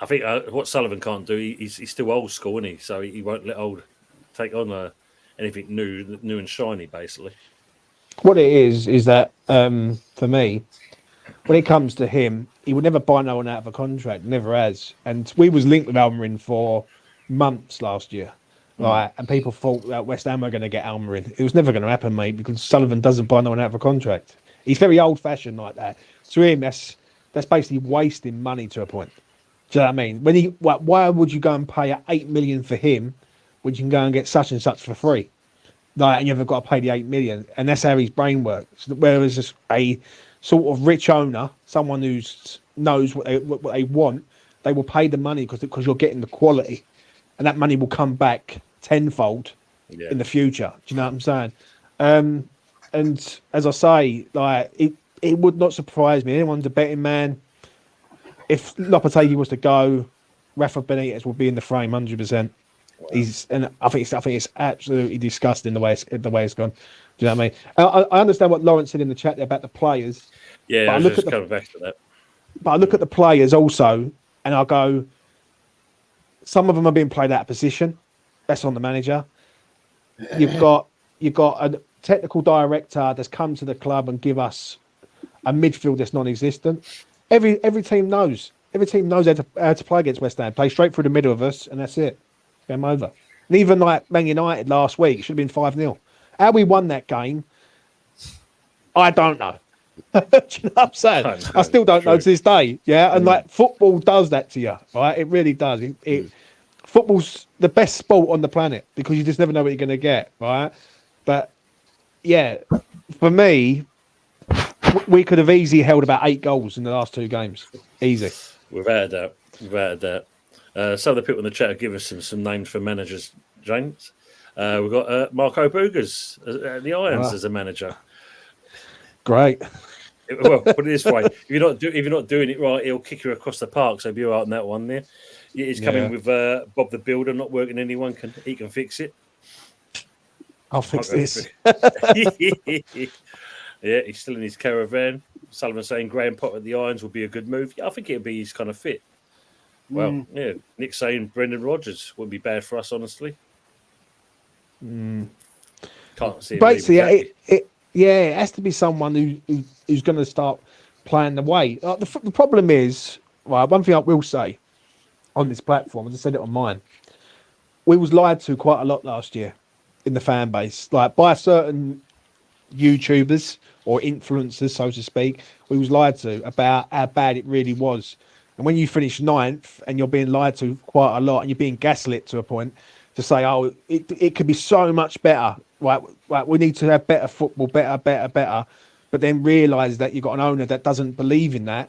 [SPEAKER 1] I think what Sullivan can't do, he's still old school, isn't he? So he won't let old take on anything new and shiny, basically.
[SPEAKER 6] What it is that for me, when it comes to him, he would never buy no one out of a contract, never has. And we was linked with Almiron for months last year, right? And people thought that West Ham were going to get Almiron. It was never going to happen, mate, because Sullivan doesn't buy no one out of a contract. He's very old-fashioned like that. To him, that's basically wasting money to a point. Do you know what I mean? Why would you go and pay $8 million for him when you can go and get such and such for free? Like, and you've got to pay the $8 million, and that's how his brain works. Whereas just a sort of rich owner, someone who knows what they want, they will pay the money because you're getting the quality, and that money will come back tenfold in the future. Do you know what I'm saying? And as I say, like it would not surprise me. Anyone's a betting man. If Lopetegui was to go, Rafa Benitez will be in the frame 100%. And I think it's absolutely disgusting the way it's gone. Do you know what I mean? I understand what Lawrence said in the chat there about the players.
[SPEAKER 1] Yeah,
[SPEAKER 6] But
[SPEAKER 1] I
[SPEAKER 6] I
[SPEAKER 1] was
[SPEAKER 6] look
[SPEAKER 1] just
[SPEAKER 6] at the-
[SPEAKER 1] coming back to that.
[SPEAKER 6] But I look at the players also, and I go, some of them are being played out of position. That's on the manager. You've got a technical director that's come to the club and give us a midfield that's non-existent. Every team knows. Every team knows how to play against West Ham. Play straight through the middle of us, and that's it. Game over. And even like Man United last week, it should have been 5-0. How we won that game, I don't know. Do you know what I'm saying? I still don't know to this day. Yeah, and like football does that to you, right? It really does. Football's the best sport on the planet because you just never know what you're going to get, right? But yeah, for me, we could have easily held about 8 goals in the last 2 games. Easy.
[SPEAKER 1] Without a doubt. Without a doubt. Some of the people in the chat have given us some names for managers, James. We've got Marco Boogers at the Irons as a manager.
[SPEAKER 6] Great.
[SPEAKER 1] Well, put it this way: if you're not doing it right, he'll kick you across the park. So be all right on that one there. He's coming with Bob the Builder, not working. Anyone he can fix it.
[SPEAKER 6] I'll fix this.
[SPEAKER 1] Yeah, he's still in his caravan. Sullivan saying Graham Potter at the Irons will be a good move. Yeah, I think it'll be his kind of fit. Well, yeah. Nick saying Brendan Rodgers wouldn't be bad for us, honestly. Can't see it.
[SPEAKER 6] Basically, it has to be someone who's going to start playing the way. The problem is, right, one thing I will say on this platform, I just said it on mine, we was lied to quite a lot last year in the fan base, like by certain YouTubers or influencers, so to speak. We was lied to about how bad it really was. And when you finish 9th and you're being lied to quite a lot and you're being gaslit to a point to say, oh, it could be so much better. Right, we need to have better football, better. But then realise that you've got an owner that doesn't believe in that.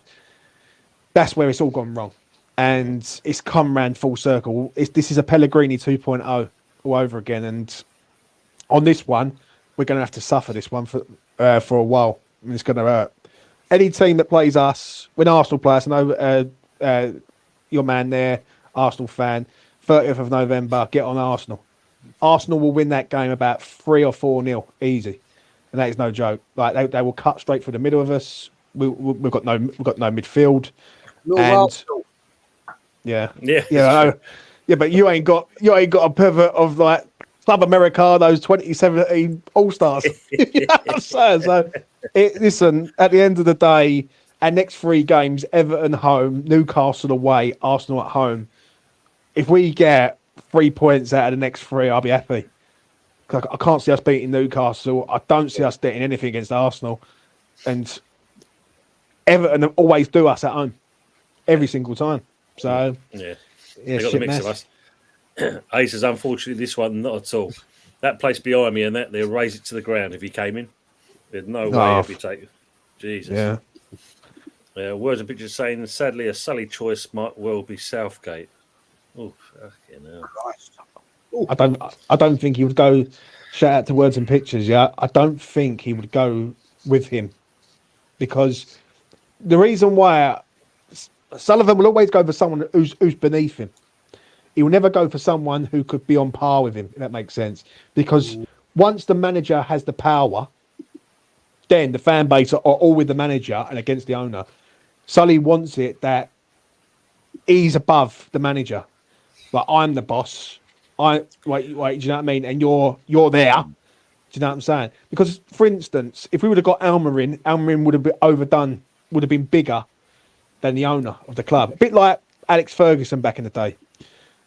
[SPEAKER 6] That's where it's all gone wrong. And it's come round full circle. This is a Pellegrini 2.0 all over again. And on this one, we're going to have to suffer this one for a while. And it's going to hurt. Any team that plays us, when Arsenal play us, I know your man there, Arsenal fan, 30th of November, get on Arsenal. Arsenal will win that game about 3 or 4-0, easy, and that is no joke. Like they will cut straight through the middle of us. We've got no midfield, yeah. But you ain't got a pivot of like Club Americanos 2017 All Stars. You know what I'm saying? So listen, at the end of the day, our next 3 games: Everton home, Newcastle away, Arsenal at home. If we get 3 points out of the next 3, I'll be happy. I can't see us beating Newcastle. I don't see us getting anything against Arsenal. And Everton always do us at home every single time. So,
[SPEAKER 1] they got the mix of us. Ace says, unfortunately, this one, not at all. That place behind me and they'll raise it to the ground if he came in. There's no way if he take it. Jesus. Yeah. Words and pictures saying, sadly, a Sully choice might well be Southgate. Oh, fucking hell.
[SPEAKER 6] I don't think he would go. Shout out to Words and Pictures. Yeah, I don't think he would go with him because the reason why Sullivan will always go for someone who's beneath him. He will never go for someone who could be on par with him. If that makes sense. Because once the manager has the power, then the fan base are all with the manager and against the owner. Sully wants it that he's above the manager. Like I'm the boss. Wait, do you know what I mean? And you're there. Do you know what I'm saying? Because, for instance, if we would have got Almiron would have been overdone, would have been bigger than the owner of the club. A bit like Alex Ferguson back in the day.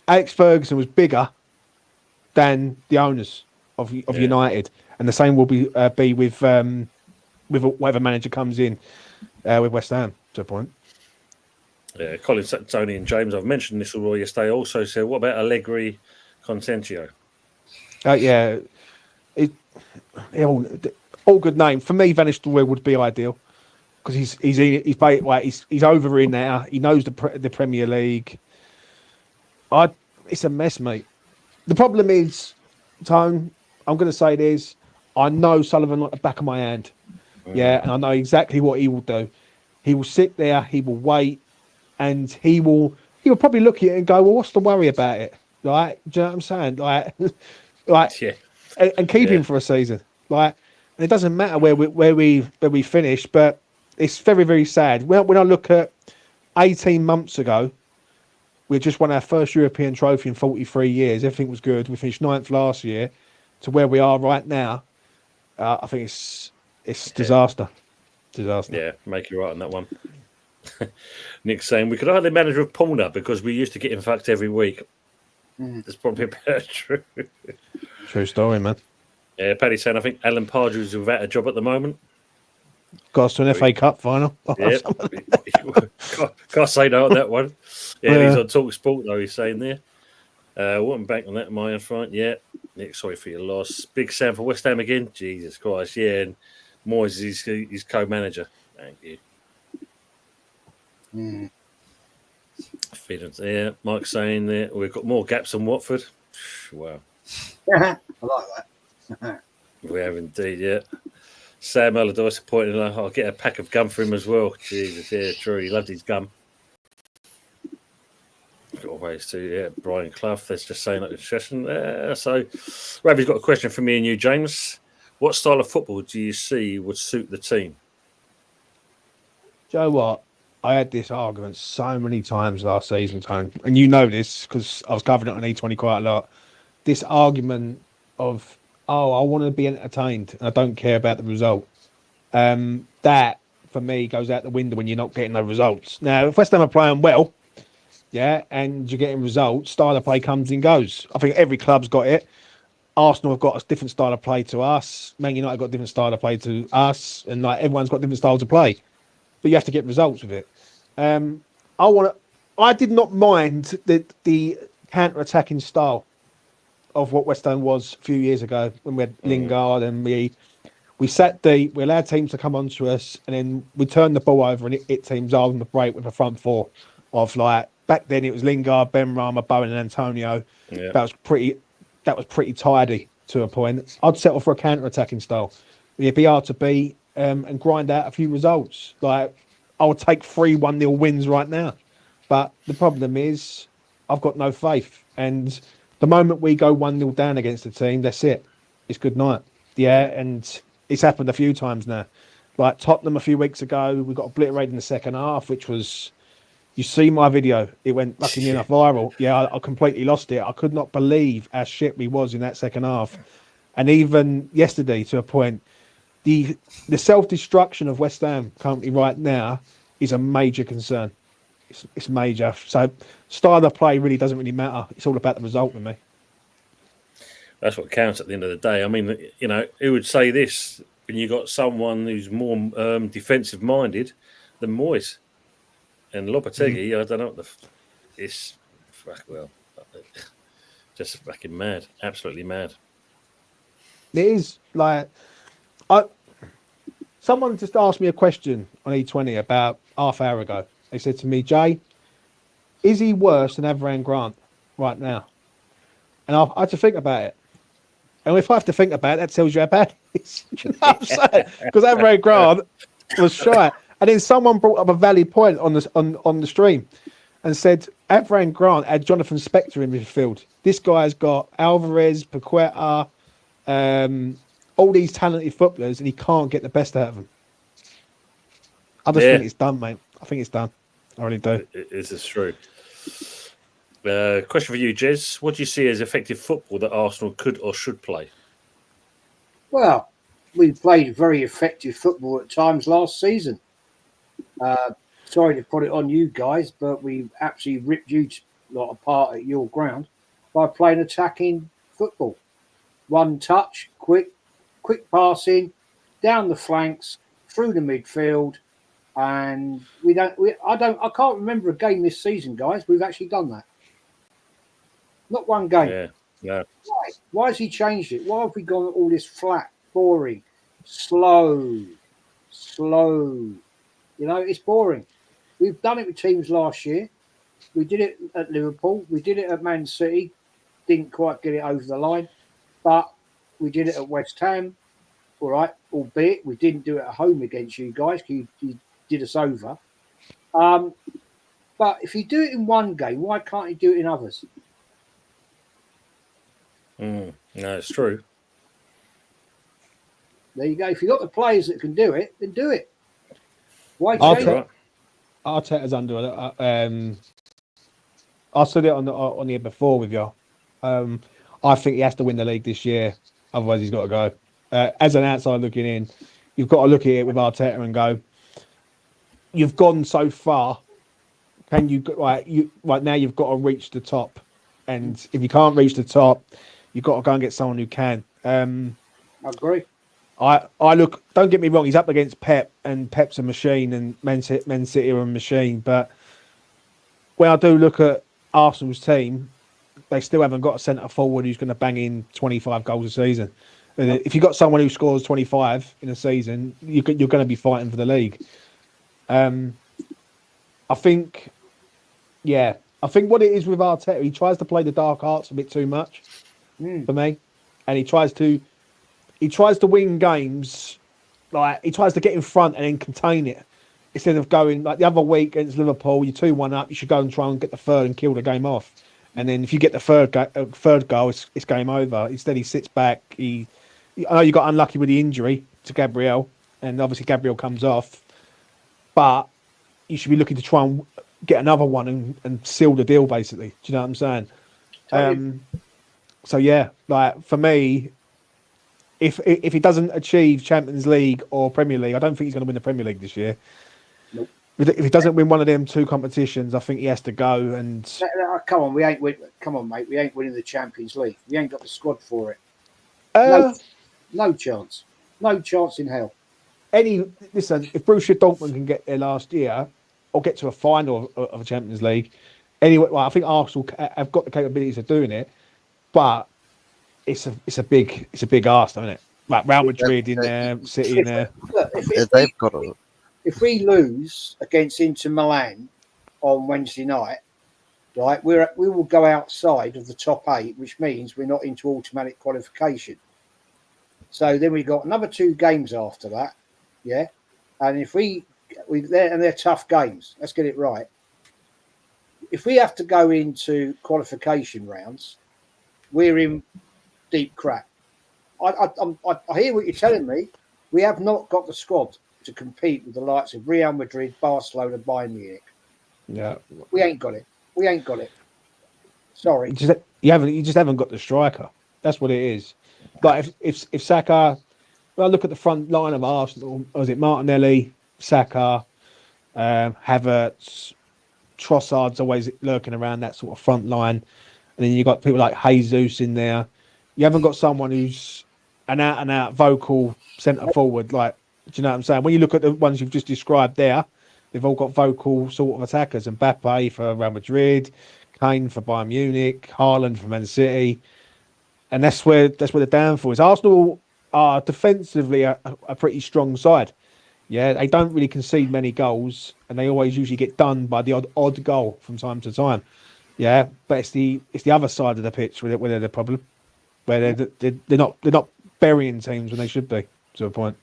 [SPEAKER 6] Alex Ferguson was bigger than the owners of United, and the same will be with whatever manager comes in with West Ham to a point.
[SPEAKER 1] Yeah, Colin, Tony, and James. I've mentioned this already yesterday. Also said, what about Allegri, Consentio?
[SPEAKER 6] All good name for me. Van Nistelrooy would be ideal because he's over in there. He knows the Premier League. It's a mess, mate. The problem is, Tone, I'm going to say this. I know Sullivan like the back of my hand. Yeah, and I know exactly what he will do. He will sit there. He will wait. And he will probably look at it and go, well, what's the worry about it? Like, do you know what I'm saying? Like,
[SPEAKER 1] Yeah.
[SPEAKER 6] and keep
[SPEAKER 1] Yeah.
[SPEAKER 6] him for a season. Like, and it doesn't matter where we finish, but it's very, very sad. When I look at 18 months ago, we just won our first European trophy in 43 years. Everything was good. We finished 9th last year. To where we are right now, I think it's disaster. Disaster.
[SPEAKER 1] Yeah, make you right on that one. Nick's saying we could hire the manager of Pulner because we used to get him fucked every week. That's probably about true.
[SPEAKER 6] True story, man.
[SPEAKER 1] Yeah, Paddy's saying I think Alan Pardew's without a job at the moment.
[SPEAKER 6] Got us to an FA Cup final.
[SPEAKER 1] Yeah, can't say no on that one. Yeah, he's on Talk Sport though. He's saying there. Welcome back on that, my front. Yeah, Nick, sorry for your loss. Big Sam for West Ham again. Jesus Christ, yeah. And Moyes is his co-manager. Thank you. Feelings there. Mike saying that we've got more gaps than Watford. Wow.
[SPEAKER 2] I like that.
[SPEAKER 1] We have indeed, yeah. Sam Allardyce pointing out, I'll get a pack of gum for him as well. Jesus, yeah, true. He loved his gum. Got ways to, yeah. Brian Clough, that's just saying like a session there. So, Ravi's got a question for me and you, James. What style of football do you see would suit the team?
[SPEAKER 6] Do you know what? I had this argument so many times last season, Tone, and you know this because I was covering it on E20 quite a lot. This argument of, oh, I want to be entertained and I don't care about the result. That, for me, goes out the window when you're not getting no results. Now, if West Ham are playing well, yeah, and you're getting results, style of play comes and goes. I think every club's got it. Arsenal have got a different style of play to us. Man United got a different style of play to us, and like everyone's got different styles of play. But you have to get results with it. I did not mind the counter-attacking style of what West Ham was a few years ago when we had Lingard and we sat deep, we allowed teams to come onto us, and then we turned the ball over and it hit teams on the break with a front four of like back then it was Lingard, Benrahma, Bowen, and Antonio.
[SPEAKER 1] Yeah.
[SPEAKER 6] That was pretty tidy to a point. I'd settle for a counter-attacking style. It'd be hard to beat and grind out a few results. Like I would take 3-1-0 wins right now, but the problem is I've got no faith. And the moment we go 1-0 down against a team, that's it. It's good night. Yeah, and it's happened a few times now. Like Tottenham a few weeks ago, we got obliterated in the second half, which was, you see my video, it went luckily enough viral. Yeah, I completely lost it. I could not believe how shit we was in that second half. And even yesterday, to a point, the self-destruction of West Ham currently right now is a major concern. It's major. So style of play really doesn't really matter. It's all about the result with me.
[SPEAKER 1] That's what counts at the end of the day. I mean, you know, who would say this when you got someone who's more defensive-minded than Moyes and Lopetegui? I don't know. It's just fucking mad. Absolutely mad.
[SPEAKER 6] It is like someone just asked me a question on E20 about half hour ago. They said to me, Jay, is he worse than Avram Grant right now? And I had to think about it. And if I have to think about it, that tells you how bad it is. You know what I'm saying? Because Avram Grant was shy. And then someone brought up a valid point on the stream and said Avram Grant had Jonathan Spector in midfield. This guy's got Alvarez, Paqueta, all these talented footballers, and he can't get the best out of them. I just think it's done, mate. I think it's done. I really do.
[SPEAKER 1] This is true. Question for you, Jez. What do you see as effective football that Arsenal could or should play?
[SPEAKER 2] Well, we played very effective football at times last season. Sorry to put it on you guys, but we absolutely ripped you lot apart at your ground by playing attacking football. One touch, quick passing, down the flanks, through the midfield, and I can't remember a game this season, guys. We've actually done that. Not one game.
[SPEAKER 1] Yeah, no.
[SPEAKER 2] Why has he changed it? Why have we gone all this flat, boring, slow? You know, it's boring. We've done it with teams last year. We did it at Liverpool. We did it at Man City. Didn't quite get it over the line. But we did it at West Ham. All right. Albeit we didn't do it at home against you guys because you did us over. But if you do it in one game, why can't you do it in others?
[SPEAKER 1] No, it's true.
[SPEAKER 2] There you go. If you've got the players that can do it, then do it. Why
[SPEAKER 6] I'll
[SPEAKER 2] change
[SPEAKER 6] tell-
[SPEAKER 2] it?
[SPEAKER 6] Arteta's under. I said it on the air before with you. I think he has to win the league this year. Otherwise, he's got to go. As an outside looking in, you've got to look at it with Arteta and go, you've gone so far. Can you right now? You've got to reach the top, and if you can't reach the top, you've got to go and get someone who can.
[SPEAKER 2] I agree.
[SPEAKER 6] I look. Don't get me wrong. He's up against Pep, and Pep's a machine, and Man City are a machine. But when I do look at Arsenal's team, they still haven't got a centre forward who's going to bang in 25 goals a season. And if you've got someone who scores 25 in a season, you're going to be fighting for the league. I think what it is with Arteta, he tries to play the dark arts a bit too much for me, and he tries to win games, like he tries to get in front and then contain it instead of going like the other week against Liverpool. You're 2-1 up. You should go and try and get the third and kill the game off. And then if you get the third goal, it's game over. Instead, he sits back. I know you got unlucky with the injury to Gabriel, and obviously Gabriel comes off, but you should be looking to try and get another one and seal the deal, basically. Do you know what I'm saying?
[SPEAKER 2] Totally.
[SPEAKER 6] So yeah, like for me, if he doesn't achieve Champions League or Premier League, I don't think he's going to win the Premier League this year.
[SPEAKER 2] Nope.
[SPEAKER 6] If he doesn't win one of them two competitions, I think he has to go. And
[SPEAKER 2] Come on, come on, mate. We ain't winning the Champions League. We ain't got the squad for it. No chance. No chance in hell.
[SPEAKER 6] Listen, if Borussia Dortmund can get there last year or get to a final of a Champions League, anyway, well, I think Arsenal have got the capabilities of doing it, but it's a big ask, isn't it? Like Real Madrid in there, City in there.
[SPEAKER 2] Look,
[SPEAKER 3] They've got to.
[SPEAKER 2] if we lose against Inter Milan on Wednesday night, right, we will go outside of the top 8, which means we're not into automatic qualification. So then we've got another 2 games after that, yeah. And if they're tough games. Let's get it right. If we have to go into qualification rounds, we're in deep crap. I hear what you're telling me. We have not got the squad to compete with the likes of Real Madrid, Barcelona, Bayern Munich.
[SPEAKER 6] Yeah,
[SPEAKER 2] We ain't got it. Sorry.
[SPEAKER 6] you just haven't got the striker. That's what it is. Like if Saka, well, look at the front line of Arsenal. Was it Martinelli, Saka, Havertz, Trossard's always lurking around that sort of front line, and then you got people like Jesus in there. You haven't got someone who's an out vocal centre forward. Like, do you know what I'm saying? When you look at the ones you've just described there, they've all got vocal sort of attackers. And Mbappe for Real Madrid, Kane for Bayern Munich, Haaland for Man City, and that's where the downfall is. Arsenal are defensively a pretty strong side. Yeah, they don't really concede many goals, and they always usually get done by the odd goal from time to time. Yeah, but it's the other side of the pitch where they're the problem, where they're not burying teams when they should be, to a point.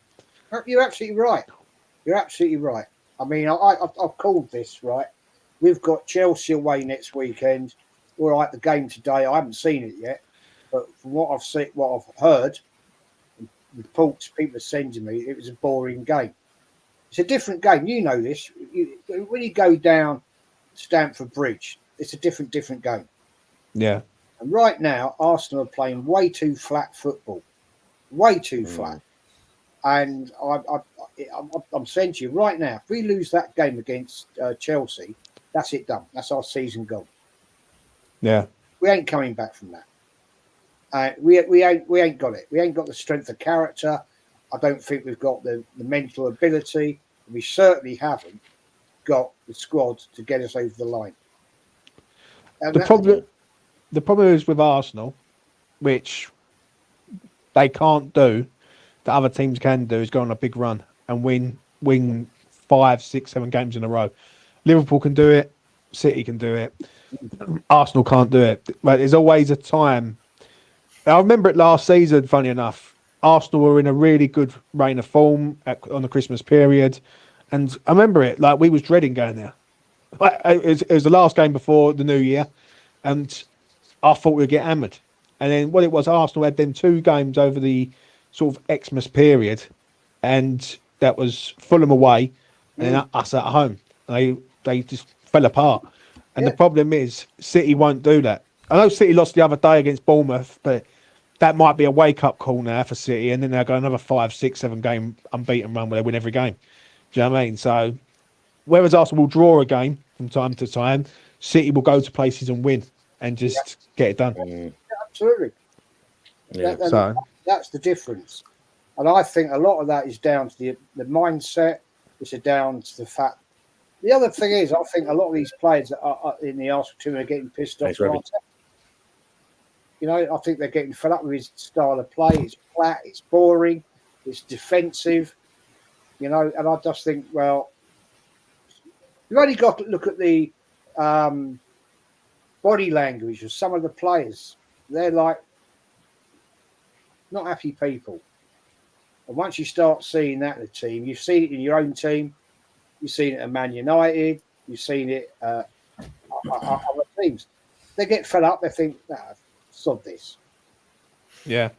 [SPEAKER 2] You're absolutely right. I mean, I've called this, right? We've got Chelsea away next weekend. All right, the game today, I haven't seen it yet, but from what I've seen, what I've heard, reports people are sending me, it was a boring game. It's a different game. You know this. When you go down Stamford Bridge, it's a different game.
[SPEAKER 6] Yeah.
[SPEAKER 2] And right now, Arsenal are playing way too flat football. Way too flat. And I'm saying to you right now, if we lose that game against Chelsea, that's it done. That's our season gone.
[SPEAKER 6] Yeah.
[SPEAKER 2] We ain't coming back from that. We ain't got it. We ain't got the strength of character. I don't think we've got the mental ability. We certainly haven't got the squad to get us over the line. And
[SPEAKER 6] The problem is with Arsenal, which they can't do, that other teams can do, is go on a big run and win 5, 6, 7 games in a row. Liverpool can do it. City can do it. Arsenal can't do it. But there's always a time. I remember it last season, funny enough. Arsenal were in a really good reign of form on the Christmas period. And I remember it, like we was dreading going there. It was the last game before the new year. And I thought we'd get hammered. And then what it was, Arsenal had them 2 games over the sort of Xmas period, and that was Fulham away and then us at home. They just fell apart. And the problem is City won't do that. I know City lost the other day against Bournemouth, but that might be a wake-up call now for City, and then they'll go another 5, 6, 7 game unbeaten run where they win every game. Do you know what I mean? So whereas Arsenal will draw a game from time to time, City will go to places and win and just get it done.
[SPEAKER 2] Absolutely.
[SPEAKER 1] Yeah.
[SPEAKER 6] So
[SPEAKER 2] That's the difference. And I think a lot of that is down to the mindset. It's down to the fact. The other thing is, I think a lot of these players that are in the Arsenal team are getting pissed off.
[SPEAKER 1] Thanks, Robbie.
[SPEAKER 2] You know, I think they're getting fed up with his style of play. It's flat, it's boring, it's defensive. You know, and I just think, well, you've only got to look at the body language of some of the players. They're like not happy people. And once you start seeing that in the team, you've seen it in your own team, you've seen it at Man United, you've seen it at other teams. They get fed up, they think, sod this.
[SPEAKER 6] yeah.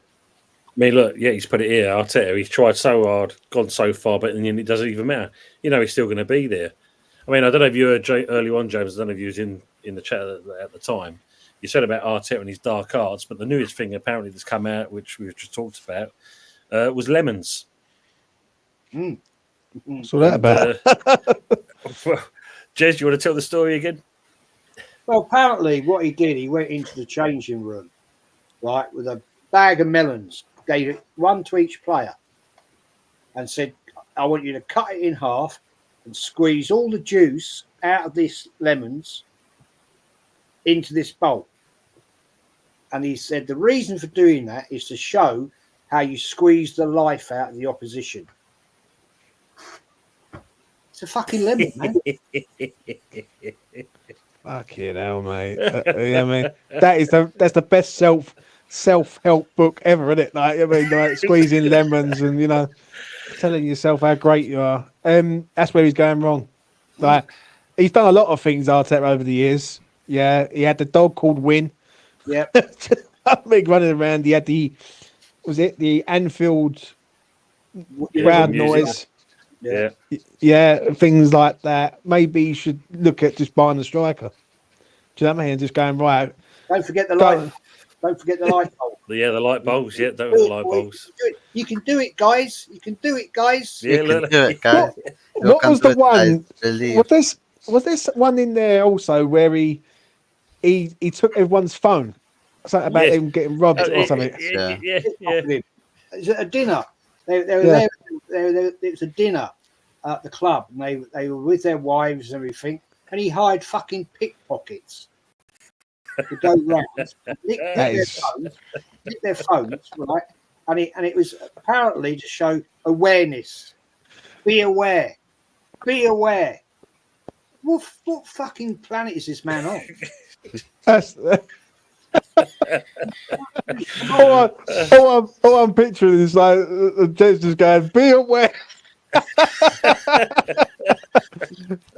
[SPEAKER 1] I mean, look, yeah, he's put it here. Arteta, he's tried so hard, gone so far, but in the end, it doesn't even matter. You know, he's still going to be there. I mean, I don't know if you heard early on, James. I don't know if you was in the chat at the time. You said about Arteta and his dark arts, but the newest thing apparently that's come out, which we've just talked about, was lemons.
[SPEAKER 6] So that about
[SPEAKER 1] Well, Jez, you want to tell the story again?
[SPEAKER 2] Well, apparently what he did, he went into the changing room, right, with a bag of melons, gave it one to each player and said, I want you to cut it in half and squeeze all the juice out of these lemons into this bowl. And he said the reason for doing that is to show how you squeeze the life out of the opposition. It's a fucking lemon, man.
[SPEAKER 6] fucking hell, mate. I mean, that's the best self-help book ever, isn't it? Like, I mean, like squeezing lemons and, you know, telling yourself how great you are. That's where he's going wrong. Like, he's done a lot of things, Arteta, over the years. Yeah, he had the dog called Win.
[SPEAKER 2] Yeah.
[SPEAKER 6] Big running around. He had the Anfield crowd noise.
[SPEAKER 1] Yeah.
[SPEAKER 6] Yeah, things like that. Maybe you should look at just buying a striker. Do you know what I mean? Just going, right.
[SPEAKER 2] Don't forget the light. Don't forget the light bulb.
[SPEAKER 1] Yeah, the light bulbs. Yeah, don't have the light bulbs.
[SPEAKER 2] You can do it, guys. You can do it, guys.
[SPEAKER 1] Yeah,
[SPEAKER 3] You can do it, guys.
[SPEAKER 6] What was the one?
[SPEAKER 3] Believe.
[SPEAKER 6] Was this one in there also where he took everyone's phone? Something about
[SPEAKER 1] Yeah.
[SPEAKER 6] him getting robbed or something.
[SPEAKER 1] Yeah.
[SPEAKER 2] It was at a dinner. They were there. It was a dinner at the club, and they were with their wives and everything. And he hired fucking pickpockets to go round, nick their phones, right? And it was apparently to show awareness. Be aware. Be aware. What fucking planet is this man on?
[SPEAKER 6] That's all I'm picturing is like James just going, be aware.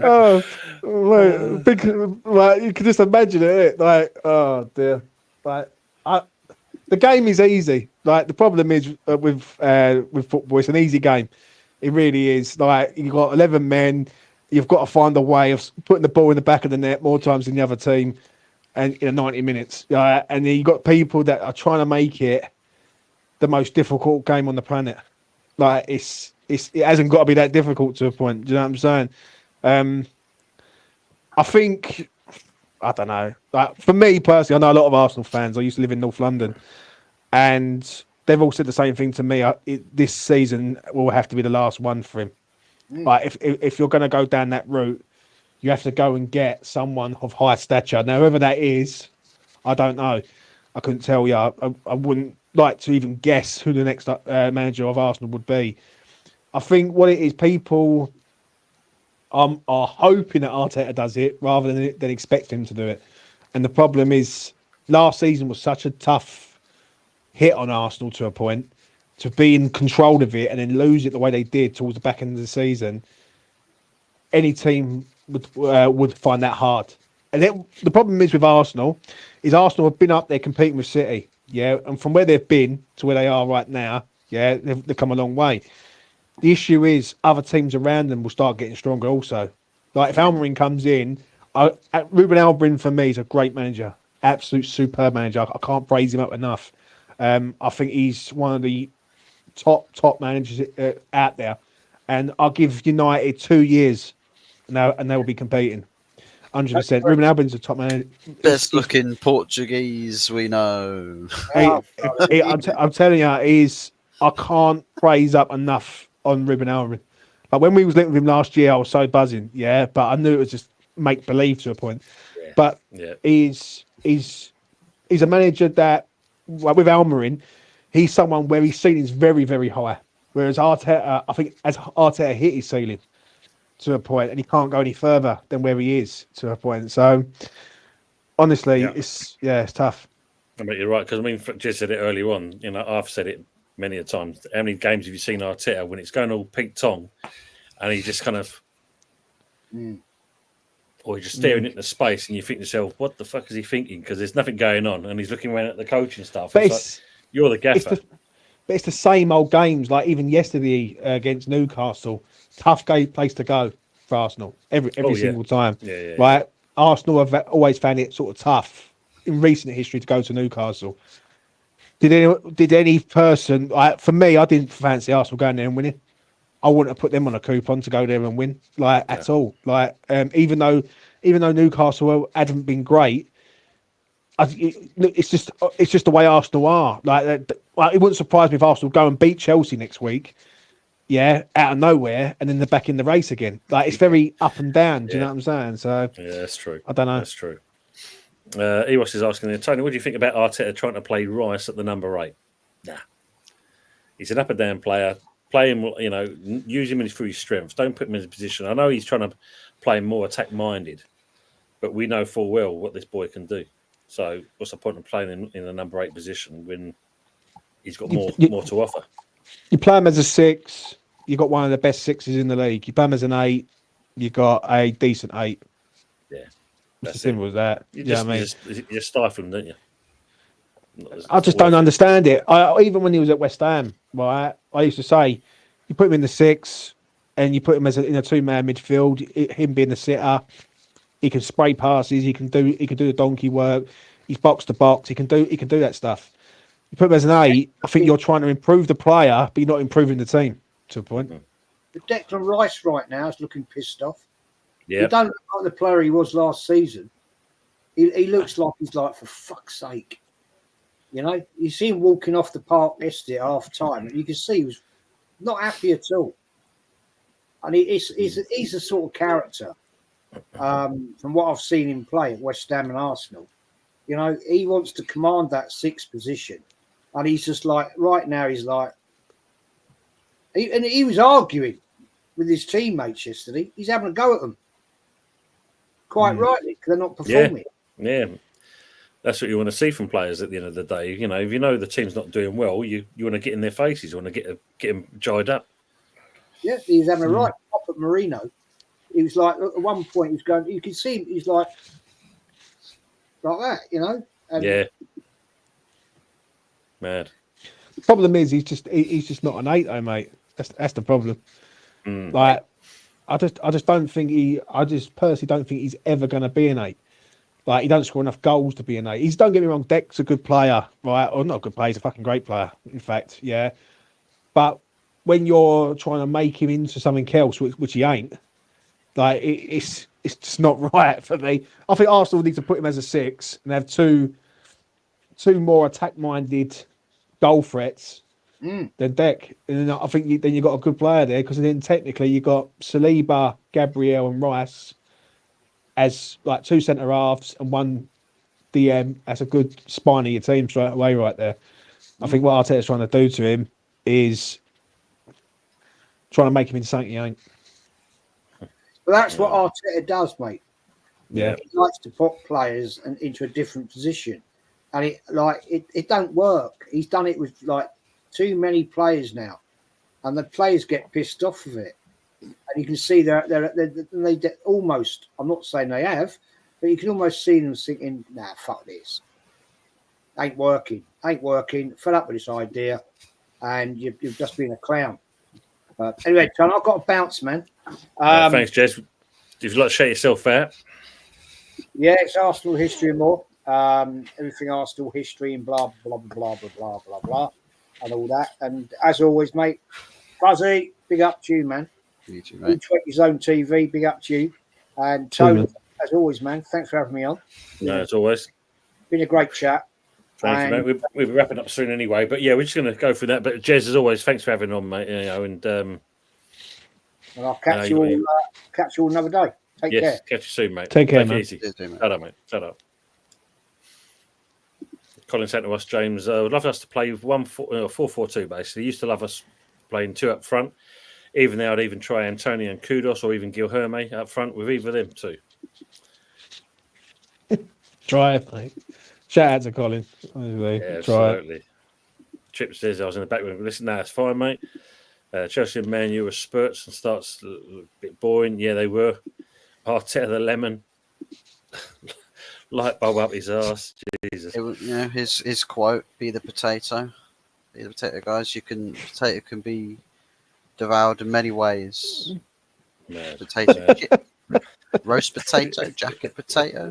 [SPEAKER 6] Oh, mate, big, like you can just imagine it. Like, oh dear, like the game is easy. Like the problem is with football, it's an easy game. It really is. Like you've got 11 men. You've got to find a way of putting the ball in the back of the net more times than the other team, and in 90 minutes. And then you've got people that are trying to make it the most difficult game on the planet. Like it hasn't got to be that difficult to a point. Do you know what I'm saying? I think, I don't know. Like for me personally, I know a lot of Arsenal fans. I used to live in North London, and they've all said the same thing to me. This season will have to be the last one for him. Like if you're going to go down that route, you have to go and get someone of high stature. Now, whoever that is, I don't know. I couldn't tell you. I wouldn't like to even guess who the next manager of Arsenal would be. I think what it is, people are hoping that Arteta does it rather than expect him to do it. And the problem is, last season was such a tough hit on Arsenal to a point. To be in control of it and then lose it the way they did towards the back end of the season, any team would find that hard. And the problem is with Arsenal have been up there competing with City. yeah, and from where they've been to where they are right now, yeah, they've come a long way. The issue is other teams around them will start getting stronger also. Like if Almiron comes in, Ruben Almiron for me is a great manager, absolute superb manager. I can't praise him up enough. I think he's one of the top managers out there, and I'll give United 2 years now, and they will be competing 100%. Ruben Almiron's a top manager.
[SPEAKER 3] Best looking Portuguese we know.
[SPEAKER 2] Oh,
[SPEAKER 6] I'm telling you, I can't praise up enough on Ruben Almiron. Like when we was linked with him last year, I was so buzzing, yeah. But I knew it was just make believe to a point.
[SPEAKER 1] Yeah.
[SPEAKER 6] But
[SPEAKER 1] Yeah.
[SPEAKER 6] he's a manager that, well, with Almiron, he's someone where his ceiling's very, very high. Whereas Arteta, I think as Arteta hit his ceiling to a point, and he can't go any further than where he is to a point. So honestly,
[SPEAKER 1] Yeah.
[SPEAKER 6] it's tough.
[SPEAKER 1] I mean, you're right, because I mean, just said it earlier on. You know, I've said it many a times. How many games have you seen Arteta when it's going all Pete Tong, and he just kind of, or you're just staring into space, and you think to yourself, "What the fuck is he thinking?" Because there's nothing going on, and he's looking around at the coaching staff.
[SPEAKER 6] But
[SPEAKER 1] It's like, you're the gaffer.
[SPEAKER 6] But it's the same old games. Like even yesterday against Newcastle, tough place to go for Arsenal every
[SPEAKER 1] Oh, yeah.
[SPEAKER 6] single time.
[SPEAKER 1] Yeah.
[SPEAKER 6] Right, Arsenal have always found it sort of tough in recent history to go to Newcastle. Did any person, like for me, I didn't fancy Arsenal going there and winning. I wouldn't have put them on a coupon to go there and win, like at all. Like even though Newcastle hadn't been great, it's just the way Arsenal are. Like it wouldn't surprise me if Arsenal go and beat Chelsea next week, yeah, out of nowhere, and then they're back in the race again. Like it's very up and down. Do you know what I'm saying? So
[SPEAKER 1] Yeah, that's true.
[SPEAKER 6] I don't know.
[SPEAKER 1] That's true. Eros is asking, Tony, what do you think about Arteta trying to play Rice at the number 8? Nah. He's an up and down player. Play him, you know, use him through his strengths. Don't put him in a position. I know he's trying to play more attack-minded, but we know full well what this boy can do. So what's the point of playing him in the number 8 position when he's got more to offer?
[SPEAKER 6] You play him as a 6, you got one of the best 6s in the league. You play him as an 8, you got a decent 8.
[SPEAKER 1] Yeah.
[SPEAKER 6] It's as simple as that.
[SPEAKER 1] You
[SPEAKER 6] just
[SPEAKER 1] stifle him, don't you?
[SPEAKER 6] I just don't understand it. Even when he was at West Ham, right, I used to say, you put him in the 6 and you put him in a 2-man midfield, him being the sitter, he can spray passes, he can do the donkey work, he's box to box, he can do that stuff. You put him as an 8, I think you're trying to improve the player, but you're not improving the team to a point.
[SPEAKER 2] But Declan Rice right now is looking pissed off.
[SPEAKER 1] Yeah.
[SPEAKER 2] He don't look like the player he was last season. He looks like he's like, for fuck's sake. You know, you see him walking off the park yesterday at half time, and you can see he was not happy at all. And he's the sort of character, from what I've seen him play at West Ham and Arsenal. You know, he wants to command that 6th position. And he's just like, right now, he's like, he was arguing with his teammates yesterday. He's having a go at them. Quite rightly, because they're not performing.
[SPEAKER 1] Yeah. That's what you want to see from players at the end of the day. You know, if you know the team's not doing well, you want to get in their faces. You want to get them jived up.
[SPEAKER 2] Yeah, he was having a right pop at Marino. He was like, at one point, he's going, you can see him, he's like that, you know? And
[SPEAKER 1] yeah. Mad.
[SPEAKER 6] The problem is he's just not an 8 though, mate. That's the problem. Like I just don't think I just personally don't think he's ever going to be an 8. Like he don't score enough goals to be an 8. Don't get me wrong, Deck's a good player, right? Or not a good player, he's a fucking great player, in fact, yeah. But when you're trying to make him into something else, which he ain't, like it's just not right for me. I think Arsenal need to put him as a 6 and have two more attack-minded goal threats than Deck. And then I think then you've got a good player there, because then technically you've got Saliba, Gabriel and Rice as like 2 centre halves and 1 DM. That's a good spine of your team straight away right there. I think what Arteta's trying to do to him is trying to make him into something he ain't.
[SPEAKER 2] But that's what Arteta does, mate.
[SPEAKER 6] Yeah.
[SPEAKER 2] He likes to put players into a different position. And it don't work. He's done it with like too many players now. And the players get pissed off of it. And you can see they almost, I'm not saying they have, but you can almost see them thinking, nah, fuck this. Ain't working. Fed up with this idea, and you've just been a clown. Anyway, John, I've got to bounce, man.
[SPEAKER 1] Thanks, Jez. If you'd like to shout yourself out.
[SPEAKER 2] Yeah, it's Arsenal history and more. Everything Arsenal history and blah, blah, blah, blah, blah, blah, blah, and all that. And as always, mate, Fuzzy, big up to you, man.
[SPEAKER 3] You too, mate.
[SPEAKER 2] His own TV, big up to you. And Tony, as always, man, thanks for having me on.
[SPEAKER 1] No, as always.
[SPEAKER 2] Been a great chat.
[SPEAKER 1] Thank you, mate. We'll be wrapping up soon anyway. But yeah, we're just going to go through that. But Jez, as always, thanks for having on, mate. You know, and
[SPEAKER 2] I'll catch you all another day. Take care.
[SPEAKER 1] Catch you soon, mate.
[SPEAKER 6] Take care,
[SPEAKER 1] Take it
[SPEAKER 6] man.
[SPEAKER 1] easy.
[SPEAKER 3] Mate.
[SPEAKER 1] Shut up, mate. Shut up. Colin said to us, James, would love us to play 4-4-2, basically. He used to love us playing 2 up front. Even now, I'd even try Antonio and Kudos or even Guilherme up front with either of them too.
[SPEAKER 6] Try it, mate. Shout out to Colin. Honestly.
[SPEAKER 1] Yeah,
[SPEAKER 6] Try it.
[SPEAKER 1] absolutely. Chip says I was in the back room. Listen, no, it's fine, mate. Chelsea and Man U were spurts and starts a bit boring. Yeah, they were. Arteta the lemon. Light bulb up his ass. Jesus.
[SPEAKER 3] It was, his quote: "Be the potato, be the potato, guys. Potato can be devoured in many ways.
[SPEAKER 1] Mad.
[SPEAKER 3] Potato, roast potato, jacket potato,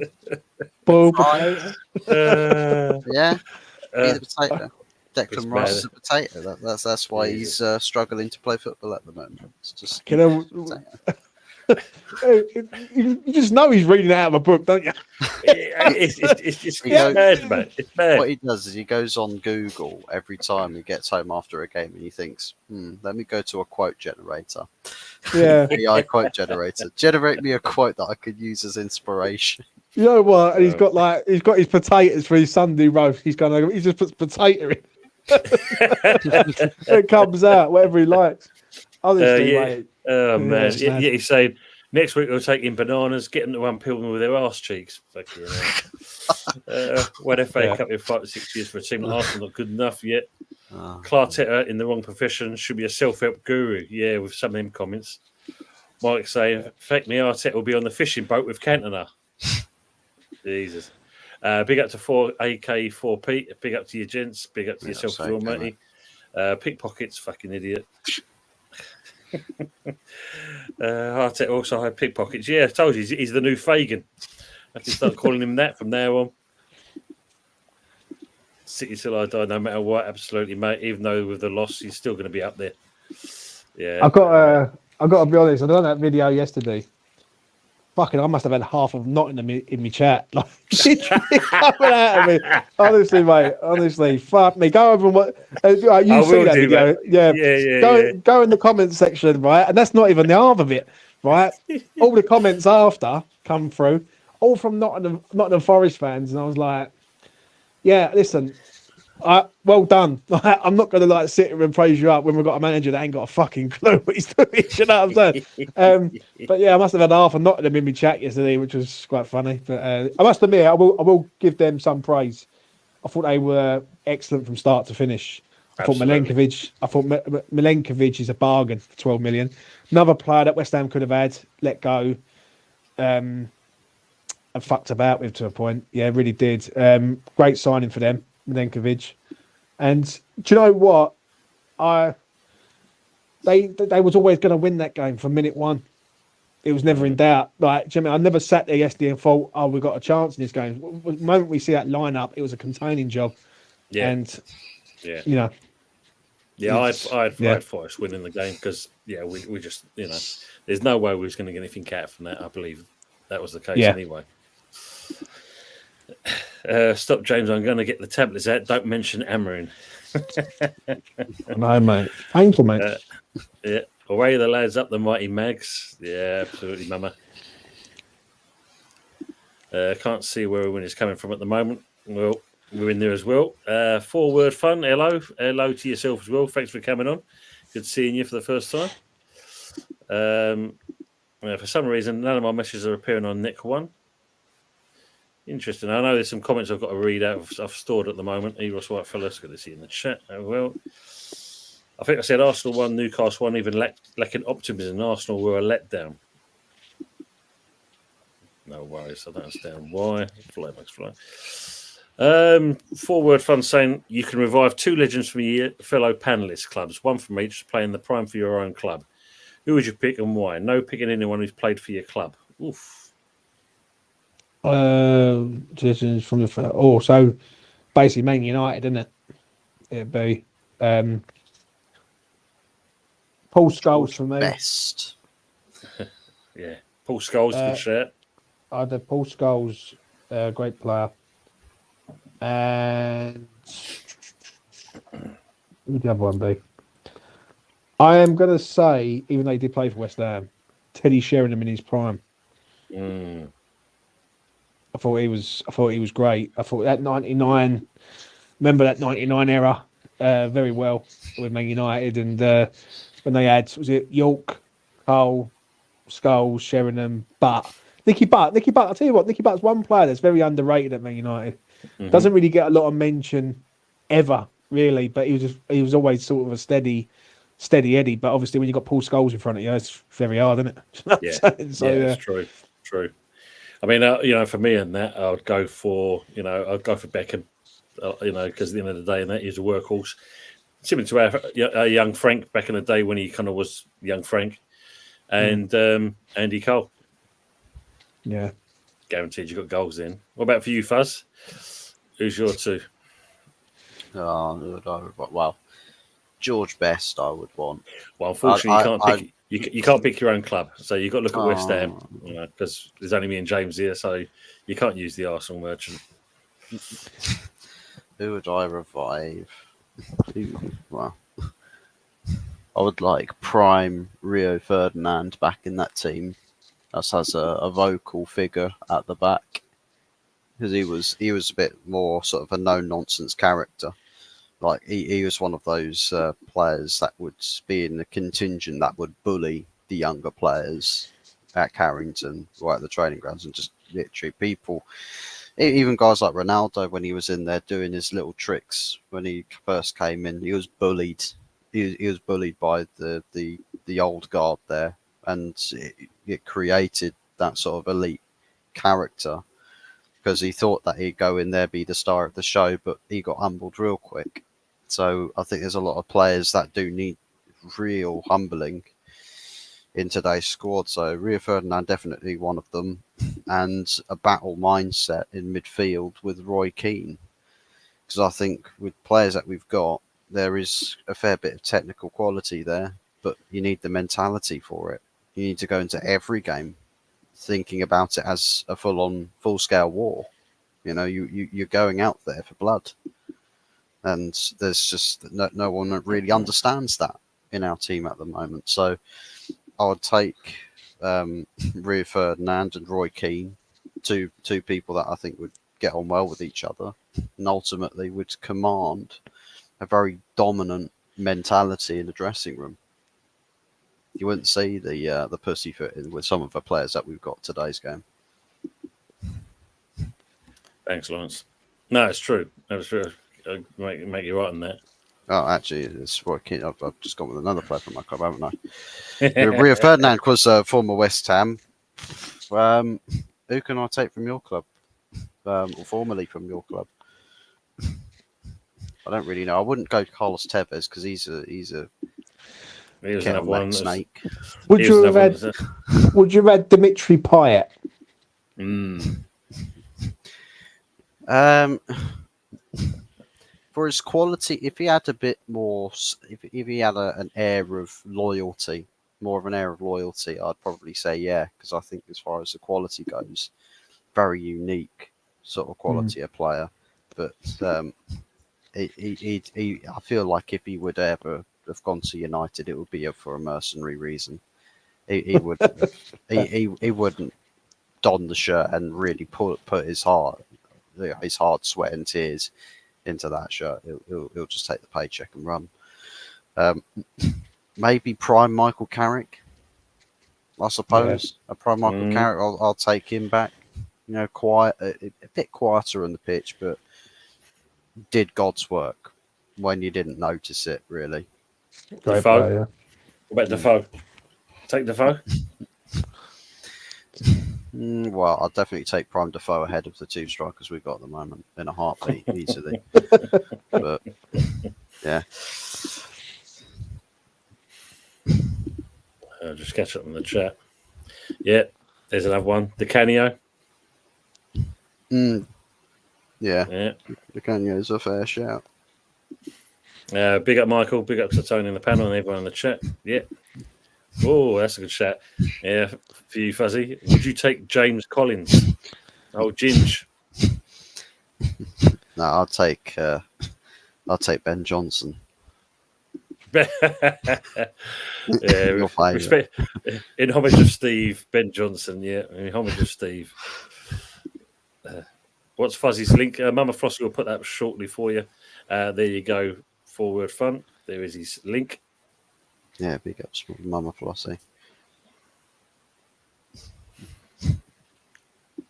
[SPEAKER 6] Ball
[SPEAKER 3] fry.
[SPEAKER 6] potato.
[SPEAKER 3] Yeah, be the
[SPEAKER 1] It's
[SPEAKER 3] potato. Declan
[SPEAKER 1] mad.
[SPEAKER 3] Rice is a potato. That's why he's struggling to play football at the moment. It's just
[SPEAKER 6] You just know he's reading it out of a book, don't you?
[SPEAKER 1] It's mad, mate. It's mad.
[SPEAKER 3] What he does is he goes on Google every time he gets home after a game and he thinks, let me go to a quote generator.
[SPEAKER 6] Yeah.
[SPEAKER 3] AI quote generator. Generate me a quote that I could use as inspiration.
[SPEAKER 6] You know what? And he's got his potatoes for his Sunday roast. He just puts potato in. It comes out whatever he likes. Honestly, mate.
[SPEAKER 1] Oh man,
[SPEAKER 6] it's mad.
[SPEAKER 1] he's saying next week we'll take in bananas, get them to unpeel them with their arse cheeks. Fucking hell. When FA Cup in 5 to 6 years for a team like Arsenal not good enough yet. Clartetta in the wrong profession should be a self-help guru. Yeah, with some of them comments. Mike saying, "Fake me, Arteta will be on the fishing boat with Cantona." Jesus. Big up to 4AK4P. Big up to you, gents. Big up to yourself as well, matey. Pickpockets, fucking idiot. Arteta also had pickpockets. Yeah, I told you he's the new Fagin. I can start calling him that from now on. City till I die, no matter what. Absolutely, mate. Even though with the loss, he's still going to be up there. Yeah,
[SPEAKER 6] I got to be honest. I done that video yesterday. Fucking, I must have had half of Nottingham in my chat. Like, literally coming out of me. Honestly, mate. Honestly, fuck me. Go over and what you see that video? Yeah. Go in the comments section, right? And that's not even the half of it, right? All the comments after come through, all from Nottingham Forest fans, and I was like, yeah, listen. Well done. I'm not going to sit here and praise you up when we've got a manager that ain't got a fucking clue what he's doing. You know what I'm saying? But yeah, I must have had half of Nottingham in my chat yesterday, which was quite funny. But I must admit, I will give them some praise. I thought they were excellent from start to finish. I thought Milenkovic is a bargain for 12 million. Another player that West Ham could have had, let go, and fucked about with to a point. Yeah, really did. Great signing for them. Milenkovic, and do you know what? They was always going to win that game from minute one. It was never in doubt. Like, do you know what I mean? I never sat there yesterday and thought, "Oh, we've got a chance in this game." The moment we see that lineup, it was a containing job. Yeah, and I had Forest winning the game because we just there's no way we was going to get anything out from that. I believe that was the case anyway. Stop, James. I'm going to get the tablets out. Don't mention Amarin. No, mate. Painful, mate.
[SPEAKER 1] Away the lads up the mighty Mags. Yeah, absolutely, mama. Can't see where a win is coming from at the moment. Well, we're in there as well. 4-word fun. Hello to yourself as well. Thanks for coming on. Good seeing you for the first time. For some reason, none of my messages are appearing on Nick 1. Interesting. I know there's some comments I've got to read out. I've stored at the moment. Eros Whitefellas, good to see you in the chat. Oh, well, I think I said Arsenal won, Newcastle won, even lacking optimism. Arsenal were a letdown. No worries. I don't understand why. Fly, Max, fly. Forward Fund saying you can revive 2 legends from your fellow panelist clubs, one from each to play in the prime for your own club. Who would you pick and why? No picking anyone who's played for your club. Oof.
[SPEAKER 6] Decisions from the so basically Man United, isn't it? It'd be Paul Scholes for me.
[SPEAKER 3] Best.
[SPEAKER 1] Yeah. Paul Scholes, good shout.
[SPEAKER 6] I'd have Paul Scholes, great player. And who would the other one be? I am going to say, even though he did play for West Ham, Teddy Sheringham in his prime.
[SPEAKER 1] Mm.
[SPEAKER 6] I thought he was great. I thought that 99, remember that 99 era very well with Man United, and when they had, was it York, Cole, Scholes, Sheringham, Butt. Nicky Butt, I'll tell you what, Nicky Butt's one player that's very underrated at Man United.
[SPEAKER 1] Mm-hmm.
[SPEAKER 6] Doesn't really get a lot of mention ever, really, but he was always sort of a steady Eddie. But obviously, when you've got Paul Scholes in front of you, it's very hard, isn't it?
[SPEAKER 1] Yeah, it's true. I mean, for me and that, I'd go for Beckham, because at the end of the day, and that is a workhorse. Similar to our young Frank back in the day when he kind of was young Frank, and Andy Cole.
[SPEAKER 6] Yeah.
[SPEAKER 1] Guaranteed you got goals in. What about for you, Fuzz? Who's your 2?
[SPEAKER 3] Well, George Best, I would want.
[SPEAKER 1] Well, unfortunately, you can't pick your own club, so you've got to look at West Ham, because there's only me and James here, so you can't use the Arsenal merchant.
[SPEAKER 3] Who would I revive? Well, I would like prime Rio Ferdinand back in that team. Us as a vocal figure at the back, because he was a bit more sort of a no nonsense character. Like he was one of those players that would be in the contingent that would bully the younger players at Carrington or at the training grounds, and just literally people, even guys like Ronaldo, when he was in there doing his little tricks when he first came in, he was bullied. He was bullied by the old guard there. And it created that sort of elite character, because he thought that he'd go in there, be the star of the show, but he got humbled real quick. So I think there's a lot of players that do need real humbling in today's squad. So Rio Ferdinand definitely one of them, and a battle mindset in midfield with Roy Keane, because I think with players that we've got, there is a fair bit of technical quality there, but you need the mentality for it. You need to go into every game thinking about it as a full-scale war. You're going out there for blood. And there's just no one that really understands that in our team at the moment. So I would take Rio Ferdinand and Roy Keane, two people that I think would get on well with each other, and ultimately would command a very dominant mentality in the dressing room. You wouldn't see the pussyfoot with some of the players that we've got today's game.
[SPEAKER 1] Thanks, Lawrence. No, it's true. That's true. I'll make you right on that.
[SPEAKER 3] Oh, actually, it's Roy Keane. I've just gone with another player from my club, haven't I? Rio Ferdinand was former West Ham. Who can I take from your club? Or formerly from your club? I don't really know. I wouldn't go Carlos Tevez because he's a
[SPEAKER 1] He was another one.
[SPEAKER 3] snake.
[SPEAKER 6] Would you have had Dimitri Payet?
[SPEAKER 3] For his quality, if he had a bit more, if he had an air of loyalty, more of an air of loyalty, I'd probably say yeah, because I think as far as the quality goes, very unique sort of quality of player. But I feel like if he would ever have gone to United, it would be for a mercenary reason. He would he wouldn't don the shirt and really put his hard sweat and tears into that shirt. He'll just take the paycheck and run. Maybe prime Michael Carrick, I suppose. Yeah. A prime Michael Carrick, I'll take him back. Quiet, a bit quieter on the pitch, but did God's work when you didn't notice it, really.
[SPEAKER 1] Defoe. What about Defoe? Take Defoe.
[SPEAKER 3] Well, I'll definitely take Prime Defoe ahead of the two strikers we've got at the moment in a heartbeat, easily. But yeah,
[SPEAKER 1] I'll just catch up in the chat. Yeah, there's another one. The Canio.
[SPEAKER 3] yeah,
[SPEAKER 1] Yeah.
[SPEAKER 3] the Canyo's a fair shout.
[SPEAKER 1] Big up Michael. Big up to Tony in the panel and everyone in the chat. Yeah. Oh, that's a good shout. Yeah, for you, Fuzzy. Would you take James Collins? Oh, Ginge.
[SPEAKER 3] No, I'll take Ben Johnson.
[SPEAKER 1] Yeah,
[SPEAKER 3] Your favourite.
[SPEAKER 1] respect, in homage of Steve, Ben Johnson. Yeah, in homage of Steve. What's Fuzzy's link? Mama Frosty will put that shortly for you. There you go. Forward front. There is his link.
[SPEAKER 3] Yeah, big ups, Mama Flossie.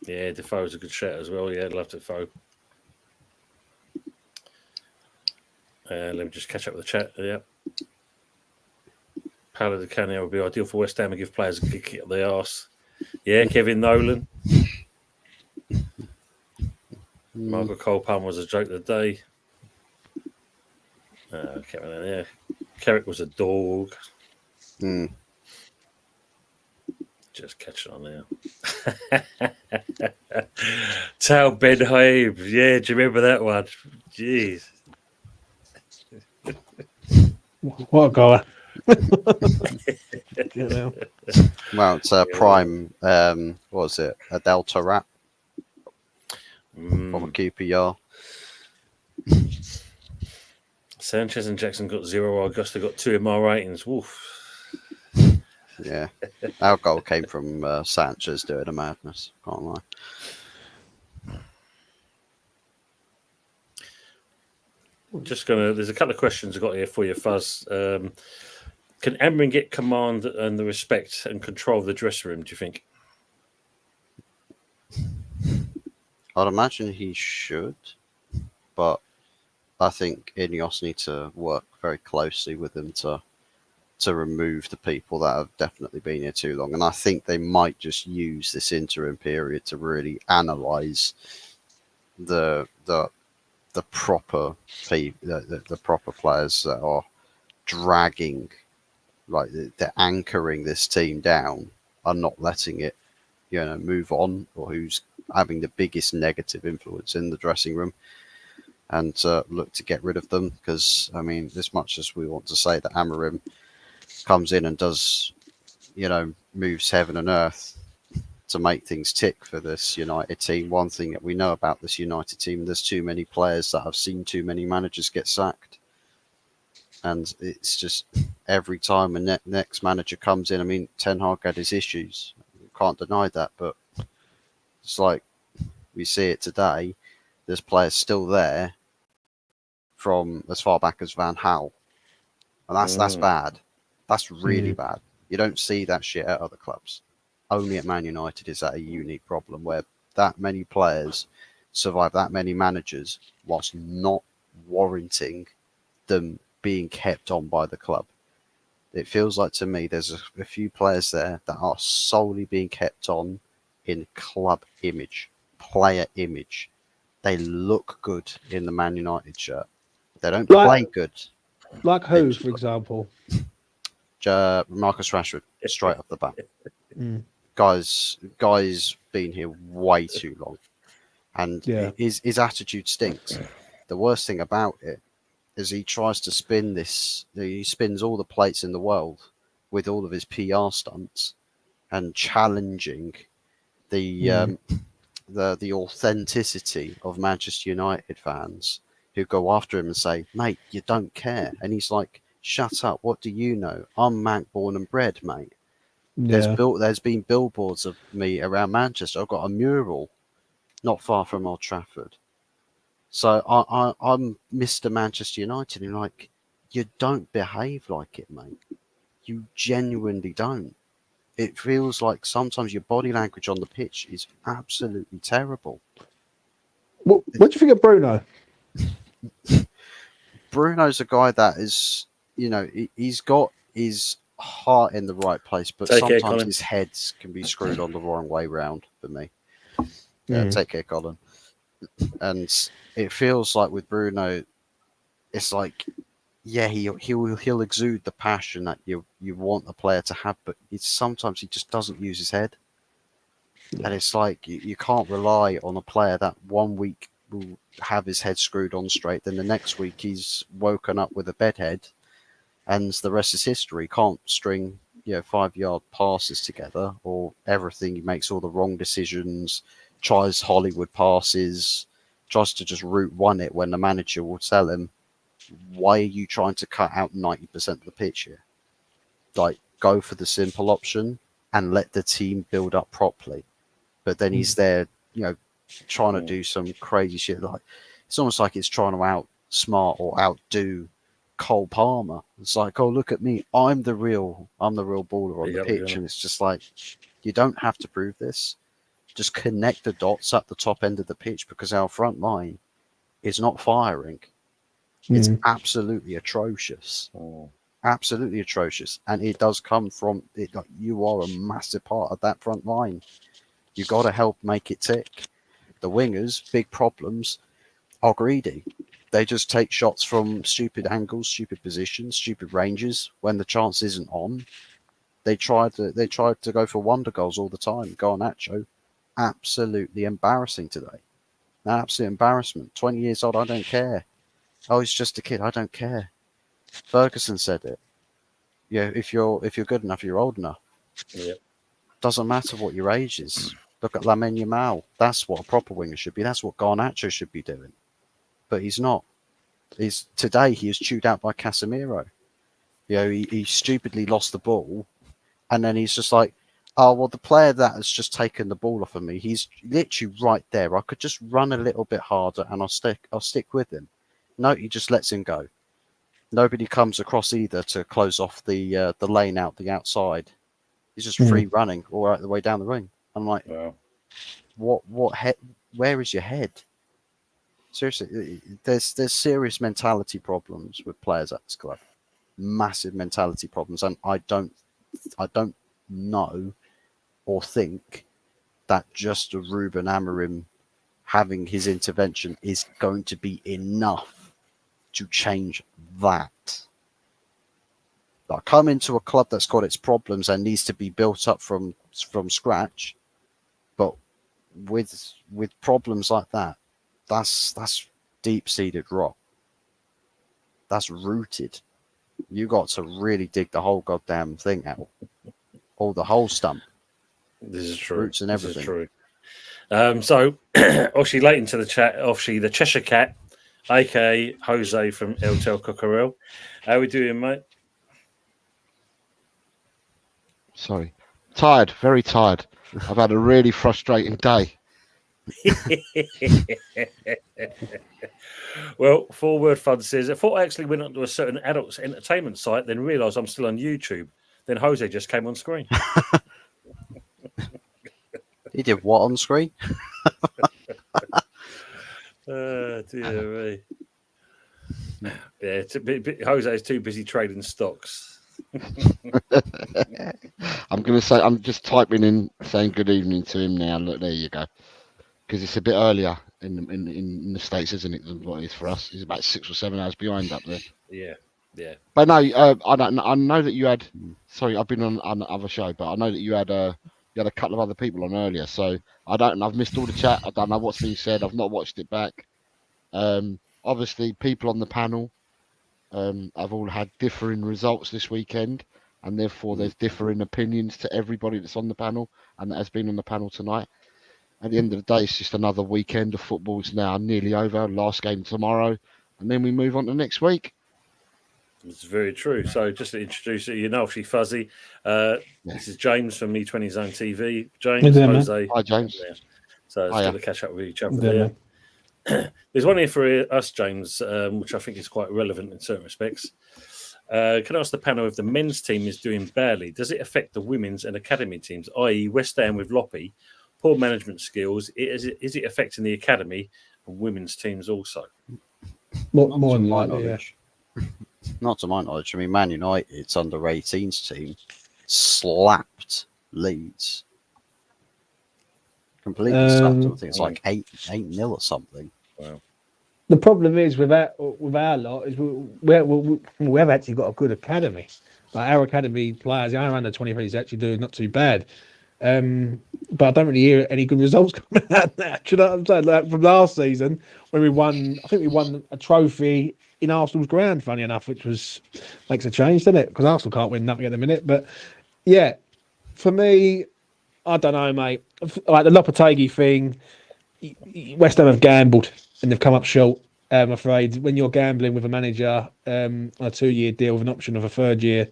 [SPEAKER 1] Yeah, Defoe's a good shout as well. Yeah, love Defoe. Let me just catch up with the chat. Yeah. Paolo Di Canio would be ideal for West Ham and give players a good kick up the arse. Yeah, Kevin Nolan. Margaret Cole Palmer was a joke of the day. Yeah. Carrick was a dog. Just catching on there. Tal Ben Haib. Yeah, do you remember that one? Jeez.
[SPEAKER 6] What a goer. You know.
[SPEAKER 3] Well, it's Prime. What was it? A Delta Rap from a QPR.
[SPEAKER 1] Sanchez and Jackson got 0. Augusta got 2 in my ratings. Woof.
[SPEAKER 3] Yeah, our goal came from Sanchez doing a madness. Can't lie.
[SPEAKER 1] There's a couple of questions I've got here for you, Fuzz. Can Amarin get command and the respect and control of the dressing room, do you think?
[SPEAKER 3] I'd imagine he should, but I think Ineos need to work very closely with him to remove the people that have definitely been here too long. And I think they might just use this interim period to really analyse the proper the proper players that are dragging, like they're anchoring this team down, are not letting it, move on, or who's having the biggest negative influence in the dressing room, and look to get rid of them. Because I mean, as much as we want to say that Amarim comes in and does, moves heaven and earth to make things tick for this United team, one thing that we know about this United team, there's too many players that have seen too many managers get sacked. And it's just every time a next manager comes in, I mean, Ten Hag had his issues. Can't deny that. But it's like we see it today. There's players still there from as far back as Van Gaal. And that's bad. That's really bad. You don't see that shit at other clubs. Only at Man United is that a unique problem where that many players survive that many managers whilst not warranting them being kept on by the club. It feels like to me there's a few players there that are solely being kept on in club image, player image. They look good in the Man United shirt. They don't play good.
[SPEAKER 6] Like who, for example?
[SPEAKER 3] Marcus Rashford, straight off the bat. Guy's been here way too long, and his attitude stinks. The worst thing about it is he tries to spin this. He spins all the plates in the world with all of his PR stunts and challenging the authenticity of Manchester United fans who go after him and say, "Mate, you don't care," and he's like, "Shut up! What do you know? I'm Manc born and bred, mate."
[SPEAKER 6] Yeah.
[SPEAKER 3] There's been billboards of me around Manchester. I've got a mural not far from Old Trafford. So I'm Mr. Manchester United, and like, you don't behave like it, mate. You genuinely don't. It feels like sometimes your body language on the pitch is absolutely terrible.
[SPEAKER 6] What do you think of Bruno?
[SPEAKER 3] Bruno's a guy that is, he's got his heart in the right place, but
[SPEAKER 1] Take care,
[SPEAKER 3] sometimes
[SPEAKER 1] Colin.
[SPEAKER 3] his heads can be screwed on the wrong way round for me.
[SPEAKER 6] Mm.
[SPEAKER 3] Take care, Colin. And it feels like with Bruno, it's like, yeah, he'll exude the passion that you want a player to have, but sometimes he just doesn't use his head. And it's like you can't rely on a player that 1 week will have his head screwed on straight, then the next week he's woken up with a bedhead, and the rest is history. Can't string 5-yard passes together or everything. He makes all the wrong decisions, tries Hollywood passes, tries to just route one it when the manager will tell him, why are you trying to cut out 90% of the pitch here? Like, go for the simple option and let the team build up properly. But then he's there, trying to do some crazy shit. Like, it's almost like it's trying to outsmart or outdo Cole Palmer. It's like, oh, look at me, I'm the real baller on the pitch. And it's just like, you don't have to prove this. Just connect the dots at the top end of the pitch, because our front line is not firing. It's absolutely atrocious. Absolutely atrocious. And it does come from it. Like, you are a massive part of that front line. You got to help make it tick. The wingers, big problems, are greedy. They just take shots from stupid angles, stupid positions, stupid ranges when the chance isn't on. They try to go for wonder goals all the time. Garnacho, absolutely embarrassing today. An absolute embarrassment. 20 years old, I don't care. Oh, he's just a kid, I don't care. Ferguson said it. Yeah, if you're good enough, you're old enough.
[SPEAKER 1] Yeah.
[SPEAKER 3] Doesn't matter what your age is. Look at Lamine Yamal. That's what a proper winger should be. That's what Garnacho should be doing. But he's not. Today he is chewed out by Casemiro. He stupidly lost the ball, and then he's just like, oh, well, the player that has just taken the ball off of me, he's literally right there. I could just run a little bit harder and I'll stick with him. No, he just lets him go. Nobody comes across either to close off the lane out the outside. He's just free running all right the way down the ring. I'm like,
[SPEAKER 1] Wow.
[SPEAKER 3] what head? Where is your head? Seriously, there's serious mentality problems with players at this club. Massive mentality problems, and I don't know or think that just a Ruben Amorim having his intervention is going to be enough to change that. Like, come into a club that's got its problems and needs to be built up from scratch, but with problems like that, that's deep-seated rot. That's rooted. You got to really dig the whole goddamn thing out, or the whole stump.
[SPEAKER 1] This is true.
[SPEAKER 3] Roots and everything.
[SPEAKER 1] This is true. So, Oshi, late into the chat, Oshi, the Cheshire Cat, aka Jose from El Tel Cocorel. How we doing, mate?
[SPEAKER 7] Sorry. Tired, very tired. I've had a really frustrating day.
[SPEAKER 1] Well, Forward Fun says, I thought I actually went onto a certain adults entertainment site, then realised I'm still on YouTube. Then Jose just came on screen.
[SPEAKER 3] He did what on screen?
[SPEAKER 1] Dear me. Yeah, Jose's too busy trading stocks.
[SPEAKER 7] I'm going to say, I'm just typing in saying good evening to him now. Look, there you go. Because it's a bit earlier in the States, isn't it, than what it is for us. It's about 6 or 7 hours behind up there.
[SPEAKER 1] Yeah.
[SPEAKER 7] But no, I know that you had, sorry, I've been on another show, but I know that you had a couple of other people on earlier. So I've missed all the chat. I don't know what's been said. I've not watched it back. Obviously, people on the panel have all had differing results this weekend, and therefore there's differing opinions to everybody that's on the panel and that has been on the panel tonight. At the end of the day, it's just another weekend of football. It's now nearly over. Last game tomorrow, and then we move on to next week.
[SPEAKER 1] It's very true. So just to introduce you, Oshi Fuzzy. This is James from Me20 Zone TV. James,
[SPEAKER 6] there,
[SPEAKER 1] Jose.
[SPEAKER 7] Hi, James.
[SPEAKER 1] Yeah. So it's
[SPEAKER 7] Hiya.
[SPEAKER 1] good to catch up with each other there. There's one here for us, James, which I think is quite relevant in certain respects. Can I ask the panel if the men's team is doing badly? Does it affect the women's and academy teams, i.e. West Ham with Loppy, poor management skills? Is it affecting the academy and women's teams also?
[SPEAKER 6] More than likely, yeah.
[SPEAKER 3] Not to my knowledge. I mean, Man United's under 18s team slapped Leeds. Completely slapped them. I think it's like 8-0 or something.
[SPEAKER 1] Wow.
[SPEAKER 6] The problem is with our lot is we've actually got a good academy. Like our academy players, our under 23s actually doing not too bad. But I don't really hear any good results coming out of that. Do you know what I'm saying? Like from last season, when we won, I think we won a trophy in Arsenal's ground, funny enough, which makes a change, doesn't it? Because Arsenal can't win nothing at the minute. But yeah, for me, I don't know, mate. Like the Lopetegui thing, West Ham have gambled and they've come up short. I'm afraid when you're gambling with a manager on a 2-year deal with an option of a 3rd year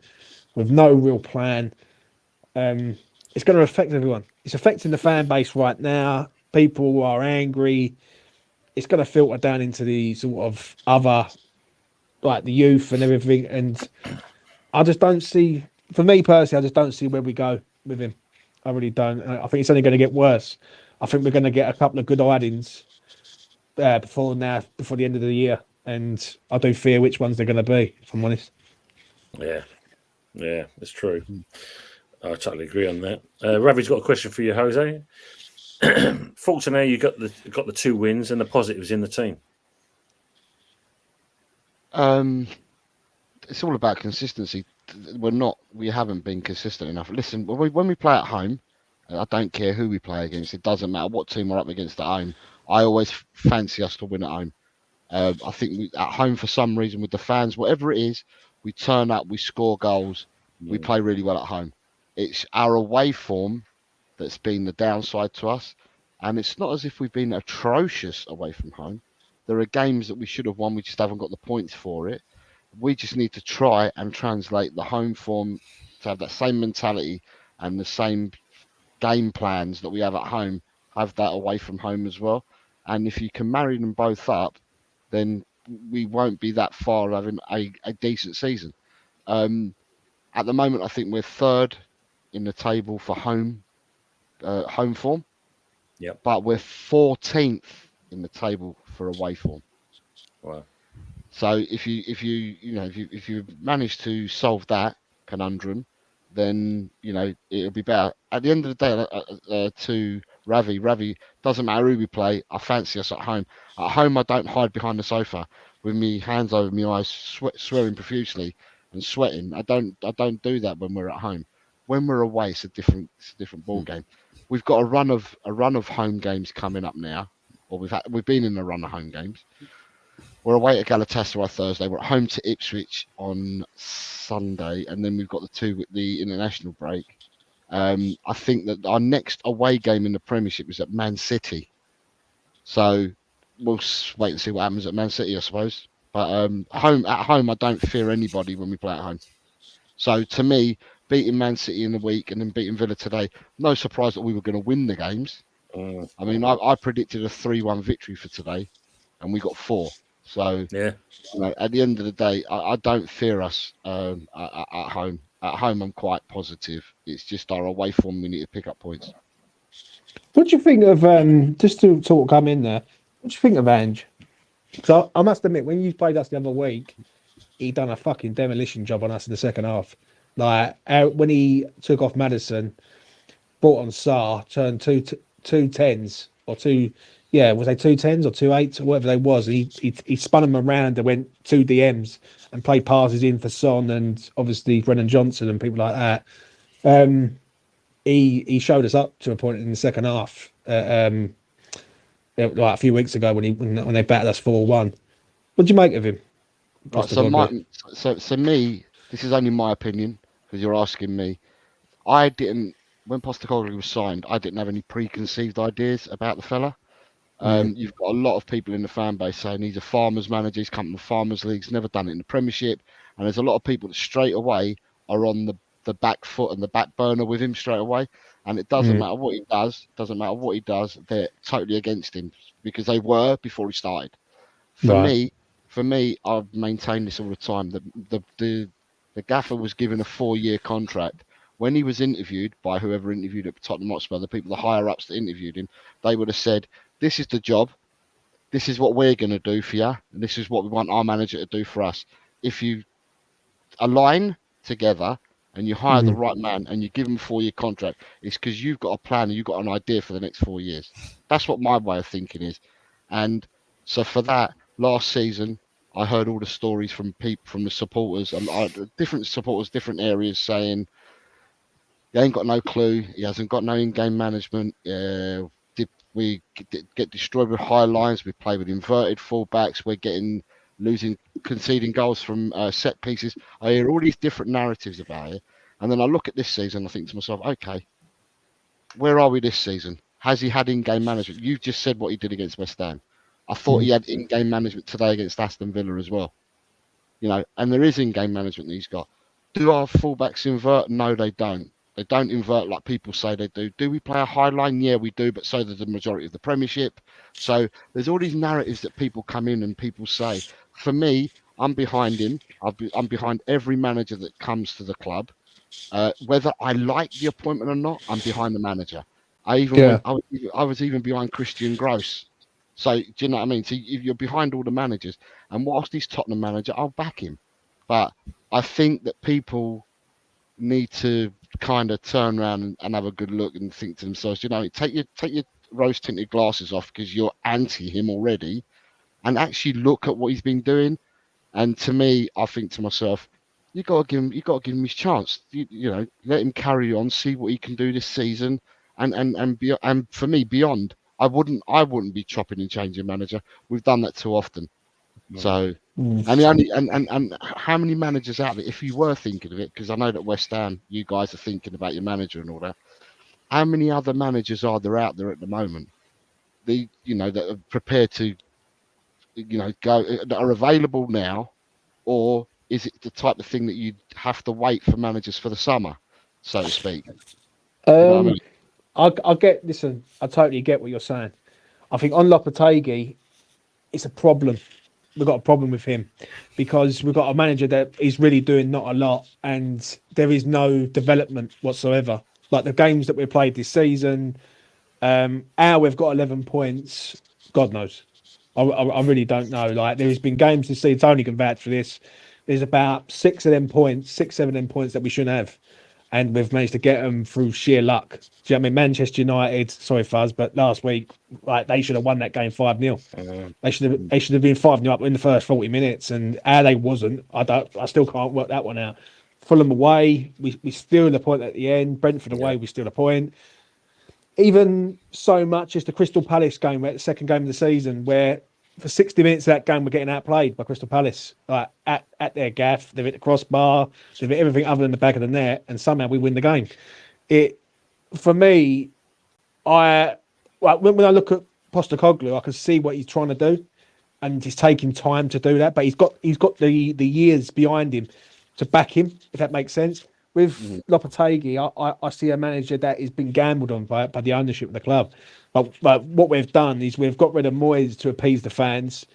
[SPEAKER 6] with no real plan, it's going to affect everyone. It's affecting the fan base right now. People are angry. It's going to filter down into the sort of other, like the youth and everything. And I just don't see, for me personally, I just don't see where we go with him. I really don't. I think it's only going to get worse. I think we're going to get a couple of good add-ins before the end of the year. And I do fear which ones they're going to be, if I'm honest.
[SPEAKER 1] Yeah, it's true. I totally agree on that. Ravi's got a question for you, Jose. Thoughts on how you got the 2 wins and the positives in the team?
[SPEAKER 7] It's all about consistency. We haven't been consistent enough. Listen, when we play at home, I don't care who we play against. It doesn't matter what team we're up against at home. I always fancy us to win at home. I think at home, for some reason, with the fans, whatever it is, we turn up, we score goals, we play really well at home. It's our away form that's been the downside to us. And it's not as if we've been atrocious away from home. There are games that we should have won, we just haven't got the points for it. We just need to try and translate the home form to have that same mentality and the same game plans that we have at home, have that away from home as well. And if you can marry them both up, then we won't be that far having a decent season. At the moment, I think we're 3rd in the table for home form.
[SPEAKER 1] Yep.
[SPEAKER 7] But we're 14th in the table for away form.
[SPEAKER 1] Wow.
[SPEAKER 7] So if you manage to solve that conundrum, then it'll be better. At the end of the day, to Ravi doesn't matter who we play. I fancy us at home. At home, I don't hide behind the sofa with me hands over my eyes, swearing profusely and sweating. I don't do that when we're at home. When we're away, it's a different ball game. We've got a run of home games coming up now, or we've been in a run of home games. We're away at Galatasaray Thursday. We're at home to Ipswich on Sunday, and then we've got the international break. I think that our next away game in the Premiership is at Man City. So we'll wait and see what happens at Man City, I suppose. But at home, I don't fear anybody when we play at home. So to me, beating Man City in the week and then beating Villa today, no surprise that we were going to win the games. I mean, I predicted a 3-1 victory for today, and we got 4. So
[SPEAKER 1] yeah,
[SPEAKER 7] at the end of the day, I don't fear us at home. At home, I'm quite positive. It's just our away form we need to pick up points.
[SPEAKER 6] What do you think of just to sort of come in there? What do you think of Ange? So I must admit, when you played us the other week, he done a fucking demolition job on us in the second half. Like when he took off Maddison, brought on Sarr, turned two 10s or two. Yeah, was they 2 10s or 2 8s or whatever they was? He spun them around and went 2 DMs and played passes in for Son and obviously Brennan Johnson and people like that. He showed us up to a point in the second half, like a few weeks ago when they battered us 4-1. What do you make of him?
[SPEAKER 7] Right, so me, this is only my opinion because you're asking me. When Postecoglou was signed, I didn't have any preconceived ideas about the fella. You've got a lot of people in the fan base saying he's a farmers manager, he's come from the farmers leagues, never done it in the Premiership, and there's a lot of people that straight away are on the back foot and the back burner with him straight away, and it doesn't matter what he does, they're totally against him because they were before he started. For me, I've maintained this all the time. The gaffer was given a 4-year contract. When he was interviewed by whoever interviewed at Tottenham Hotspur, the people, the higher ups that interviewed him, they would have said, this is the job. This is what we're going to do for you. And this is what we want our manager to do for us. If you align together and you hire the right man and you give him a 4-year contract, it's because you've got a plan and you've got an idea for the next 4 years. That's what my way of thinking is. And so for that, last season, I heard all the stories from people, from the supporters, and different supporters, different areas saying, he ain't got no clue. He hasn't got no in-game management. We get destroyed with high lines. We play with inverted fullbacks. We're conceding goals from set pieces. I hear all these different narratives about it. And then I look at this season, I think to myself, okay, where are we this season? Has he had in-game management? You've just said what he did against West Ham. I thought he had in-game management today against Aston Villa as well. And there is in-game management that he's got. Do our fullbacks invert? No, they don't. They don't invert like people say they do. Do we play a high line? Yeah, we do, but so does the majority of the Premiership. So there's all these narratives that people come in and people say. For me, I'm behind him. I'm behind every manager that comes to the club. Whether I like the appointment or not, I'm behind the manager. I was even behind Christian Gross. So do you know what I mean? So if you're behind all the managers, and whilst he's Tottenham manager, I'll back him. But I think that people need to kind of turn around and have a good look and think to themselves, take your rose tinted glasses off because you're anti him already, and actually look at what he's been doing. And to me, I think to myself, you got to give him his chance. Let him carry on, see what he can do this season, and for me, beyond, I wouldn't be chopping and changing manager. We've done that too often. So, and how many managers out there, if you were thinking of it, because I know that West Ham, you guys are thinking about your manager and all that. How many other managers are there out there at the moment? That are prepared to, go, that are available now, or is it the type of thing that you'd have to wait for managers for the summer, so to speak?
[SPEAKER 6] I get. Listen, I totally get what you're saying. I think on Lopetegui, it's a problem. We've got a problem with him because we've got a manager that is really doing not a lot, and there is no development whatsoever. Like the games that we've played this season, we've got 11 points. God knows. I really don't know. Like there's been games this season. Tony can vouch for this. There's about 7 of them points that we shouldn't have, and we've managed to get them through sheer luck. Do you know what I mean? Manchester United, sorry Fuzz, but last week, they should have won that game 5-0. They should have been 5-0 up in the first 40 minutes, and how they wasn't, I still can't work that one out. Fulham away, we steal the point at the end. Brentford away, we steal a point. Even so much as the Crystal Palace game, the second game of the season, where for 60 minutes of that game we're getting outplayed by Crystal Palace, at their gaff. They've hit the crossbar, they've hit everything other than the back of the net, and somehow we win the game. For me, when I look at Postecoglou, I can see what he's trying to do, and he's taking time to do that. But he's got the years behind him to back him, if that makes sense. With Lopetegui, I see a manager that has been gambled on by the ownership of the club. But what we've done is we've got rid of Moyes to appease the fans,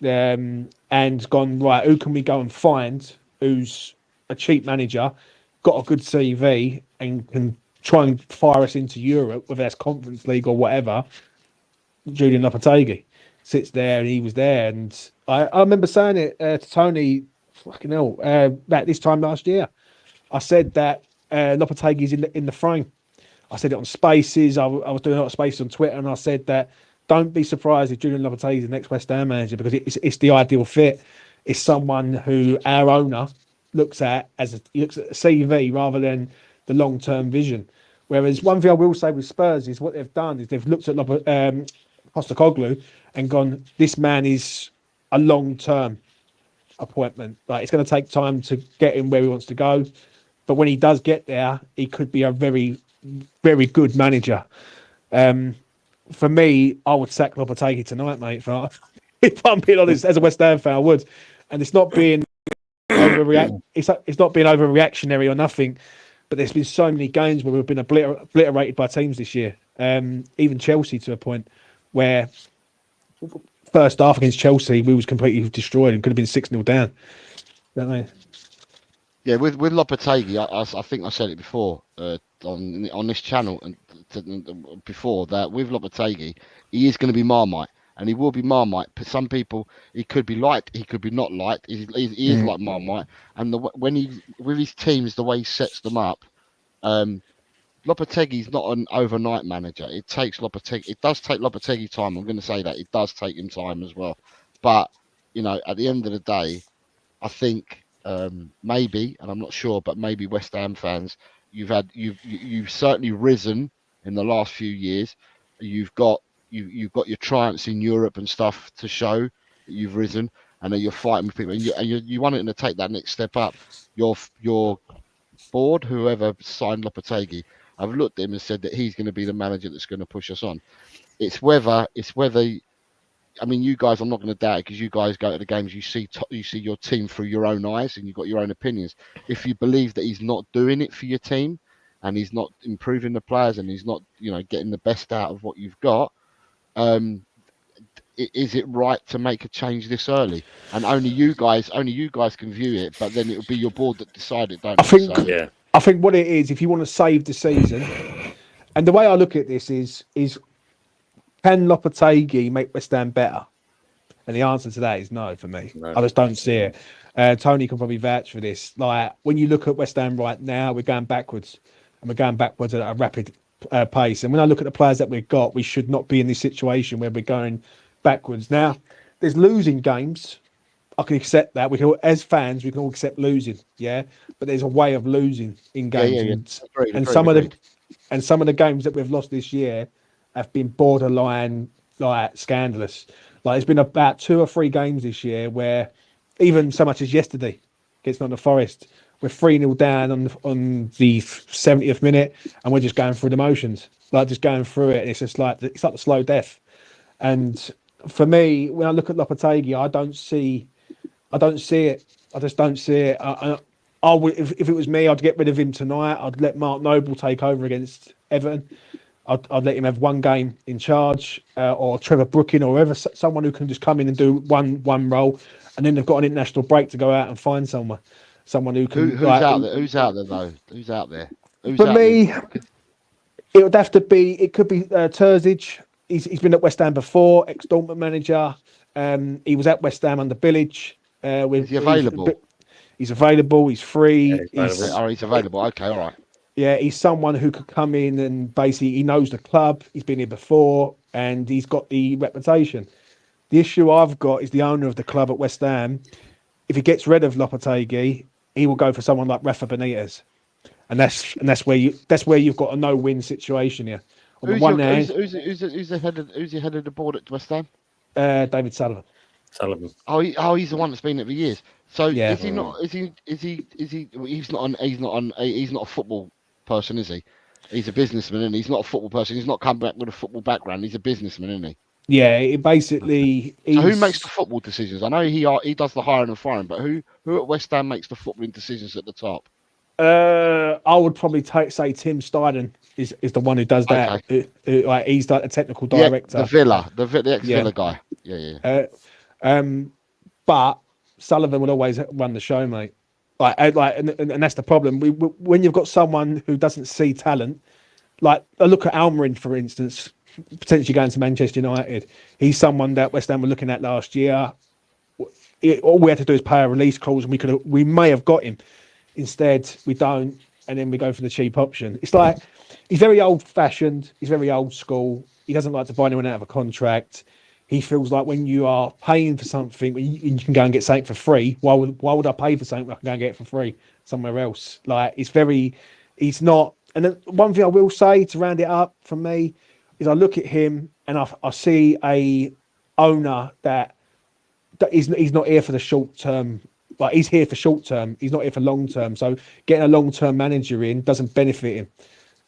[SPEAKER 6] and gone, right, who can we go and find who's a cheap manager, got a good CV, and can try and fire us into Europe, whether that's Conference League or whatever. Julian Lopetegui sits there, and he was there. And I remember saying it to Tony, fucking hell, about this time last year. I said that Lopetegui's in the frame. I said it on Spaces. I was doing a lot of Spaces on Twitter, and I said that don't be surprised if Julian Lopetegui is the next West Ham manager, because it's the ideal fit. It's someone who our owner looks at he looks at the CV rather than the long-term vision. Whereas one thing I will say with Spurs is what they've done is they've looked at Postecoglou and gone, this man is a long-term appointment. Like, it's going to take time to get him where he wants to go. But when he does get there, he could be a very, very good manager. For me, I would sack Lopetegui tonight, mate. If I'm being honest, as a West Ham fan, I would. And it's not being it's not being overreactionary or nothing. But there's been so many games where we've been obliterated by teams this year. Even Chelsea, to a point where first half against Chelsea, we was completely destroyed and could have been 6-0 down. Don't they?
[SPEAKER 7] Yeah, with Lopetegui, I think I said it before on this channel and before that with Lopetegui, he is going to be Marmite. and he will be Marmite. For some people, he could be liked, he could be not liked. He is like Marmite, and when he with his teams, the way he sets them up, Lopetegui's not an overnight manager. It takes Lopetegui. It does take Lopetegui time. I'm going to say that it does take him time as well. But at the end of the day, I think maybe, and I'm not sure, but maybe West Ham fans, you've certainly risen in the last few years. You've got your triumphs in Europe and stuff to show that you've risen, and that you're fighting with people, and you want it to take that next step up. Your board, whoever signed Lopetegui, I've looked at him and said that he's going to be the manager that's going to push us on. It's whether. I mean, you guys, I'm not going to doubt it, because you guys go to the games. You see your team through your own eyes, and you've got your own opinions. If you believe that he's not doing it for your team, and he's not improving the players, and he's not, getting the best out of what you've got, is it right to make a change this early? And only you guys can view it. But then it will be your board that decide it. Don't
[SPEAKER 6] I think.
[SPEAKER 7] So,
[SPEAKER 1] Yeah.
[SPEAKER 6] I think what it is, if you want to save the season, and the way I look at this is can Lopetegui make West Ham better? And the answer to that is no for me.
[SPEAKER 1] No.
[SPEAKER 6] I just don't see it. Tony can probably vouch for this. Like, when you look at West Ham right now, we're going backwards, and we're going backwards at a rapid pace. And when I look at the players that we've got, we should not be in this situation where we're going backwards. Now, there's losing games. I can accept that. We can, as fans, we can all accept losing, yeah. But there's a way of losing in games, and some of the games that we've lost this year have been borderline like scandalous. Like, there's been about 2 or 3 games this year where, even so much as yesterday against Nottingham Forest, we're 3-0 down on the 70th minute, and we're just going through the motions, like just going through it. And it's just like the slow death. And for me, when I look at Lopetegui, I don't see it. I just don't see it. I would, if it was me, I'd get rid of him tonight. I'd let Mark Noble take over against Everton. I'd let him have one game in charge, or Trevor Brooking, or whoever, someone who can just come in and do one role, and then they've got an international break to go out and find someone who can.
[SPEAKER 7] Who's out there? Who's out there though? Who's out there?
[SPEAKER 6] For me, it would have to be. It could be Terzic. He's been at West Ham before, ex-Dortmund manager. He was at West Ham under Bilic.
[SPEAKER 7] Is he available?
[SPEAKER 6] He's available. He's free.
[SPEAKER 1] Yeah,
[SPEAKER 7] he's available. Okay, all right.
[SPEAKER 6] Yeah, he's someone who could come in and basically, he knows the club. He's been here before, and he's got the reputation. The issue I've got is the owner of the club at West Ham. If he gets rid of Lopetegui, he will go for someone like Rafa Benitez, and that's where you've got a no-win situation here. On the one hand,
[SPEAKER 7] who's the head of the board at West Ham?
[SPEAKER 6] David Sullivan.
[SPEAKER 7] Oh, he's the one that's been there for years. So
[SPEAKER 6] Yeah.
[SPEAKER 7] is he not? Is he? He's not a football person, is he? He's a businessman, and he's not a football person. He's not come back with a football background. He's a businessman, isn't he?
[SPEAKER 6] Yeah, it basically.
[SPEAKER 7] So who makes the football decisions? I know he does the hiring and firing, but who at West Ham makes the footballing decisions at the top?
[SPEAKER 6] I would probably say Tim Steiden is the one who does that.
[SPEAKER 7] Okay.
[SPEAKER 6] Like, he's like the technical director.
[SPEAKER 7] Yeah, the ex-Villa guy. Yeah.
[SPEAKER 6] But Sullivan will always run the show, mate. And that's the problem. When you've got someone who doesn't see talent, like I look at Almiron, for instance, potentially going to Manchester United. He's someone that West Ham were looking at last year. All we had to do is pay a release clause, and we may have got him. Instead, we don't, and then we go for the cheap option. It's like, he's very old-fashioned. He's very old school. He doesn't like to buy anyone out of a contract. He feels like when you are paying for something, you can go and get something for free. Why would I pay for something when I can go and get it for free somewhere else? Like, he's not. And then one thing I will say to round it up for me is I look at him and I see a owner that he's not here for the short term. Like, he's here for short term. He's not here for long term. So getting a long term manager in doesn't benefit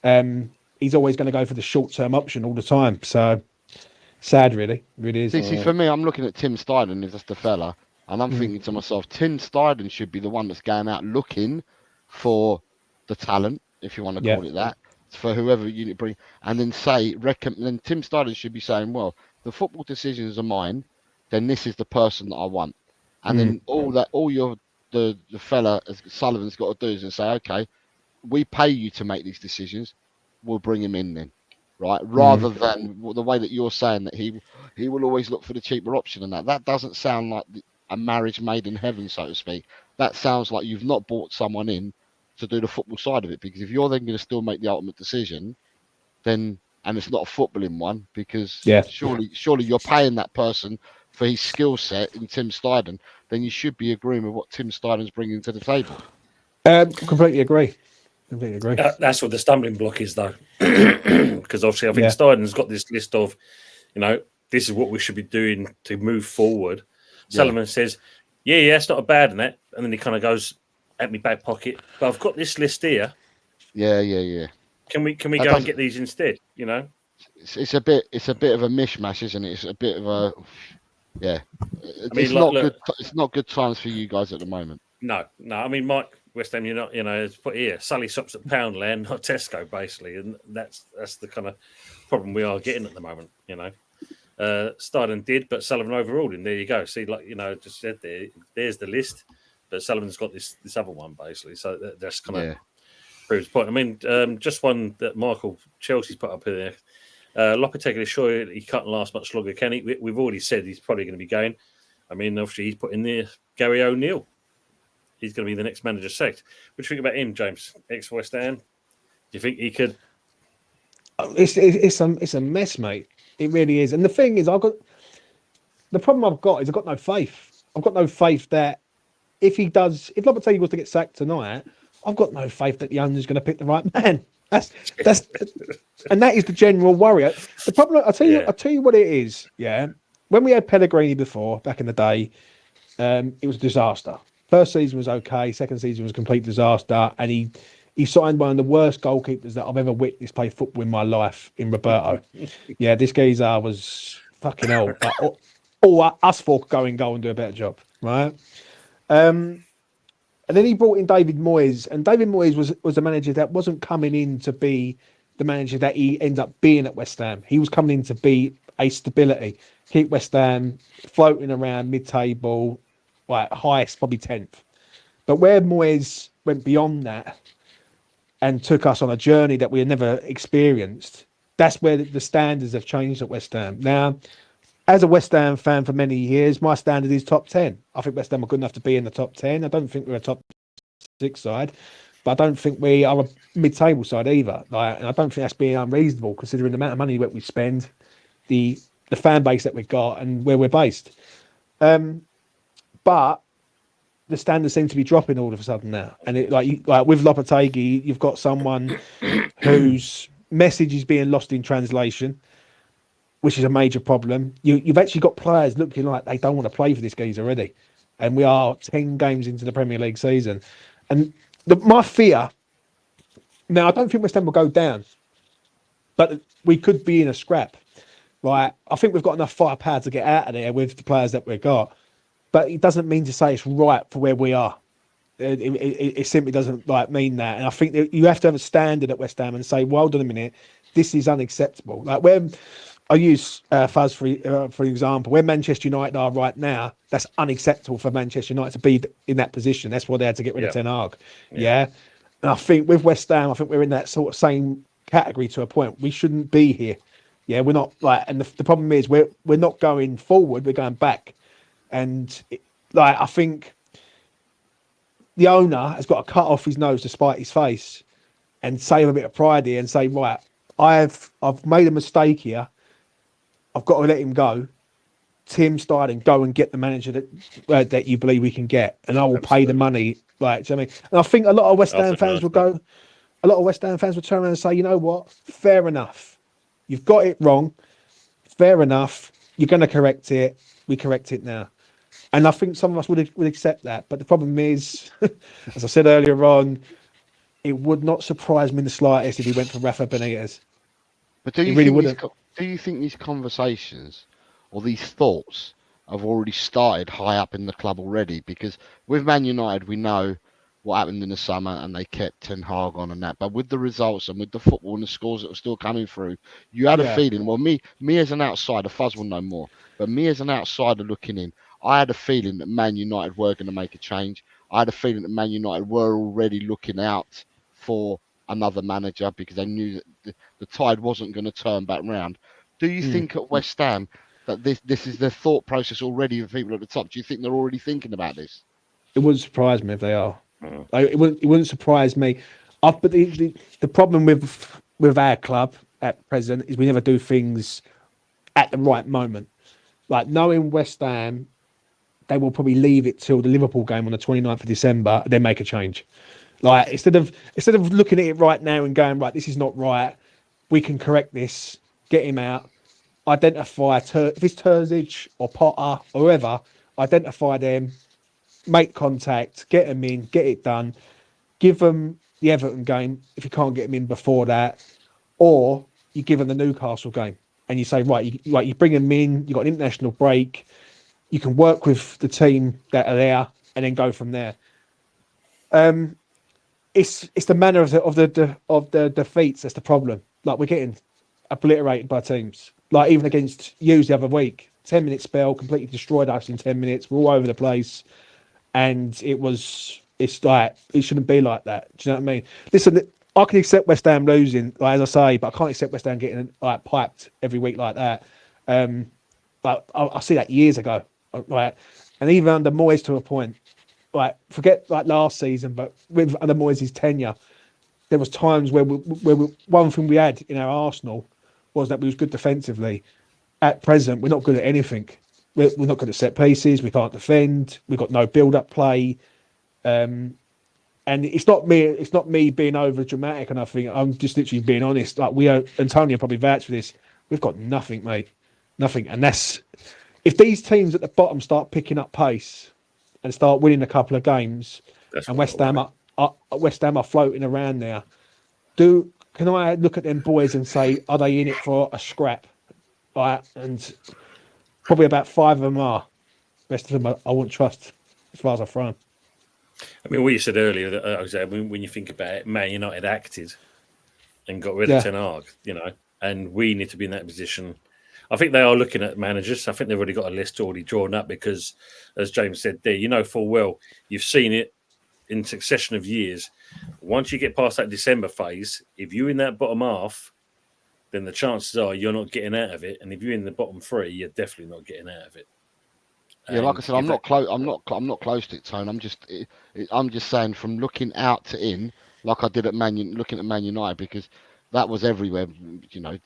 [SPEAKER 6] him. He's always going to go for the short term option all the time. So sad, really. It really is.
[SPEAKER 7] See, for me, I'm looking at Tim Steiden, if that's the fella, and I'm thinking to myself, Tim Steiden should be the one that's going out looking for the talent, if you want to call it that, for whoever you bring, and then then Tim Steiden should be saying, well, the football decisions are mine, then this is the person that I want. And then the fella Sullivan's got to do is say, okay, we pay you to make these decisions, we'll bring him in then. right? Rather than the way that you're saying that he will always look for the cheaper option, and that doesn't sound like a marriage made in heaven, so to speak. That sounds like you've not brought someone in to do the football side of it, because if you're then going to still make the ultimate decision, then and it's not a footballing one, because surely you're paying that person for his skill set in Tim Steidten, then you should be agreeing with what Tim Steiden's bringing to the table.
[SPEAKER 6] Completely agree. Completely agree.
[SPEAKER 1] That's what the stumbling block is, though, because obviously I think Steiden's got this list of, this is what we should be doing to move forward. Sullivan says, yeah, it's not a bad in that, and then he kind of goes at me back pocket, but I've got this list here.
[SPEAKER 7] Yeah.
[SPEAKER 1] Can we go and get these instead?
[SPEAKER 7] It's a bit of a mishmash, isn't it? It's a bit of a It's not good times for you guys at the moment.
[SPEAKER 1] No. I mean, Mike West Ham, it's put here. Sully shops at Poundland, not Tesco, basically, and that's the kind of problem we are getting at the moment. Steiden did, but Sullivan overruled him. There you go. See, just said there's the list, but Sullivan's got this other one basically. So that's kind of proves the point. I mean, just one that Michael Chelsea's put up here. Lopetegui is sure he can't last much longer, can he? We've already said he's probably going to be going. I mean, obviously he's put in there Gary O'Neill. He's going to be the next manager sacked. What do you think about him, James? Ex-West Ham. Do you think he could?
[SPEAKER 6] It's a mess, mate. It really is. And the thing is, the problem I've got no faith. I've got no faith that if Lopetegui was to get sacked tonight, I've got no faith that the owner's going to pick the right man. That's and that is the general worry. The problem, I'll tell you what it is. Yeah, when we had Pellegrini before, back in the day, it was a disaster. First season was okay. Second season was a complete disaster, and he signed one of the worst goalkeepers that I've ever witnessed play football in my life, in Roberto. Yeah, this geezer was fucking hell. But all us four could go and do a better job, right? And then he brought in David Moyes, and David Moyes was a manager that wasn't coming in to be the manager that he ended up being at West Ham. He was coming in to be a stability, keep West Ham floating around mid-table, like highest probably 10th. But where Moyes went beyond that and took us on a journey that we had never experienced, that's where the standards have changed at West Ham. Now, as a West Ham fan for many years, my standard is top 10. I think West Ham are good enough to be in the top 10. I don't think we're a top 6 side, but I don't think we are a mid-table side either. And I don't think that's being unreasonable considering the amount of money that we spend, the fan base that we've got, and where we're based. But the standards seem to be dropping all of a sudden now. And with Lopetegui, you've got someone whose message is being lost in translation, which is a major problem. You've actually got players looking like they don't want to play for this geezer already. And we are 10 games into the Premier League season. And my fear, now I don't think West Ham will go down, but we could be in a scrap. Right? I think we've got enough firepower to get out of there with the players that we've got. But it doesn't mean to say it's right for where we are. It simply doesn't mean that. And I think that you have to have a standard at West Ham and say, well, hold on a minute, this is unacceptable. Like when I use Fuzz for example, where Manchester United are right now, that's unacceptable for Manchester United to be in that position. That's why they had to get rid of Ten Hag. Yeah. And I think with West Ham, I think we're in that sort of same category to a point. We shouldn't be here. Yeah, we're not and the problem is we're not going forward, we're going back. And I think the owner has got to cut off his nose to spite his face and save a bit of pride here and say, right, I've made a mistake here. I've got to let him go. Tim Steidten, go and get the manager that you believe we can get, and I will pay the money. Right, do you know what I mean? And I think a lot of West Ham fans will go. A lot of West Ham fans will turn around and say, you know what? Fair enough. You've got it wrong. Fair enough. You're going to correct it. We correct it now. And I think some of us would accept that. But the problem is, as I said earlier on, it would not surprise me in the slightest if he went for Rafa Benitez.
[SPEAKER 7] But do you think these conversations or these thoughts have already started high up in the club already? Because with Man United, we know what happened in the summer and they kept Ten Hag on and that. But with the results and with the football and the scores that were still coming through, you had a feeling, well, me as an outsider, Fuzz will know more, but me as an outsider looking in, I had a feeling that Man United were going to make a change. I had a feeling that Man United were already looking out for another manager because they knew that the tide wasn't going to turn back round. Do you think at West Ham that this is the thought process already of people at the top? Do you think they're already thinking about this?
[SPEAKER 6] It wouldn't surprise me if they are. Like, it wouldn't surprise me. But the problem with our club at present is we never do things at the right moment. Like, knowing West Ham, they will probably leave it till the Liverpool game on the 29th of December, then make a change. Like, instead of looking at it right now and going, right, this is not right, we can correct this, get him out, identify if it's Terzic or Potter or whoever, identify them, make contact, get them in, get it done, give them the Everton game if you can't get them in before that, or you give them the Newcastle game and you say, right, you bring them in, you've got an international break, you can work with the team that are there and then go from there. It's the manner of the defeats that's the problem. Like, we're getting obliterated by teams. Like, even against Hughes the other week, 10-minute spell, completely destroyed us in 10 minutes. We're all over the place, and it's like, it shouldn't be like that. Do you know what I mean? Listen, I can accept West Ham losing, like, as I say, but I can't accept West Ham getting like piped every week like that. Like, I see that years ago, right? And even under Moyes to a point, like, forget like last season, but with under Moyes' tenure, there was times where one thing we had in our Arsenal was that we was good defensively. At present, we're not good at anything. We're not good at set pieces. We can't defend. We've got no build-up play. And it's not me being over dramatic and nothing. I'm just literally being honest. Like, Antonio probably vouch for this. We've got nothing, mate. Nothing. And that's, if these teams at the bottom start picking up pace and start winning a couple of games, and West Ham are floating around there, can I look at them boys and say, are they in it for a scrap? Right, and probably about 5 of them are. The rest of them I wouldn't trust as far as I throw them.
[SPEAKER 1] I mean, what you said earlier, that when you think about it, Man United acted and got rid of Ten Hag, and we need to be in that position. I think they are looking at managers. I think they've already got a list already drawn up because, as James said there, full well, you've seen it in succession of years. Once you get past that December phase, if you're in that bottom half, then the chances are you're not getting out of it. And if you're in the bottom 3, you're definitely not getting out of it.
[SPEAKER 7] Yeah, like I said, I'm not close. I'm not close to it, Tone. I'm just saying, from looking out to in, like I did at looking at Man United, because that was everywhere.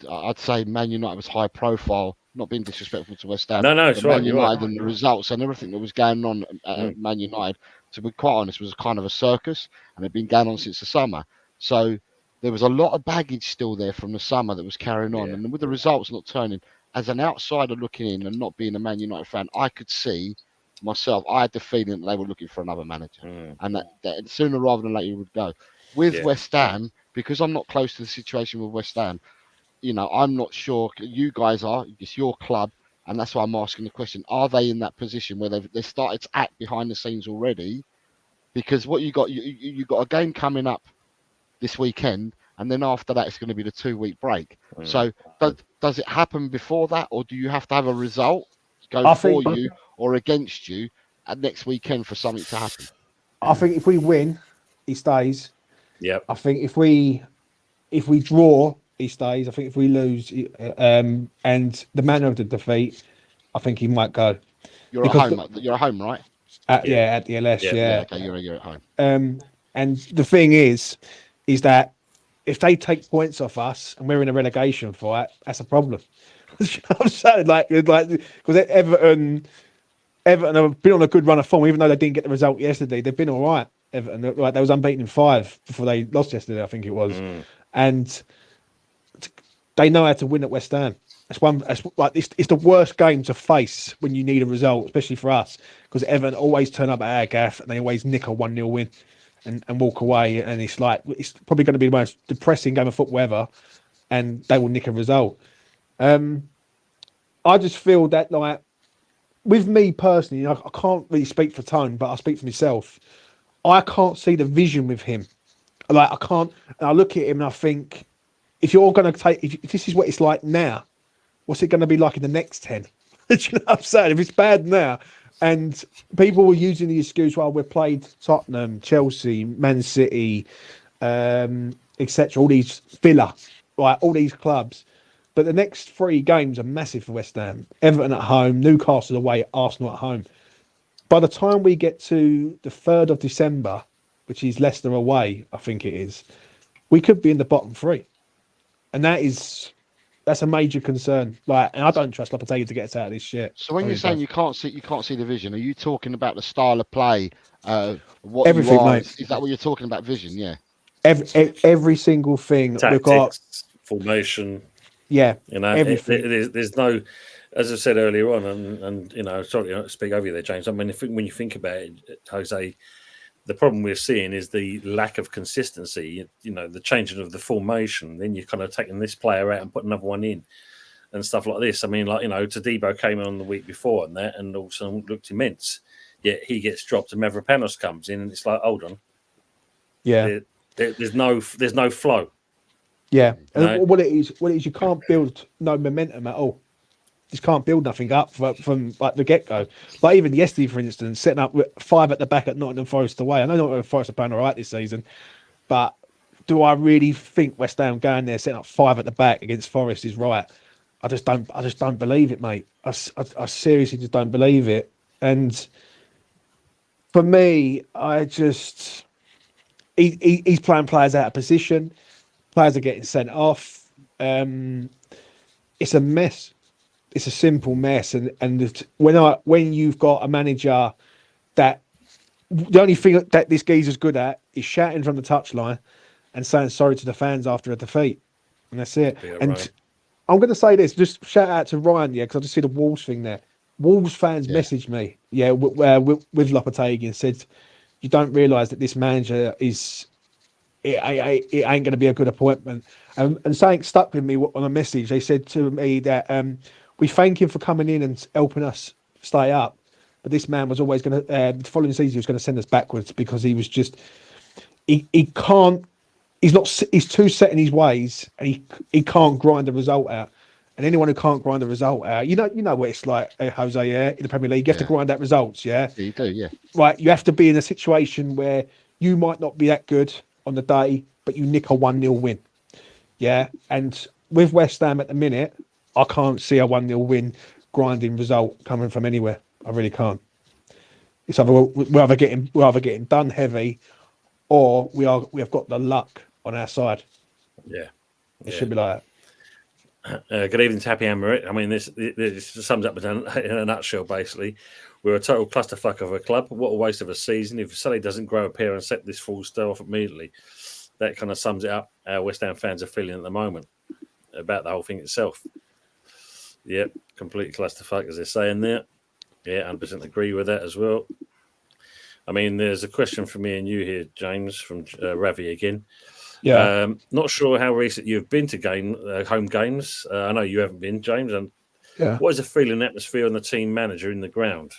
[SPEAKER 7] I'd say Man United was high profile, not being disrespectful to West Ham.
[SPEAKER 1] No, it's right.
[SPEAKER 7] Man United and the results and everything that was going on at Man United, to be quite honest, was kind of a circus, and it'd been going on since the summer. So there was a lot of baggage still there from the summer that was carrying on, and with the results not turning. As an outsider looking in and not being a Man United fan, I could see myself. I had the feeling that they were looking for another manager, and that sooner rather than later would go. With West Ham, because I'm not close to the situation with West Ham, I'm not sure. You guys are. It's your club, and that's why I'm asking the question: are they in that position where they've started to act behind the scenes already? Because what you got a game coming up this weekend. And then after that, it's going to be the 2-week break. So does it happen before that, or do you have to have a result go for you or against you at next weekend for something to happen?
[SPEAKER 6] I think if we win, he stays.
[SPEAKER 1] Yeah.
[SPEAKER 6] I think if we draw, he stays. I think if we lose, and the manner of the defeat, I think he might go.
[SPEAKER 7] You're at home, right?
[SPEAKER 6] At the LS. Yeah.
[SPEAKER 7] Okay, you're at home.
[SPEAKER 6] And the thing is that, if they take points off us and we're in a relegation fight, that's a problem. You know what I'm saying? Like, because Everton have been on a good run of form, even though they didn't get the result yesterday. They've been all right. Everton, like, they was unbeaten in 5 before they lost yesterday, I think it was, and they know how to win at West Ham. It's the worst game to face when you need a result, especially for us, because Everton always turn up at our gaff and they always nick a 1-0 win. And walk away, and it's probably going to be the most depressing game of football ever, and they will nick a result. I just feel that, like, with me personally, I can't really speak for Tone, but I speak for myself. I can't see the vision with him. Like, I can't. And I look at him and I think, if you're going to if this is what it's like now, what's it going to be like in the next 10? Do you know what I'm saying? If it's bad now. And people were using the excuse, well, we've played Tottenham, Chelsea, Man City, etc. All these Villa, right? All these clubs. But the next 3 games are massive for West Ham. Everton at home, Newcastle away, Arsenal at home. By the time we get to the 3rd of December, which is Leicester away, I think it is, we could be in the bottom 3. And that's a major concern. Like, and I don't trust Lopetegui to get us out of this shit.
[SPEAKER 7] So when
[SPEAKER 6] I
[SPEAKER 7] you're
[SPEAKER 6] really
[SPEAKER 7] saying
[SPEAKER 6] don't.
[SPEAKER 7] you can't see the vision, are you talking about the style of play? What
[SPEAKER 6] Everything,
[SPEAKER 7] you are?
[SPEAKER 6] mate.
[SPEAKER 7] Is that what you're talking about? Vision, yeah.
[SPEAKER 6] Every single thing we've got,
[SPEAKER 1] Tactics, formation.
[SPEAKER 6] yeah,
[SPEAKER 1] You know,
[SPEAKER 6] everything.
[SPEAKER 1] there's no, as I said earlier on, and you know, sorry to speak over you there, James. I mean, when you think about it, Jose, the problem we're seeing is the lack of consistency. You know, the changing of the formation. Then you're kind of taking this player out and put another one in, and stuff like this. I mean, like, you know, Tadibo came on the week before and that, and also looked immense. Yet he gets dropped, and Mavropanos comes in, and it's like, hold on,
[SPEAKER 6] Yeah,
[SPEAKER 1] there's no flow.
[SPEAKER 6] yeah. And
[SPEAKER 1] No.
[SPEAKER 6] what it is, you can't build no momentum at all. Just can't build nothing up from like the get go. Like even yesterday, for instance, setting up with 5 at the back at Nottingham Forest away. I know Nottingham Forest are playing all right this season, but do I really think West Ham going there setting up 5 at the back against Forest is right? I just don't believe it, mate. I seriously just don't believe it. And for me, he's playing players out of position. Players are getting sent off. It's a mess. It's a simple mess. And when you've got a manager that the only thing that this geezer's good at is shouting from the touchline and saying sorry to the fans after a defeat, and that's it.
[SPEAKER 1] Yeah,
[SPEAKER 6] and
[SPEAKER 1] right.
[SPEAKER 6] I'm going to say this, just shout out to Ryan, yeah, because I just see the Wolves thing there. Wolves fans messaged me, with Lopetegui and said, "You don't realise that this manager is." It ain't going to be a good appointment. And something stuck with me on a message. They said to me that we thank him for coming in and helping us stay up, but this man was always going to, the following season, he was going to send us backwards because he was just, he can't, he's too set in his ways, and he can't grind the result out. And anyone who can't grind the result out, you know what it's like, Jose, yeah, in the Premier League, you have to grind out results, yeah?
[SPEAKER 7] Yeah, you do, yeah.
[SPEAKER 6] Right, you have to be in a situation where you might not be that good on the day, but you nick a 1-0 win. Yeah. And with West Ham at the minute, I can't see a 1-0 win grinding result coming from anywhere. I really can't. It's either we're either getting done heavy, or we have got the luck on our side.
[SPEAKER 1] Yeah.
[SPEAKER 6] It should be like
[SPEAKER 1] that. Good evening to Happy Hammer. I mean, this sums up in a nutshell, basically. We're a total clusterfuck of a club. What a waste of a season. If Sully doesn't grow a pair and set this full star off immediately, that kind of sums it up how West Ham fans are feeling at the moment about the whole thing itself. Yep, complete clusterfuck, as they're saying there. Yeah, 100% agree with that as well. I mean, there's a question for me and you here, James, from Ravi again.
[SPEAKER 6] Yeah.
[SPEAKER 1] Not sure how recent you've been to home games. I know you haven't been, James. And what is the feeling, atmosphere, and the team manager in the ground?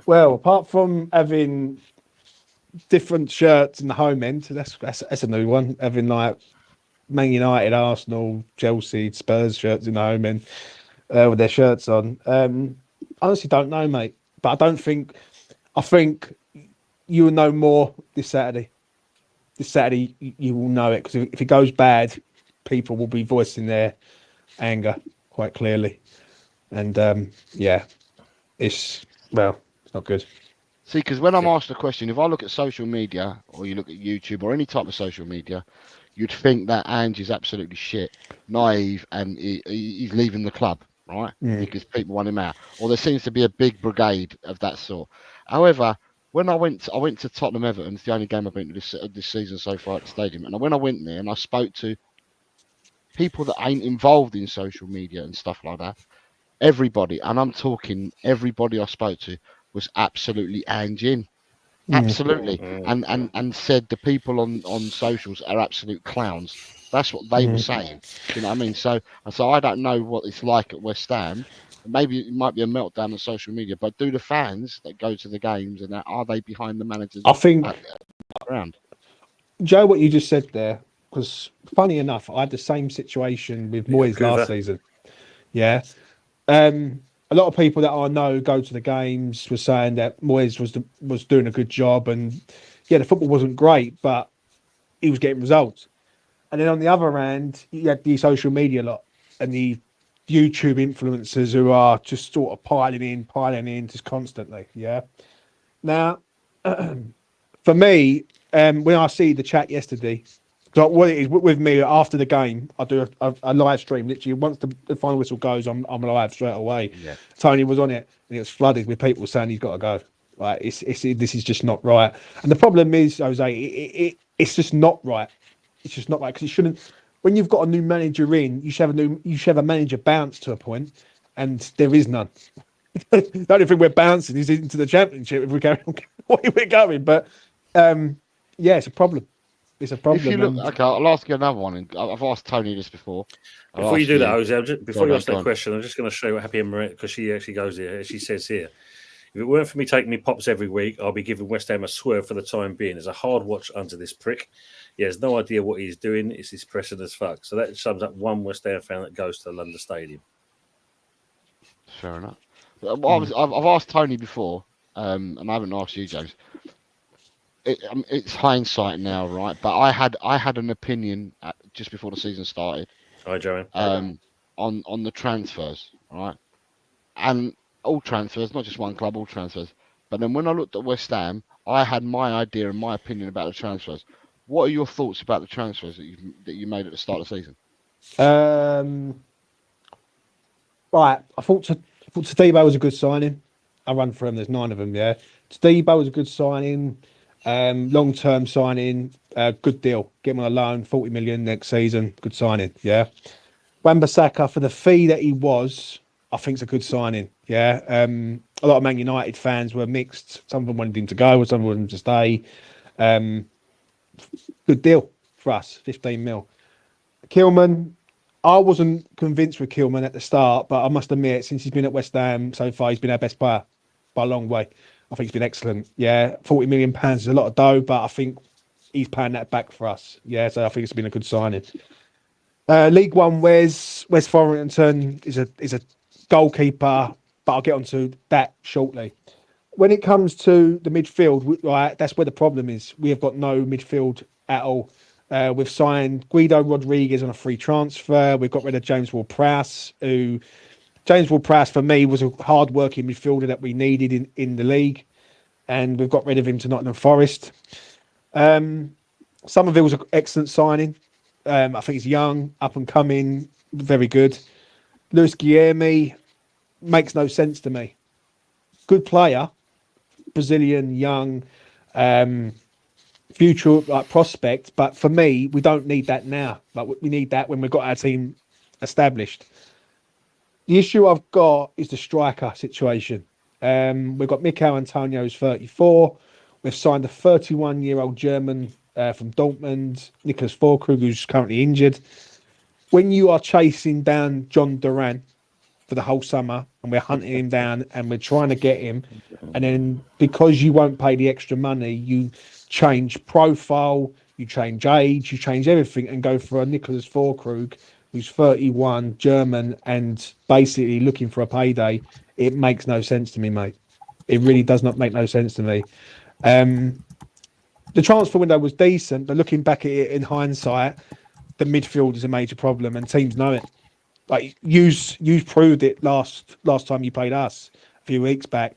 [SPEAKER 6] Well, apart from having different shirts in the home end, that's a new one. Having like Man United, Arsenal, Chelsea, Spurs shirts in the home end with their shirts on. Honestly, don't know, mate. But I think you will know more this Saturday. This Saturday, you will know it, because if it goes bad, people will be voicing their anger quite clearly. And it's not good.
[SPEAKER 7] See, because when I'm asked the question, if I look at social media, or you look at YouTube or any type of social media, you'd think that Ange is absolutely shit, naive, and he's leaving the club, right? Because people want him out. Or there seems to be a big brigade of that sort. However, when I went to Tottenham Everton, it's the only game I've been to this season so far at the stadium. And when I went there and I spoke to people that ain't involved in social media and stuff like that, everybody, and I'm talking everybody I spoke to, was absolutely Ange-in. Absolutely. And said the people on socials are absolute clowns. That's what they were saying. You know what I mean? So I don't know what it's like at West Ham. Maybe it might be a meltdown on social media, but do the fans that go to the games and that, are they behind the managers?
[SPEAKER 6] I think
[SPEAKER 7] around.
[SPEAKER 6] Joe, what you just said there, because funny enough, I had the same situation with Moyes last season. Yeah. A lot of people that I know go to the games were saying that Moyes was doing a good job, and the football wasn't great, but he was getting results. And then on the other hand, you had the social media lot and the YouTube influencers who are just sort of piling in just constantly. Yeah. Now, for me, when I see the chat yesterday, so what it is with me after the game, I do a live stream. Literally, once the final whistle goes, I'm live straight away.
[SPEAKER 3] Yeah.
[SPEAKER 6] Tony was on it, and it was flooded with people saying he's got to go. Like this is just not right. And the problem is, Jose, it's just not right. It's just not right because it shouldn't. When you've got a new manager in, you should have a manager bounce to a point, and there is none. The only thing we're bouncing is into the championship if we're going where we're going. But yeah, it's a problem. It's a problem.
[SPEAKER 7] If you look, okay, I'll ask you another one. And I've asked Tony this before.
[SPEAKER 1] Before you do that, Jose, before you ask
[SPEAKER 7] go
[SPEAKER 1] that
[SPEAKER 7] on.
[SPEAKER 1] question, I'm just going to show you what Happy Emma, because she actually goes here. She says here, if it weren't for me taking me pops every week, I'll be giving West Ham a swerve for the time being. There's a hard watch under this prick. He has no idea what he's doing. It's his pressing as fuck. So that sums up one West Ham fan that goes to the London Stadium.
[SPEAKER 7] Fair enough. I've asked Tony before, and I haven't asked you, James. It's hindsight now, right? But I had an opinion just before the season started.
[SPEAKER 1] Hi, Joanne.
[SPEAKER 7] On the transfers, right? And all transfers, not just one club, all transfers. But then when I looked at West Ham, I had my idea and my opinion about the transfers. What are your thoughts about the transfers that you made at the start of the season?
[SPEAKER 6] Right, I thought Tadibo was a good signing. I run for him. There's 9 of them. Yeah, Tadibo was a good signing. Long-term signing, good deal. Get him on a loan, 40 million next season. Good signing. Yeah. Wan-Bissaka, for the fee that he was, I think it's a good signing. Yeah. A lot of Man United fans were mixed. Some of them wanted him to go, some wanted him to stay. Good deal for us, 15 mil. Kilman, I wasn't convinced with Kilman at the start, but I must admit, since he's been at West Ham so far, he's been our best player by a long way. I think he's been excellent. Yeah, £40 million is a lot of dough, but I think he's paying that back for us. Yeah, so I think it's been a good signing. League One, Wes Thorrington is a goalkeeper, but I'll get onto that shortly. When it comes to the midfield, right, that's where the problem is. We have got no midfield at all. We've signed Guido Rodriguez on a free transfer. We've got rid of James Ward-Prowse, who... James Ward-Prowse, for me, was a hard-working midfielder that we needed in the league, and we've got rid of him to Nottingham Forest. Somerville was an excellent signing. I think he's young, up-and-coming, very good. Luis Guilherme makes no sense to me. Good player, Brazilian, young, future prospect, but for me, we don't need that now. Like, we need that when we've got our team established. The issue I've got is the striker situation. We've got Mikel Antonio, who's 34. We've signed a 31-year-old German from Dortmund, Nicholas Füllkrug, who's currently injured. When you are chasing down John Duran for the whole summer and we're hunting him down and we're trying to get him, and then because you won't pay the extra money, you change profile, you change age, you change everything and go for a Nicholas Füllkrug, who's 31, German, and basically looking for a payday. It makes no sense to me, mate. It really does not make no sense to me. The transfer window was decent, but looking back at it in hindsight, the midfield is a major problem, and teams know it. Like you proved it last time you played us a few weeks back,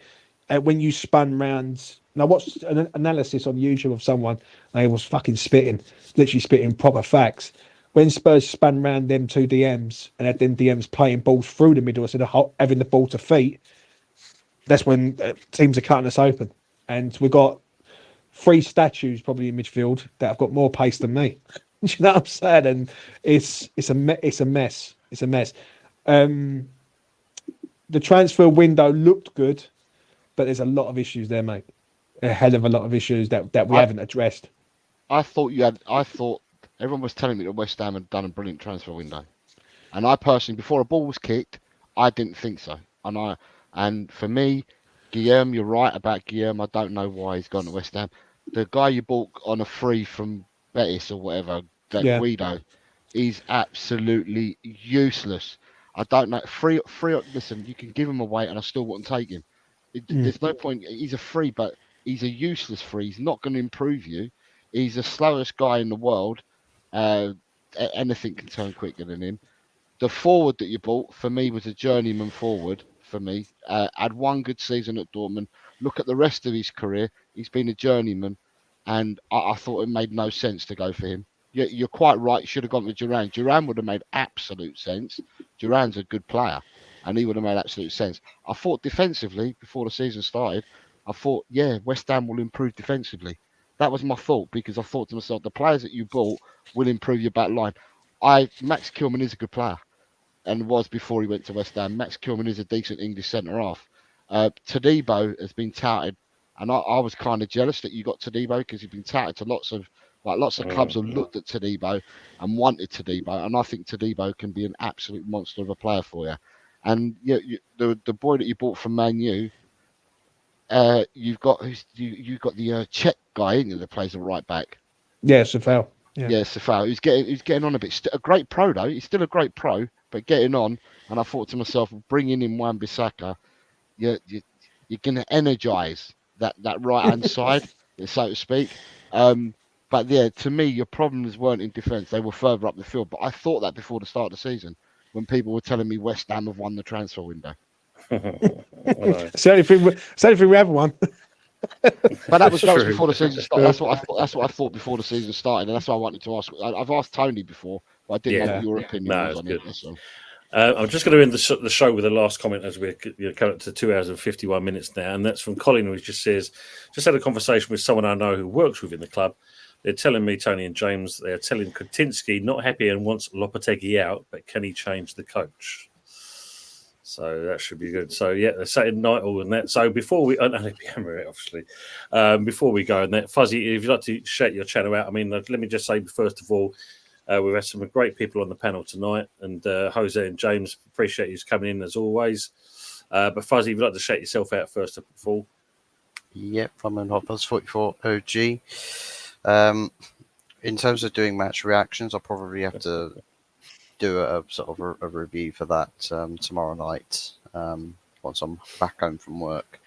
[SPEAKER 6] when you spun round. And I watched an analysis on YouTube of someone, and they was fucking literally spitting proper facts. When Spurs spun round them 2 DMs and had them DMs playing balls through the middle instead of having the ball to feet, that's when teams are cutting us open. And we've got 3 statues probably in midfield that have got more pace than me. You know what I'm saying? And it's a mess. It's a mess. The transfer window looked good, but there's a lot of issues there, mate. A hell of a lot of issues that we haven't addressed.
[SPEAKER 7] I thought everyone was telling me that West Ham had done a brilliant transfer window, and I personally, before a ball was kicked, I didn't think so. And for me, Guilherme, you're right about Guilherme. I don't know why he's gone to West Ham. The guy you bought on a free from Betis or whatever, Guido, he's absolutely useless. I don't know. Free. Listen, you can give him away, and I still wouldn't take him. There's no point. He's a free, but he's a useless free. He's not going to improve you. He's the slowest guy in the world. Anything can turn quicker than him. The forward that you bought for me was a journeyman forward for me. Had one good season at Dortmund. Look at the rest of his career. He's been a journeyman, and I thought it made no sense to go for him. You're quite right. You should have gone with Duran. Duran would have made absolute sense. Duran's a good player, and he would have made absolute sense. I thought defensively before the season started. I thought, yeah, West Ham will improve defensively. That was my thought, because I thought to myself, the players that you bought will improve your back line. Max Kilman is a good player, and was before he went to West Ham. Max Kilman is a decent English centre half. Todibo has been touted, and I was kind of jealous that you got Todibo, because he's been touted to lots of clubs have looked at Todibo and wanted Todibo, and I think Todibo can be an absolute monster of a player for you. And the boy that you bought from Man U, you've got the Czech guy in you that plays a right back.
[SPEAKER 6] Yeah, Safal.
[SPEAKER 7] Yeah, Safal. He's getting on a bit. A great pro though. He's still a great pro, but getting on. And I thought to myself, bringing in Wan-Bissaka, you're going to energise that right hand side, so to speak. But yeah, to me, your problems weren't in defence; they were further up the field. But I thought that before the start of the season, when people were telling me West Ham have won the transfer window.
[SPEAKER 6] It's the only thing we have won.
[SPEAKER 7] But that was
[SPEAKER 1] True.
[SPEAKER 7] before the season started. That's what I thought before the season started, and that's why I wanted to ask. I've asked Tony before, but I didn't know what your opinion
[SPEAKER 1] No,
[SPEAKER 7] was on
[SPEAKER 1] it's
[SPEAKER 7] it. That's all.
[SPEAKER 1] I'm just going to end the show with a last comment, as we're coming up to 2 hours and 51 minutes now, and that's from Colin, who just says, just had a conversation with someone I know who works within the club. They're telling me, Tony and James, they're telling Kretinsky not happy and wants Lopetegui out, but can he change the coach? So that should be good. So yeah, the Saturday night all and that. So before we, obviously, before we go and that, Fuzzy, if you'd like to shout your channel out, I mean, let me just say first of all, we've had some great people on the panel tonight, and Jose and James, appreciate you coming in as always. But Fuzzy, if you'd like to shout yourself out first of all.
[SPEAKER 3] Yep, I'm an Hoppers 44 OG. In terms of doing match reactions, I'll probably have to do a sort of a review for that tomorrow night once I'm back home from work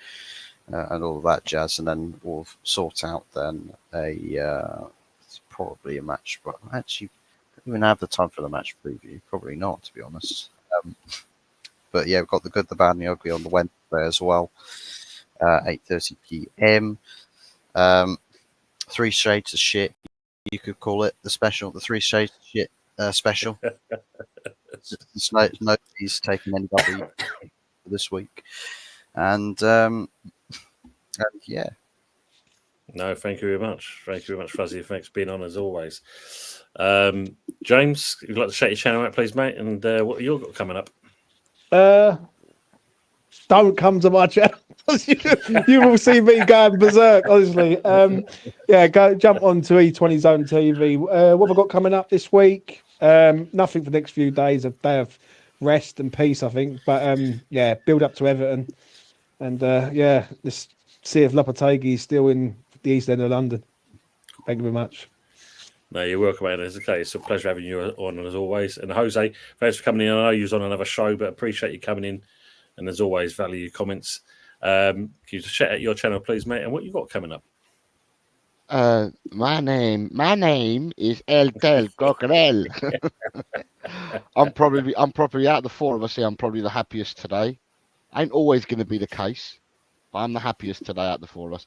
[SPEAKER 3] and all of that jazz, and then we'll sort out then it's probably a match, but actually I don't even have the time for the match preview. Probably not, to be honest. But yeah, we've got the good, the bad, and the ugly on the Wednesday as well, 8:30 p.m. 3 Shades of Shit, you could call it the special, the 3 Shades of Shit special. Nobody's taking any W this week, and yeah.
[SPEAKER 1] No, thank you very much. Thank you very much, Fuzzy. Thanks for being on as always. James, if you'd like to shout your channel out, please, mate, and what have you got coming up?
[SPEAKER 6] Don't come to my channel. You will see me going berserk, honestly. Go jump onto E20 Zone TV. What have I got coming up this week? Nothing for the next few days. A day of rest and peace, I think. But build up to Everton, and let's see if Lopetegui is still in the East End of London. Thank you very much.
[SPEAKER 1] No, you're welcome, man. It's okay. It's a pleasure having you on as always. And Jose, thanks for coming in. I know you was on another show, but appreciate you coming in. And as always, value your comments. Can you shout out your channel, please, mate, and what you got coming up?
[SPEAKER 7] My name is El Tel Coquerel. I'm probably out of the four of us here. I'm probably the happiest today. Ain't always going to be the case, but I'm the happiest today out of the four of us.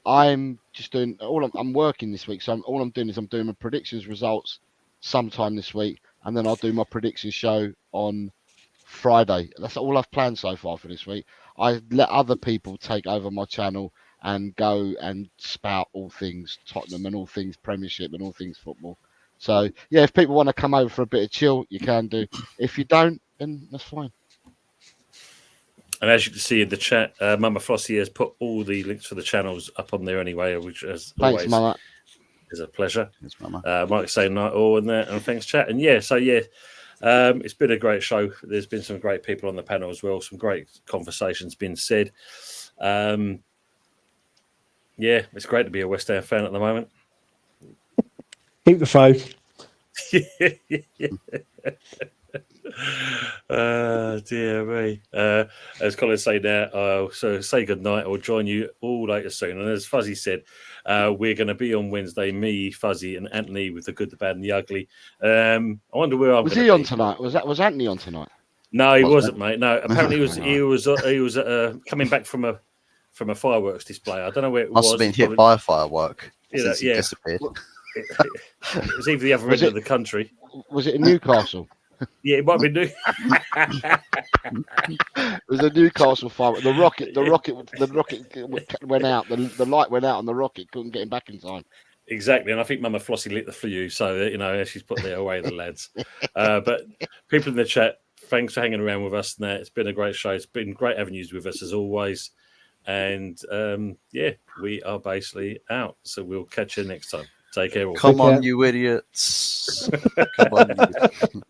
[SPEAKER 7] I'm just doing I'm working this week, so all I'm doing is I'm doing my predictions results sometime this week, and then I'll do my predictions show on Friday. That's all I've planned so far for this week. I let other people take over my channel and go and spout all things Tottenham and all things Premiership and all things football. So yeah, if people want to come over for a bit of chill, you can do. If you don't, then that's fine.
[SPEAKER 1] And as you can see in the chat, Mama Flossie has put all the links for the channels up on there anyway, which as
[SPEAKER 7] Thanks,
[SPEAKER 1] always
[SPEAKER 7] Mama.
[SPEAKER 1] is a pleasure.
[SPEAKER 3] Thanks, Mama.
[SPEAKER 1] Mike saying night all and there, and thanks, chat. And it's been a great show. There's been some great people on the panel as well. Some great conversations been said. It's great to be a West Ham fan at the moment.
[SPEAKER 6] Keep the faith.
[SPEAKER 1] Dear me. As Colin say now, so say good night. I'll join you all later soon. And as Fuzzy said, we're going to be on Wednesday. Me, Fuzzy, and Anthony with the good, the bad, and the ugly. I wonder where I'm.
[SPEAKER 7] Was
[SPEAKER 1] gonna
[SPEAKER 7] he on
[SPEAKER 1] be.
[SPEAKER 7] tonight? Was Anthony on tonight?
[SPEAKER 1] No, he
[SPEAKER 3] Wasn't
[SPEAKER 1] wasn't, mate. No, apparently he was coming back from a fireworks display. I don't know where it
[SPEAKER 3] Must
[SPEAKER 1] was.
[SPEAKER 3] have been
[SPEAKER 1] It's
[SPEAKER 3] hit
[SPEAKER 1] probably-
[SPEAKER 3] by a firework
[SPEAKER 1] Yeah,
[SPEAKER 3] since he
[SPEAKER 1] yeah.
[SPEAKER 3] disappeared.
[SPEAKER 1] It was either the other
[SPEAKER 7] Was
[SPEAKER 1] end
[SPEAKER 7] it-
[SPEAKER 1] of the country.
[SPEAKER 7] Was it in Newcastle?
[SPEAKER 1] Yeah, it might be new.
[SPEAKER 7] It was a Newcastle fire. The rocket went out. The light went out on the rocket. Couldn't get him back in time.
[SPEAKER 1] Exactly, and I think Mama Flossie lit the fuse, so she's put it away, the lads. But people in the chat, thanks for hanging around with us. Now it's been a great show. It's been great avenues with us as always, and we are basically out. So we'll catch you next time. Take care, all.
[SPEAKER 3] Come
[SPEAKER 6] Take care.
[SPEAKER 3] on, you idiots! Come on, you.